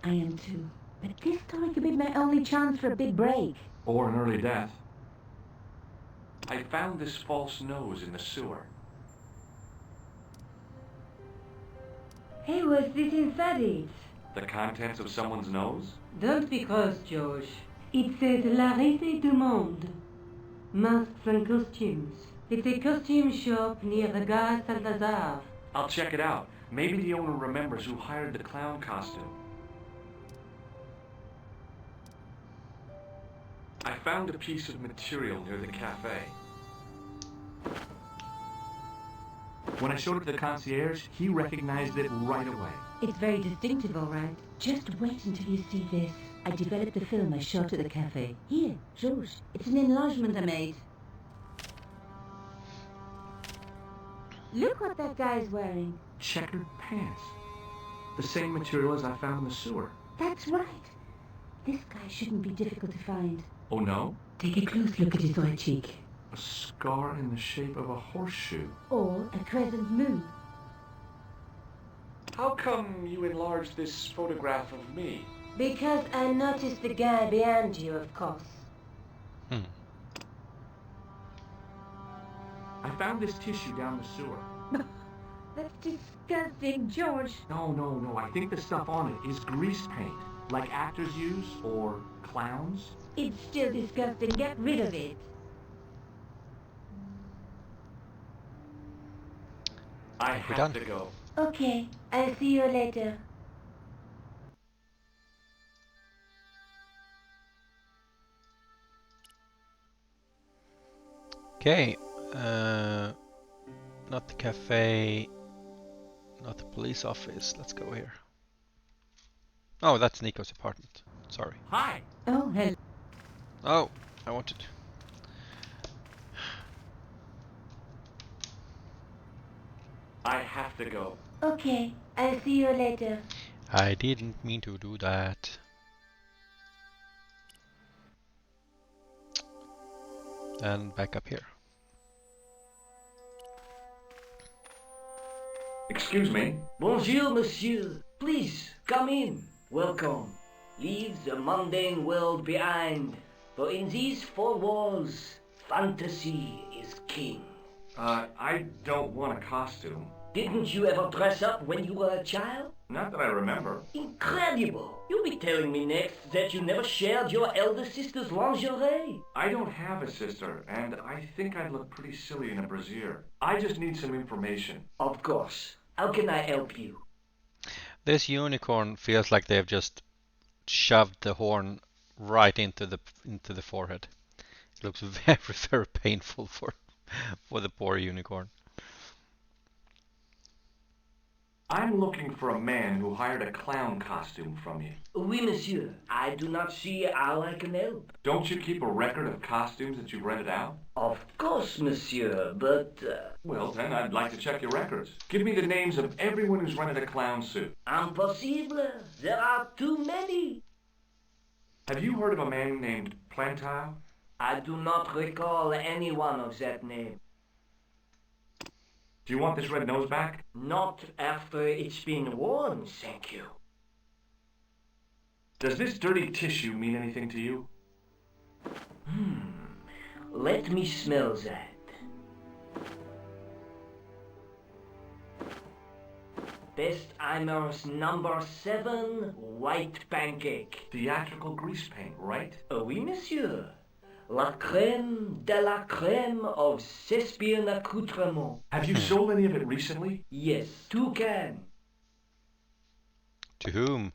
I am too. But this story could be my only chance for a big break. Or an early death. I found this false nose in the sewer. Hey, what's this inside it? The contents of someone's nose? Don't be cross, George. It says La Rite du Monde. Masks and costumes. It's a costume shop near the Gare Saint-Lazare. I'll check it out. Maybe the owner remembers who hired the clown costume. I found a piece of material near the cafe. When I showed it to the concierge, he recognized it right away. It's very distinctive, all right. Just wait until you see this. I developed the film I shot at the cafe. Here, George. It's an enlargement I made. Look what that guy's wearing. Checkered pants. The same material as I found in the sewer. That's right. This guy shouldn't be difficult to find. Oh no? Take a close look at his right cheek. A scar in the shape of a horseshoe. Or a crescent moon. How come you enlarged this photograph of me? Because I noticed the guy behind you, of course. I found this tissue down the sewer. That's disgusting, George. No. I think the stuff on it is grease paint, like actors use, or clowns. It's still disgusting. Get rid of it. I have to go. Okay, I'll see you later. Okay, not the cafe, not the police office. Let's go here. Oh, that's Nico's apartment. Sorry. Hi. Oh, hello. Oh, I wanted. I have to go. Okay, I'll see you later. I didn't mean to do that. And back up here. Excuse me. Bonjour, monsieur. Please, come in. Welcome. Leave the mundane world behind. For in these 4 walls, fantasy is king. I don't want a costume. Didn't you ever dress up when you were a child? Not that I remember. Incredible! You'll be telling me next that you never shared your elder sister's lingerie. I don't have a sister, and I think I'd look pretty silly in a brassiere. I just need some information. Of course. How can I help you? This unicorn feels like they've just shoved the horn right into the forehead. It looks very, very painful for the poor unicorn. I'm looking for a man who hired a clown costume from you. Oui, monsieur. I do not see how I can help. Don't you keep a record of costumes that you've rented out? Of course, monsieur, but... Well, then I'd like to check your records. Give me the names of everyone who's rented a clown suit. Impossible. There are too many. Have you heard of a man named Plantar? I do not recall anyone of that name. Do you want this red nose back? Not after it's been worn, thank you. Does this dirty tissue mean anything to you? Let me smell that. Bestheimer's number 7 white pancake. Theatrical grease paint, right? Oui, monsieur. La crème de la crème of Thespian accoutrement. Have you sold any of it recently? Yes, 2 cans. To whom?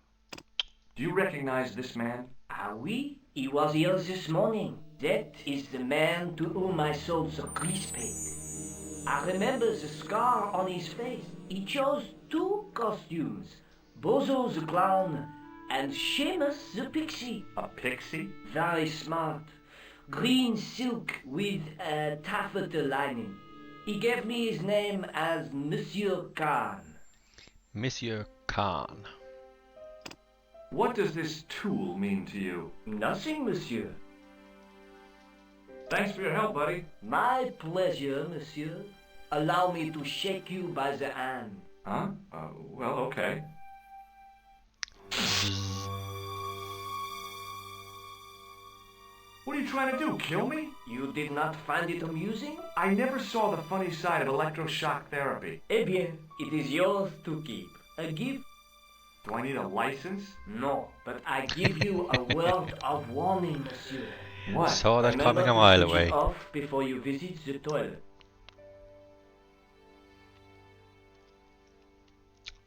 Do you recognize this man? Ah oui, he was here this morning. That is the man to whom I sold the grease paint. I remember the scar on his face. He chose 2 costumes. Bozo the clown and Seamus the pixie. A pixie? Very smart. Green silk with a taffeta lining. He gave me his name as Monsieur Khan. Monsieur Khan. What does this tool mean to you? Nothing, monsieur. Thanks for your help, buddy. My pleasure, monsieur. Allow me to shake you by the hand. Huh? Well, okay. What are you trying to do, kill me? You did not find it amusing? I never saw the funny side of electroshock therapy. Eh bien, it is yours to keep. A gift? Do I need a license? No, but I give you a word of warning, monsieur. What? Saw that Remember coming a mile to switch away. it off before you visit the toilet.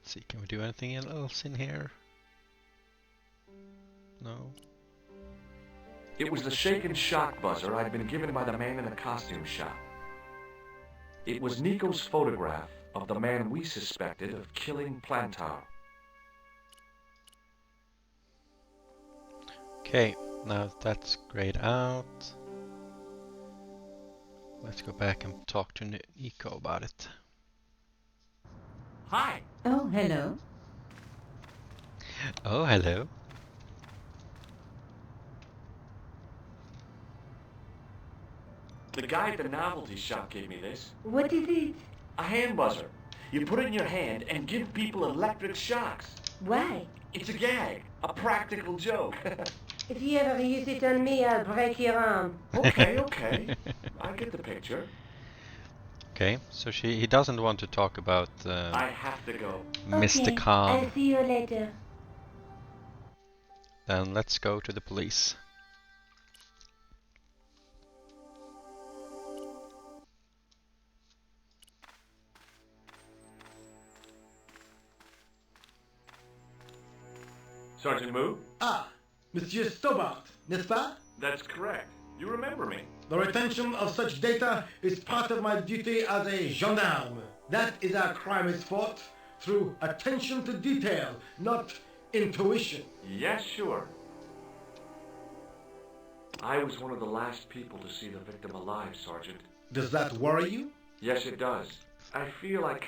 Let's see, can we do anything else in here? No. It was the shaken shock buzzer I'd been given by the man in the costume shop. It was Nico's photograph of the man we suspected of killing Plantar. Okay, now that's grayed out. Let's go back and talk to Nico about it. Hi! Oh, hello. Oh, hello. The guy at the novelty shop gave me this. What is it? A hand buzzer. You put it in your hand and give people electric shocks. Why? It's a gag. A practical joke. If you ever use it on me, I'll break your arm. Okay, okay. I get the picture. Okay, so he doesn't want to talk about I have to go. Mr. Okay, Khan. I'll see you later. Then let's go to the police. Sergeant Moo? Ah, Monsieur Stobart, n'est-ce pas? That's correct. You remember me. The retention of such data is part of my duty as a gendarme. That is how crime is fought, through attention to detail, not intuition. Yes, sure. I was one of the last people to see the victim alive, Sergeant. Does that worry you? Yes, it does. I feel I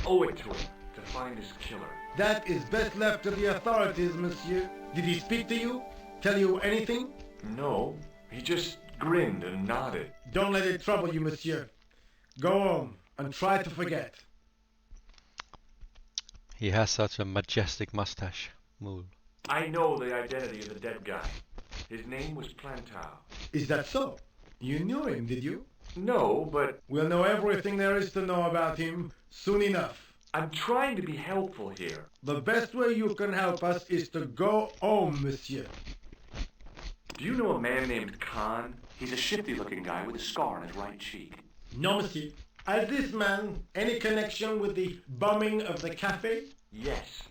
owe it to him to find his killer. That is best left to the authorities, monsieur. Did he speak to you? Tell you anything? No, he just grinned and nodded. Don't let it trouble you, monsieur. Go home and try to forget. He has such a majestic mustache. Mool. I know the identity of the dead guy. His name was Plantar. Is that so? You knew him, did you? No, but... We'll know everything there is to know about him soon enough. I'm trying to be helpful here. The best way you can help us is to go home, monsieur. Do you know a man named Khan? He's a shifty-looking guy with a scar on his right cheek. No, monsieur. Has this man any connection with the bombing of the cafe? Yes.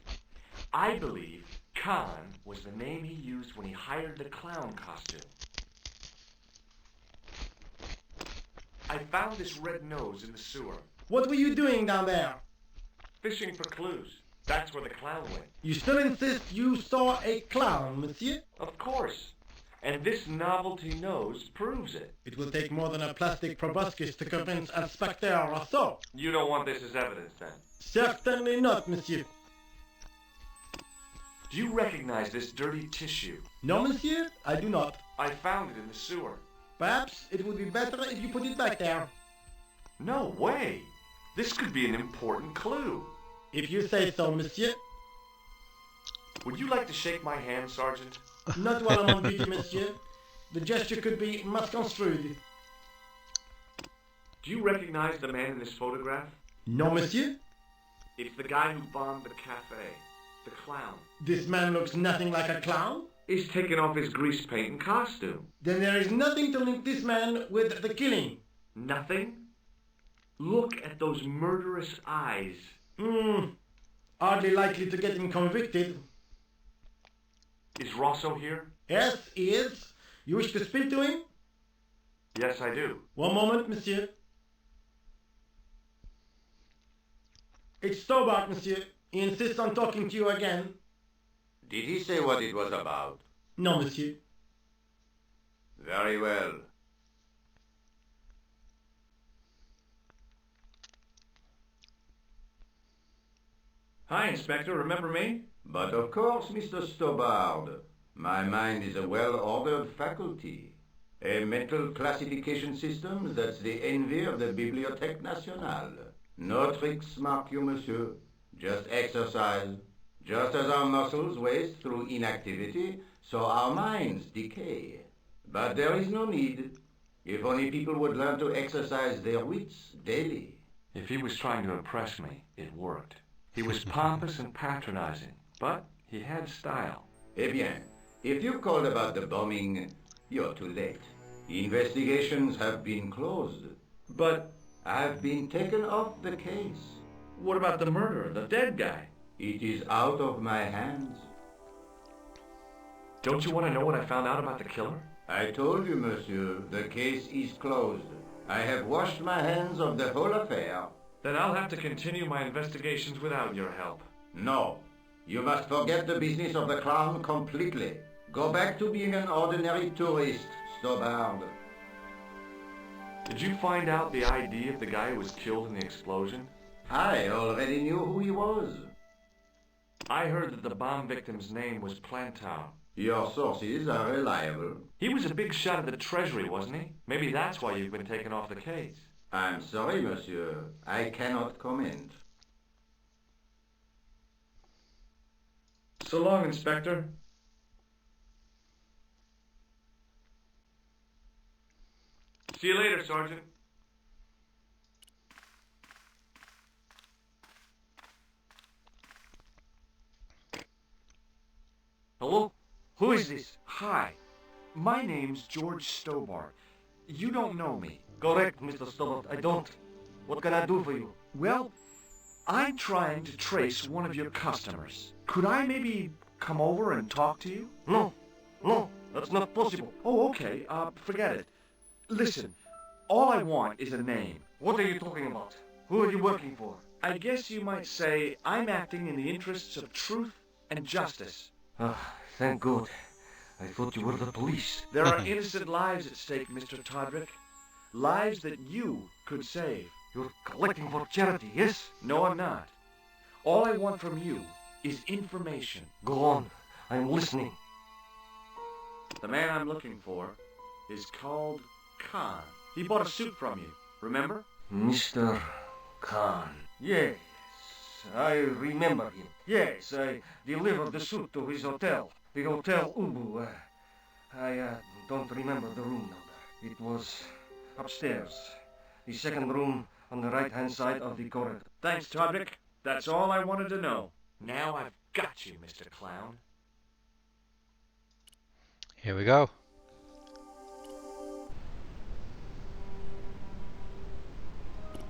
I believe Khan was the name he used when he hired the clown costume. I found this red nose in the sewer. What were you doing down there? Fishing for clues. That's where the clown went. You still insist you saw a clown, monsieur? Of course. And this novelty nose proves it. It will take more than a plastic proboscis to convince Inspector Rousseau. You don't want this as evidence, then? Certainly not, monsieur. Do you recognize this dirty tissue? No, monsieur, I do not. I found it in the sewer. Perhaps it would be better if you put it back there. No way! This could be an important clue. If you say so, monsieur. Would you like to shake my hand, Sergeant? Not while I'm on duty, monsieur. The gesture could be misconstrued. Do you recognize the man in this photograph? No, monsieur. It's the guy who bombed the cafe. The clown. This man looks nothing like a clown. He's taken off his grease paint and costume. Then there is nothing to link this man with the killing. Nothing? Look at those murderous eyes. Hardly likely to get him convicted. Is Rosso here? Yes, he is. You wish to speak to him? Yes, I do. One moment, monsieur. It's Stobart, monsieur. He insists on talking to you again. Did he say what it was about? No, monsieur. Very well. Hi, Inspector. Remember me? But of course, Mr. Stobart. My mind is a well-ordered faculty. A mental classification system that's the envy of the Bibliothèque Nationale. No tricks, mark you, monsieur. Just exercise. Just as our muscles waste through inactivity, so our minds decay. But there is no need. If only people would learn to exercise their wits daily. If he was trying to impress me, it worked. He was pompous and patronizing, but he had style. Eh bien, if you called about the bombing, you're too late. Investigations have been closed. But I've been taken off the case. What about the murderer, the dead guy? It is out of my hands. Don't you want to know what I found out about the killer? I told you, monsieur, the case is closed. I have washed my hands of the whole affair. Then I'll have to continue my investigations without your help. No. You must forget the business of the clown completely. Go back to being an ordinary tourist, Stobart. Did you find out the ID of the guy who was killed in the explosion? I already knew who he was. I heard that the bomb victim's name was Plantow. Your sources are reliable. He was a big shot at the Treasury, wasn't he? Maybe that's why you've been taken off the case. I'm sorry, monsieur. I cannot comment. So long, Inspector. See you later, Sergeant. Hello? Who is this? Hi. My name's George Stobart. You don't know me. Correct, Mr. Stobart. I don't. What can I do for you? Well, I'm trying to trace one of your customers. Could I maybe come over and talk to you? No. No, that's not possible. Oh, okay. Forget it. Listen, all I want is a name. What are you talking about? Who are you working for? I guess you might say I'm acting in the interests of truth and justice. Thank God. I thought you were the police. There are innocent lives at stake, Mr. Todrick. Lives that you could save. You're collecting for charity, yes? No, I'm not. All I want from you is information. Go on. I'm listening. The man I'm looking for is called Khan. He bought a suit from you, remember? Mr. Khan. Yes, I remember him. Yes, I delivered the suit to his hotel. The Hotel Ubu. I don't remember the room number. It was Upstairs. The second room on the right-hand side of the corridor. Thanks, Todrick. That's all I wanted to know. Now I've got you, Mr. Clown. Here we go.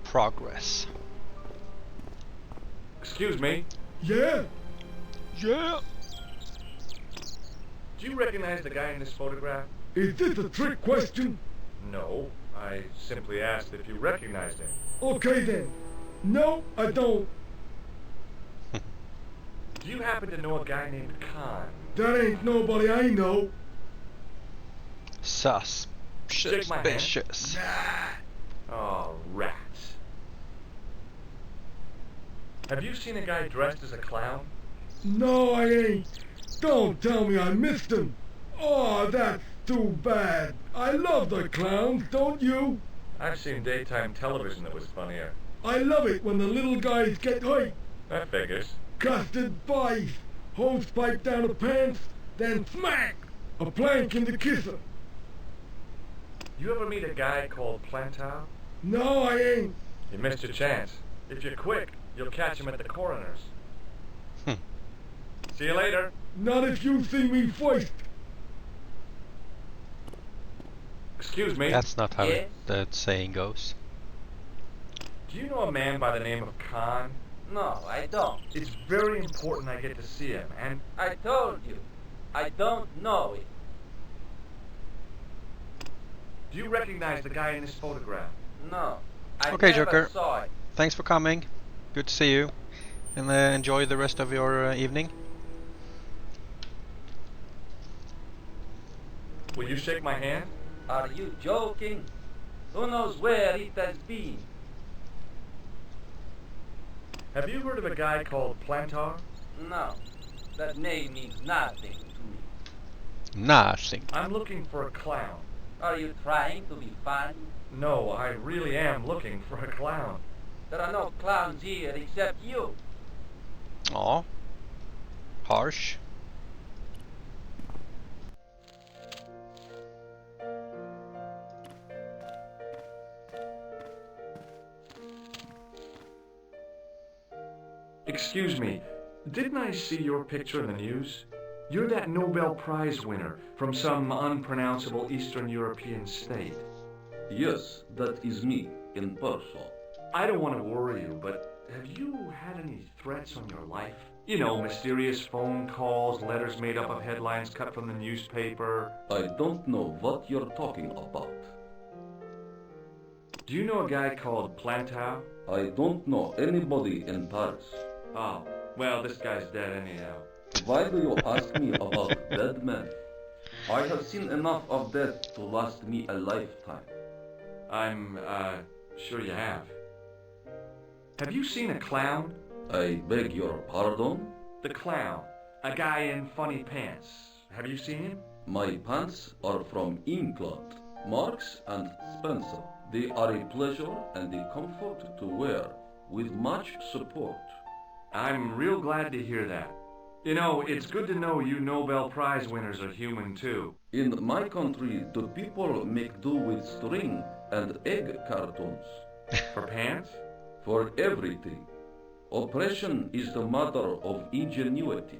Progress. Excuse me. Yeah? Yeah. Do you recognize the guy in this photograph? Is this a trick question? No. I simply asked if you recognized him. Okay then. No, I don't. Do you happen to know a guy named Khan? That ain't nobody I know. Suspicious. Oh, rats. Have you seen a guy dressed as a clown? No, I ain't. Don't tell me I missed him. Oh, that's too bad. I love the clowns, don't you? I've seen daytime television that was funnier. I love it when the little guys get hurt. That figures. Custard pies, hose pipe down the pants, then smack! A plank in the kisser. You ever meet a guy called Plantow? No, I ain't. You missed your chance. If you're quick, you'll catch him at the coroner's. See you later. Not if you see me first. Excuse me. That's not how the saying goes. Do you know a man by the name of Khan? No, I don't. It's very important I get to see him, and I told you, I don't know it. do you recognize the guy in this photograph? No, I Okay, never Joker. saw it. Thanks for coming. Good to see you. And enjoy the rest of your evening. Will you shake my hand? Are you joking? Who knows where it has been? Have you heard of a guy called Plantar? No, that name means nothing to me. Nothing. I'm looking for a clown. Are you trying to be funny? No, I really am looking for a clown. There are no clowns here except you. Aw. Harsh. Excuse me, didn't I see your picture in the news? You're that Nobel Prize winner from some unpronounceable Eastern European state. Yes, that is me, in person. I don't want to worry you, but have you had any threats on your life? You know, mysterious phone calls, letters made up of headlines cut from the newspaper. I don't know what you're talking about. Do you know a guy called Plantow? I don't know anybody in Paris. Oh, well, this guy's dead anyhow. Why do you ask me about dead men? I have seen enough of death to last me a lifetime. I'm, sure you have. Have you seen a clown? I beg your pardon? The clown. A guy in funny pants. Have you seen him? My pants are from England, Marks and Spencer. They are a pleasure and a comfort to wear, with much support. I'm real glad to hear that. You know, it's good to know you Nobel Prize winners are human too. In my country, the people make do with string and egg cartoons. For pants? For everything. Oppression is the mother of ingenuity.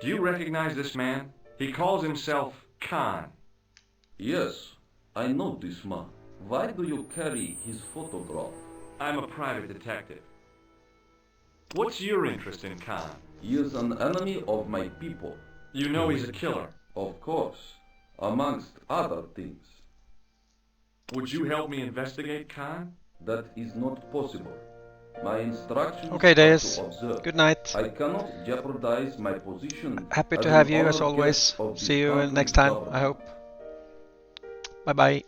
Do you recognize this man? He calls himself Khan. Yes, I know this man. Why do you carry his photograph? I'm a private detective. What's your interest in Khan? He is an enemy of my people. You know he's a killer. Of course, amongst other things. Would you help me investigate Khan? That is not possible. My instructions Okay, are Deus. to observe. Good night. I cannot jeopardize my position. Happy to as have an you as honored always. guest of the See you country's next time, government. I hope. Bye bye.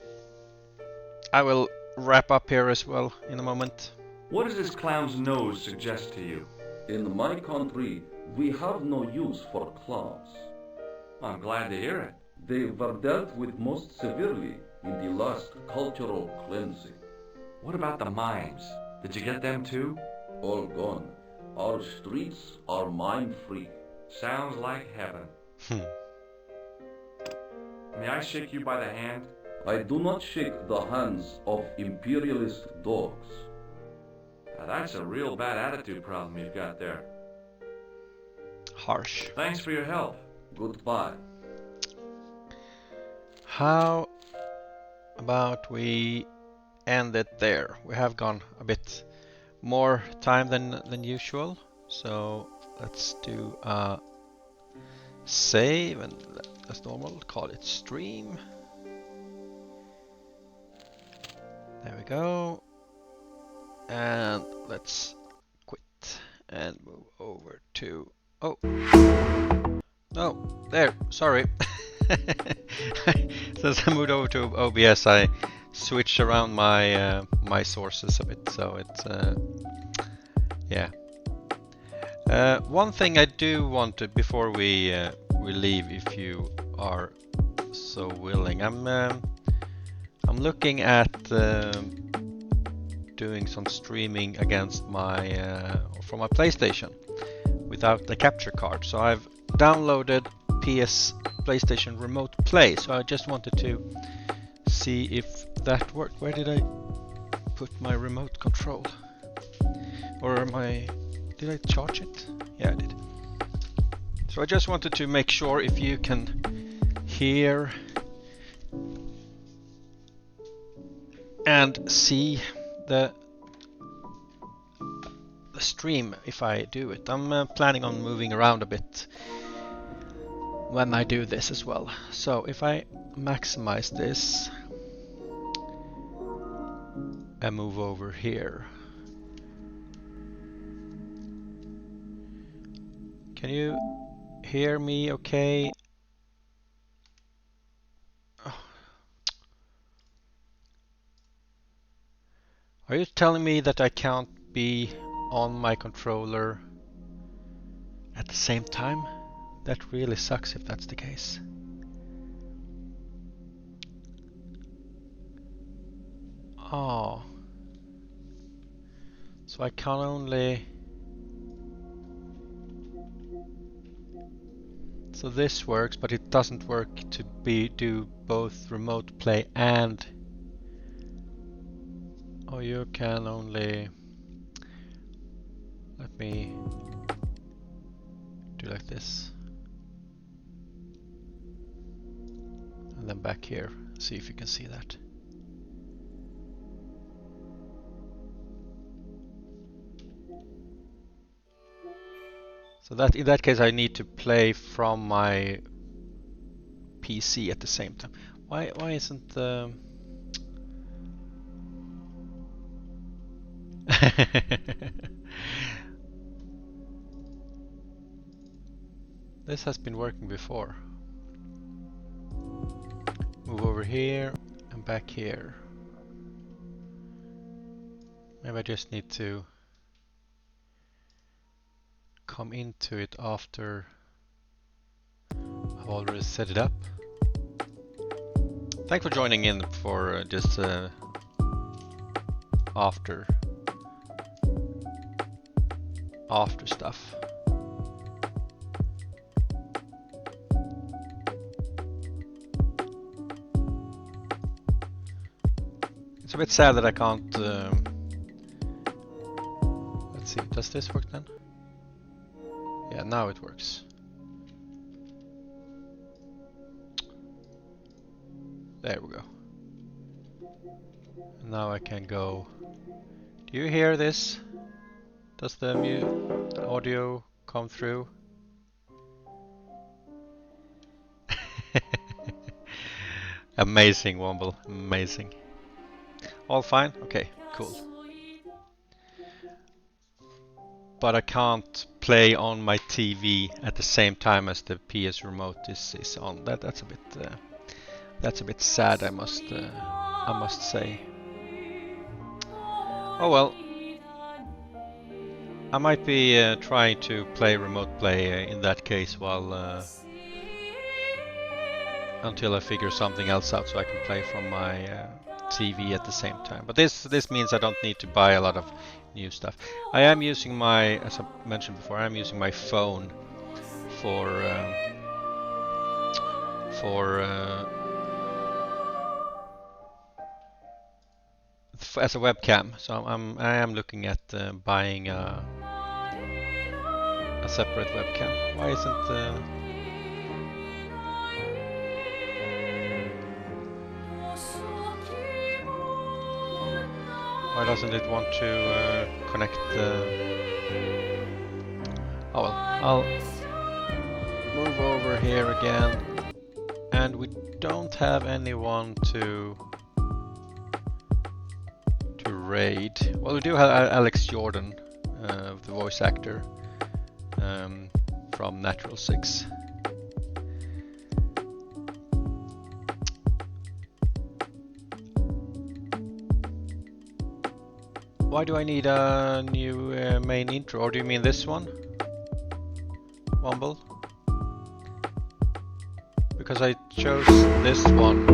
I will wrap up here as well in a moment. What does this clown's nose suggest to you? In my country, we have no use for clowns. I'm glad to hear it. They were dealt with most severely in the last cultural cleansing. What about the mimes? Did you get them too? All gone. Our streets are mime-free. Sounds like heaven. May I shake you by the hand? I do not shake the hands of imperialist dogs. Now, that's a real bad attitude problem you've got there. Harsh. Thanks for your help. Goodbye. How about we end it there? We have gone a bit more time than usual, so let's do a save and as normal call it stream. There we go, and let's quit and move over to there, sorry. Since I moved over to OBS, I switched around my my sources a bit, so it's yeah. One thing I do want to, before we leave, if you are so willing, I'm looking at doing some streaming against my from my PlayStation without the capture card. So I've downloaded PlayStation Remote Play. So I just wanted to see if that worked. Where did I put my remote control? Or did I charge it? Yeah, I did. So I just wanted to make sure if you can hear and see the stream if I do it. I'm planning on moving around a bit when I do this as well. So if I maximize this and move over here, can you hear me okay? Are you telling me that I can't be on my controller at the same time? That really sucks if that's the case. Oh. So I can only... So this works, but it doesn't work to do both remote play and... Oh, you can only... Let me do like this. And then back here, see if you can see that. So that in that case I need to play from my PC at the same time. Why isn't the This has been working before. Move over here and back here. Maybe I just need to come into it after I've already set it up. Thanks for joining in for just after stuff. It's a bit sad that I can't. Let's see, does this work then? Yeah, now it works. There we go. And now I can go. Do you hear this? Does the audio come through? Amazing, Womble. Amazing. All fine? Okay, cool. But I can't play on my TV at the same time as the PS remote is on. That's a bit sad, I must say. Oh well. I might be trying to play remote play in that case while until I figure something else out so I can play from my TV at the same time. But this means I don't need to buy a lot of new stuff. I am using my, as I mentioned before, I am using my phone for as a webcam. So I am looking at buying a separate webcam. Why isn't why doesn't it want to connect oh well, I'll move over here again. And we don't have anyone to raid. Well, we do have Alex Jordan, the voice actor from Natural 6. Why do I need a new main intro? Or do you mean this one? Womble? Because I chose this one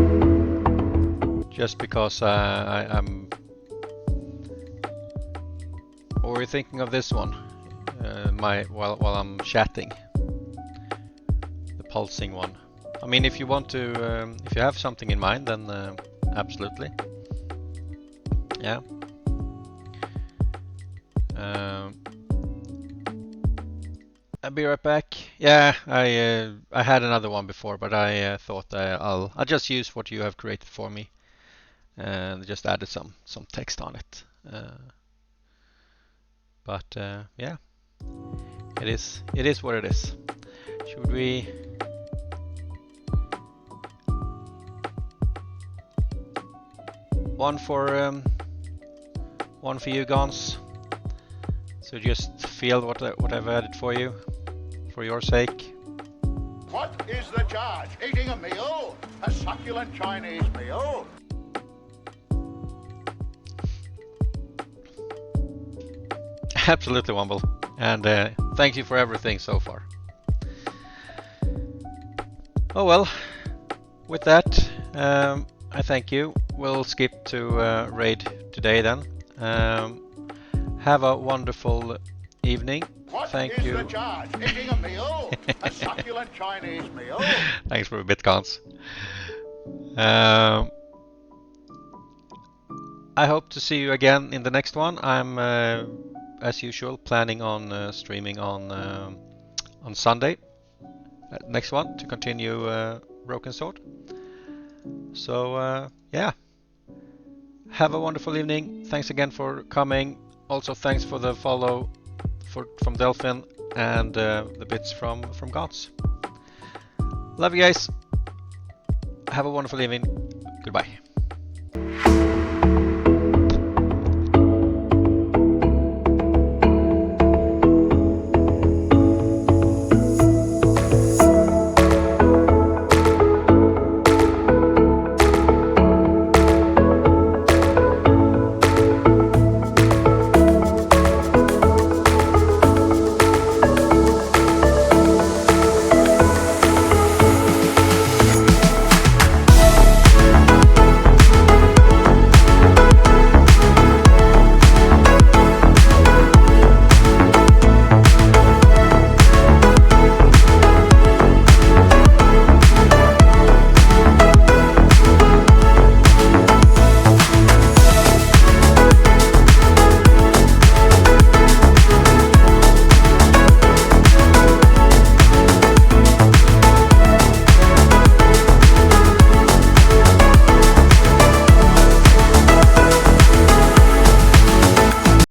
just because I'm... Or are you thinking of this one? While I'm chatting? The pulsing one. I mean, if you want to... if you have something in mind, then absolutely. Yeah. I'll be right back. Yeah, I had another one before, but I thought I'll just use what you have created for me, and just added some text on it. But yeah, it is what it is. Should we? One for you, Gons. So just feel what I've added for you, for your sake. What is the charge? Eating a meal? A succulent Chinese meal? Absolutely, Womble. And thank you for everything so far. Oh well, with that, I thank you. We'll skip to raid today then. Have a wonderful evening. Thank you. What is the charge? Eating a meal? A succulent Chinese meal? Thanks for the bitcoins. I hope to see you again in the next one. I'm, as usual, planning on streaming on Sunday. Next one to continue Broken Sword. So yeah. Have a wonderful evening. Thanks again for coming. Also, thanks for the follow from Delphin and the bits from Gods. Love you guys. Have a wonderful evening. Goodbye.